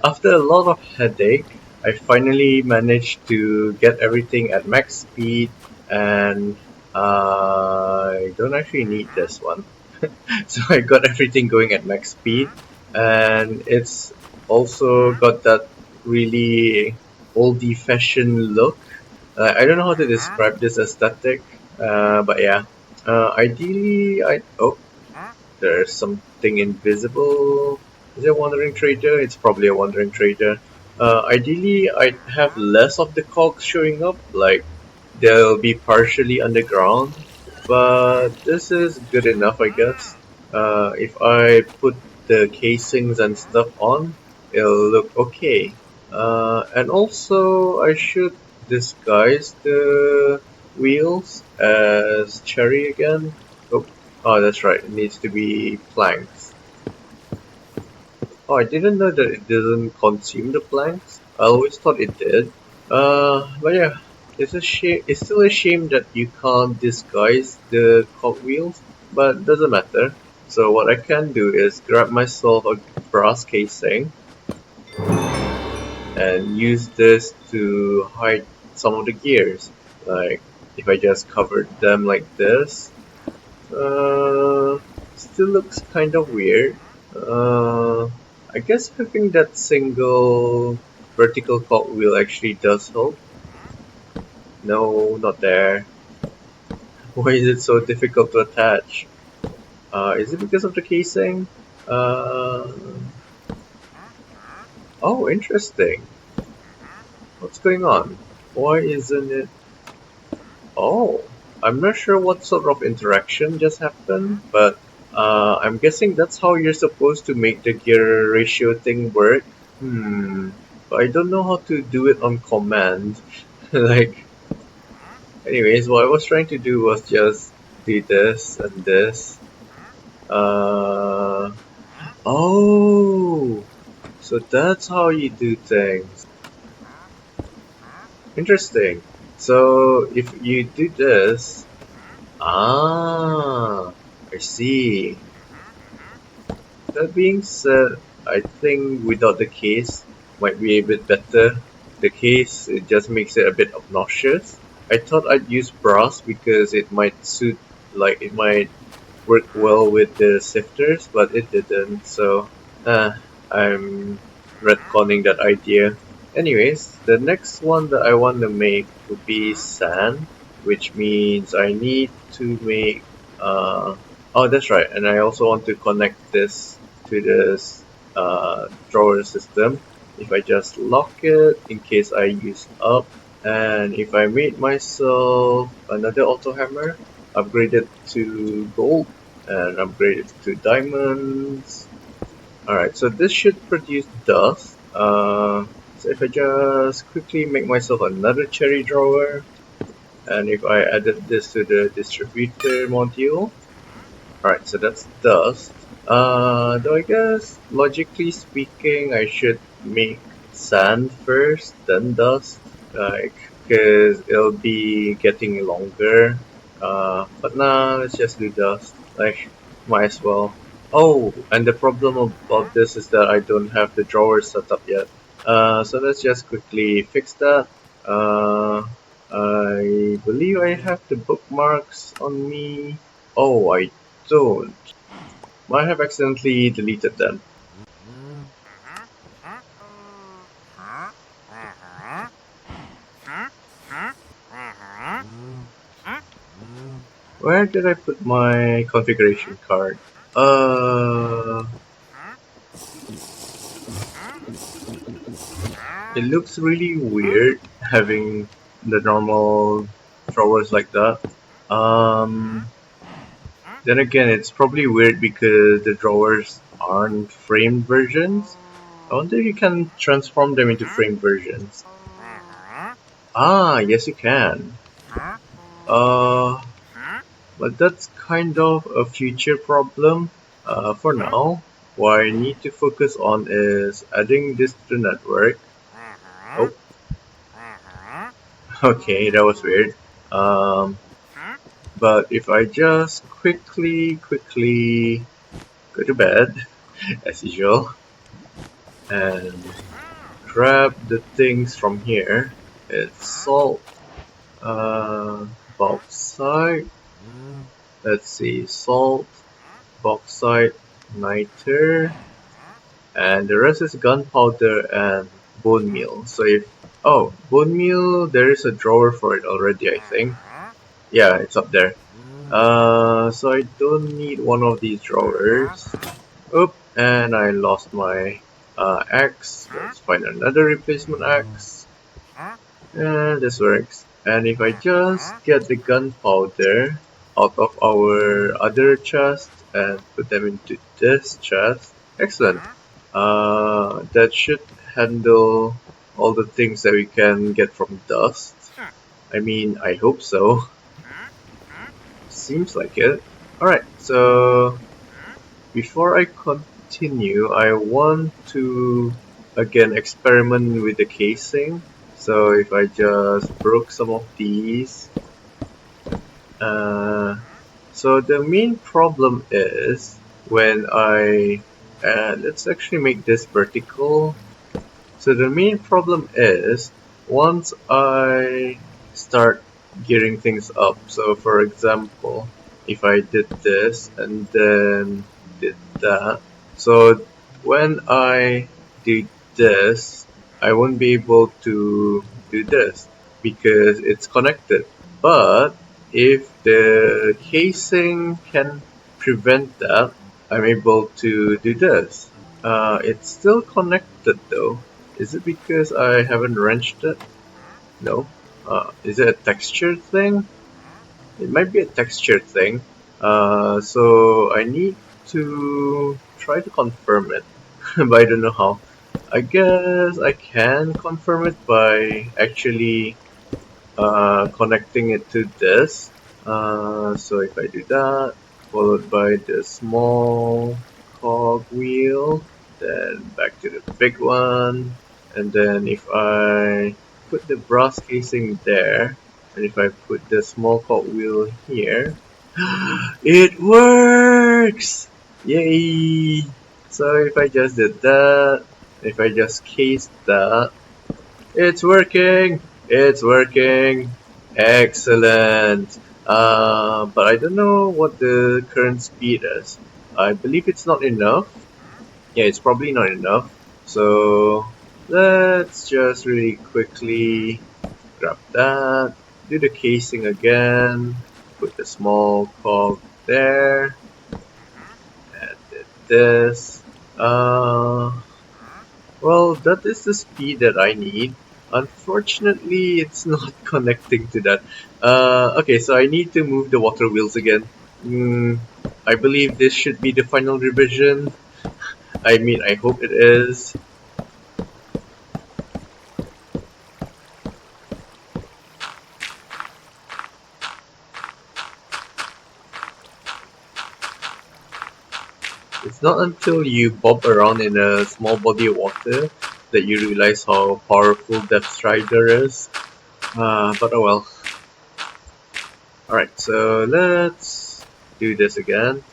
after a lot of headache, I finally managed to get everything at max speed, and I don't actually need this one. So I got everything going at max speed, and it's also got that really oldie fashioned look. I don't know how to describe this aesthetic, but yeah. Ideally, there's something invisible. Is it a wandering trader? It's probably a wandering trader. Ideally, I'd have less of the cogs showing up, like they'll be partially underground, but this is good enough, I guess. If I put the casings and stuff on, it'll look okay. And also, I should disguise the wheels as cherry again. Oh, oh, that's right. It needs to be planks. Oh, I didn't know that it didn't consume the planks. I always thought it did. But yeah, it's a shame. It's still a shame that you can't disguise the cogwheels, but doesn't matter. So what I can do is grab myself a brass casing and use this to hide some of the gears. Like if I just covered them like this, still looks kind of weird. Uh, I guess having that single vertical cogwheel actually does help. No, not there. Why is it so difficult to attach? Is it because of the casing? Uh, oh, interesting. What's going on? Why isn't it? Oh, I'm not sure what sort of interaction just happened, but I'm guessing that's how you're supposed to make the gear ratio thing work. But I don't know how to do it on command. Like, anyways, what I was trying to do was just do this and this. Uh, oh, so that's how you do things. Interesting. So if you do this, I see. That being said, I think without the case might be a bit better. The case it just makes it a bit obnoxious. I thought I'd use brass because it might suit, like it might work well with the sifters, but it didn't. So, I'm retconning that idea. Anyways, the next one that I want to make would be sand, which means I need to make. Oh, that's right, and I also want to connect this to this drawer system. If I just lock it in case I use up, and if I made myself another auto hammer, upgrade it to gold, and upgrade it to diamonds. Alright, so this should produce dust. So if I just quickly make myself another cherry drawer, and if I added this to the distributor module, alright, so that's dust. Though I guess, logically speaking, I should make sand first, then dust, like, because it'll be getting longer. But nah, let's just do dust. Like, might as well. Oh, and the problem about this is that I don't have the drawer set up yet. So let's just quickly fix that. Uh, I believe I have the bookmarks on me. Oh, I don't. Might have accidentally deleted them. Where did I put my configuration card? Uh, it looks really weird having the normal drawers like that. Um, then again, it's probably weird because the drawers aren't framed versions. I wonder if you can transform them into framed versions. Ah, yes you can. Uh, but that's kind of a future problem. For now, what I need to focus on is adding this to the network. Oh, okay, that was weird. Um, but if I just quickly go to bed, as usual. and grab the things from here. It's salt, bauxite, let's see, salt, bauxite, niter, and the rest is gunpowder and bone meal. So if, oh, bone meal, there is a drawer for it already, I think. Yeah, it's up there. So I don't need one of these drawers. Oop, and I lost my axe. Let's find another replacement axe. And this works. And if I just get the gunpowder out of our other chest and put them into this chest, excellent. That should handle all the things that we can get from dust. I mean, I hope so. Seems like it. Alright, so before I continue, I want to again experiment with the casing. So if I just broke some of these, so the main problem is when I, let's actually make this vertical. So the main problem is once I start gearing things up. So for example, if I did this and then did that. So when I do this, I won't be able to do this because it's connected. But if the casing can prevent that, I'm able to do this. It's still connected though. Is it because I haven't wrenched it? No. Is it a texture thing? It might be a texture thing. So I need to try to confirm it, but I don't know how. I guess I can confirm it by actually connecting it to this. So if I do that, followed by the small cog wheel, then back to the big one, and then if I put the brass casing there, and if I put the small cog wheel here, it works! Yay! So if I just did that, if I just cased that, it's working! It's working! Excellent! But I don't know what the current speed is. I believe it's not enough. Yeah, it's probably not enough. So let's just really quickly grab that, do the casing again, put the small cog there, and did this. Well, that is the speed that I need. Unfortunately, it's not connecting to that. Okay, so I need to move the water wheels again. I believe this should be the final revision. I mean, I hope it is. It's not until you bob around in a small body of water that you realize how powerful Death Strider is. But oh well. Alright, so let's do this again.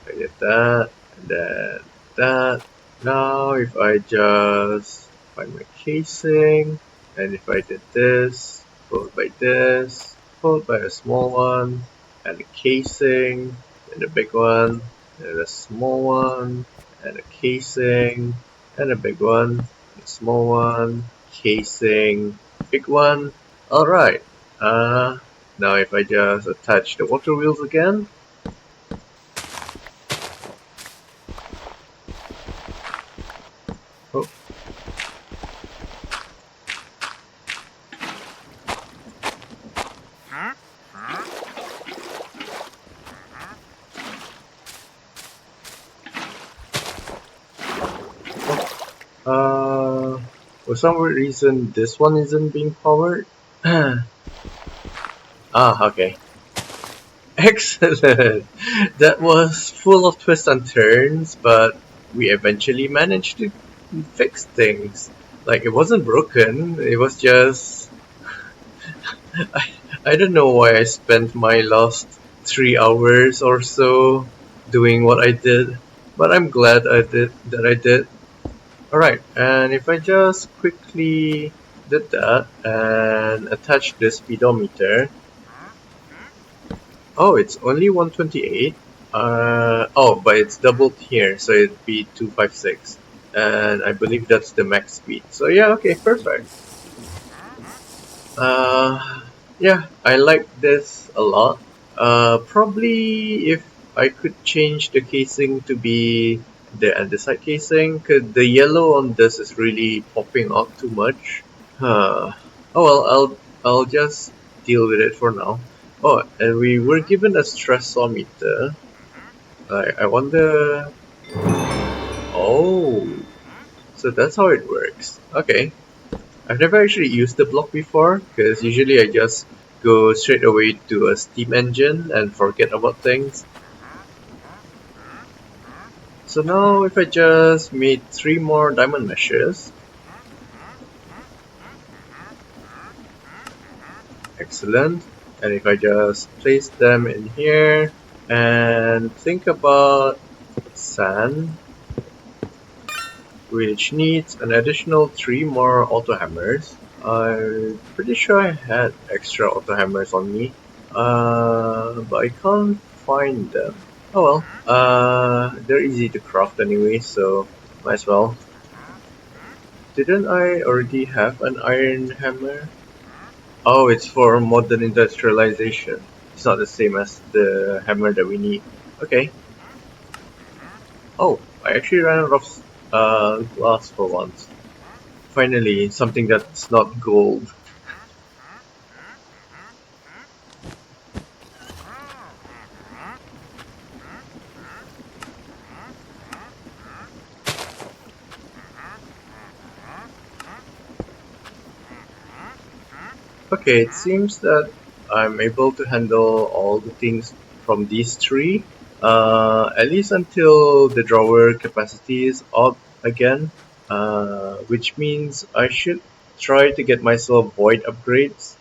I did that, and then that. Now if I just find my casing, and if I did this, followed by this, followed by a small one, and a casing, and a big one, and a small one, and a casing, and a big one, a small one, casing, big one. Alright, now if I just attach the water wheels again, oh, for some weird reason, this one isn't being powered. Okay. Excellent! That was full of twists and turns, but we eventually managed to fix things. Like, it wasn't broken, it was just... I, I don't know why I spent my last 3 hours or so doing what I did, but I'm glad I did. Alright, and if I just quickly did that and attach the speedometer, oh, it's only 128. Oh, but it's doubled here, so it'd be 256. And I believe that's the max speed. So yeah, okay, perfect. Yeah, I like this a lot. Probably if I could change the casing to be the andesite casing, cause the yellow on this is really popping out too much. Oh well, I'll just deal with it for now. Oh, and we were given a stressometer. I wonder. Oh, so that's how it works. Okay. I've never actually used the block before, because usually I just go straight away to a steam engine and forget about things. So now if I just made 3 more diamond meshes, excellent. And if I just place them in here and think about sand, which needs an additional 3 more auto hammers. I'm pretty sure I had extra auto hammers on me, but I can't find them. Oh well, they're easy to craft anyway, so might as well. Didn't I already have an iron hammer? Oh, it's for modern industrialization. It's not the same as the hammer that we need. Okay. Oh, I actually ran out of glass for once. Finally, something that's not gold. Okay, it seems that I'm able to handle all the things from these three, at least until the drawer capacity is up again, which means I should try to get myself void upgrades.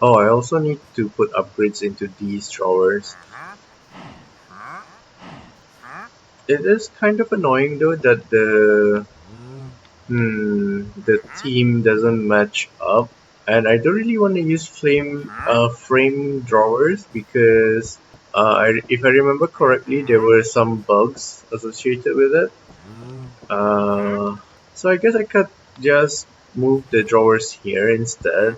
Oh, I also need to put upgrades into these drawers. It is kind of annoying though that the theme doesn't match up, and I don't really want to use frame drawers because if I remember correctly, there were some bugs associated with it. So I guess I could just move the drawers here instead.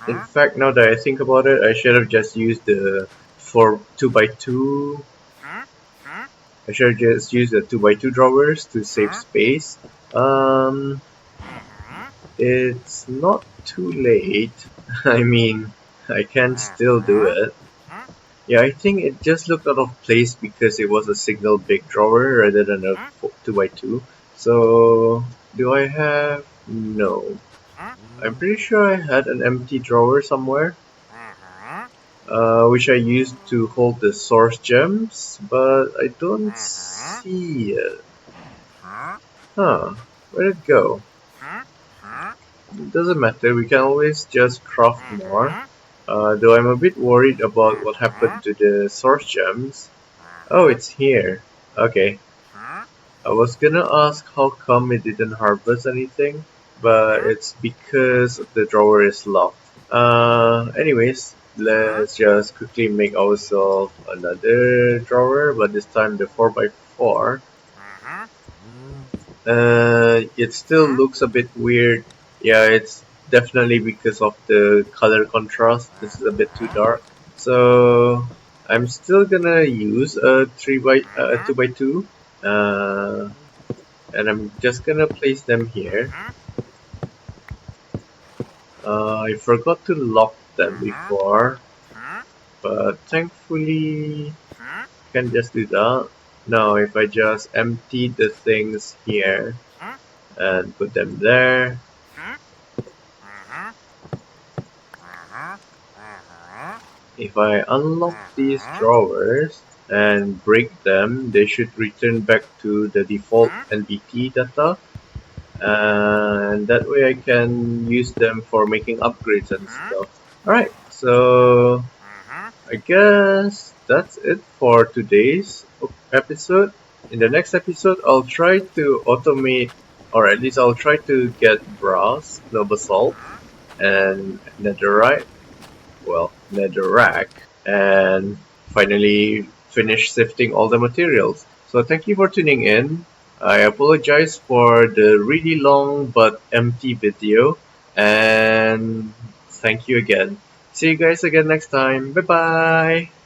In fact, now that I think about it, I should have just used the for 2x2. I should have just used the 2x2 drawers to save space. Um, It's not too late. I mean, I can still do it. Yeah, I think it just looked out of place because it was a single big drawer rather than a 2x2. So, do I have? No. I'm pretty sure I had an empty drawer somewhere, which I used to hold the source gems, but I don't see it. Huh, where'd it go? It doesn't matter, we can always just craft more. Though I'm a bit worried about what happened to the source gems. Oh, it's here. Okay. I was gonna ask how come it didn't harvest anything, but it's because the drawer is locked. Anyways, let's just quickly make ourselves another drawer, but this time the 4x4. It still looks a bit weird. Yeah, it's definitely because of the color contrast. This is a bit too dark. So I'm still gonna use a 2x2, and I'm just gonna place them here. I forgot to lock them before, but thankfully I can just do that. Now if I just empty the things here and put them there. If I unlock these drawers and break them, they should return back to the default NBT data, and that way I can use them for making upgrades and stuff. Alright, so I guess that's it for today's episode. In the next episode, I'll try to automate, or at least I'll try to get brass, no basalt, and netherite, netherrack, and finally finish sifting all the materials. So thank you for tuning in. I apologize for the really long but empty video, and thank you again. See you guys again next time. Bye bye.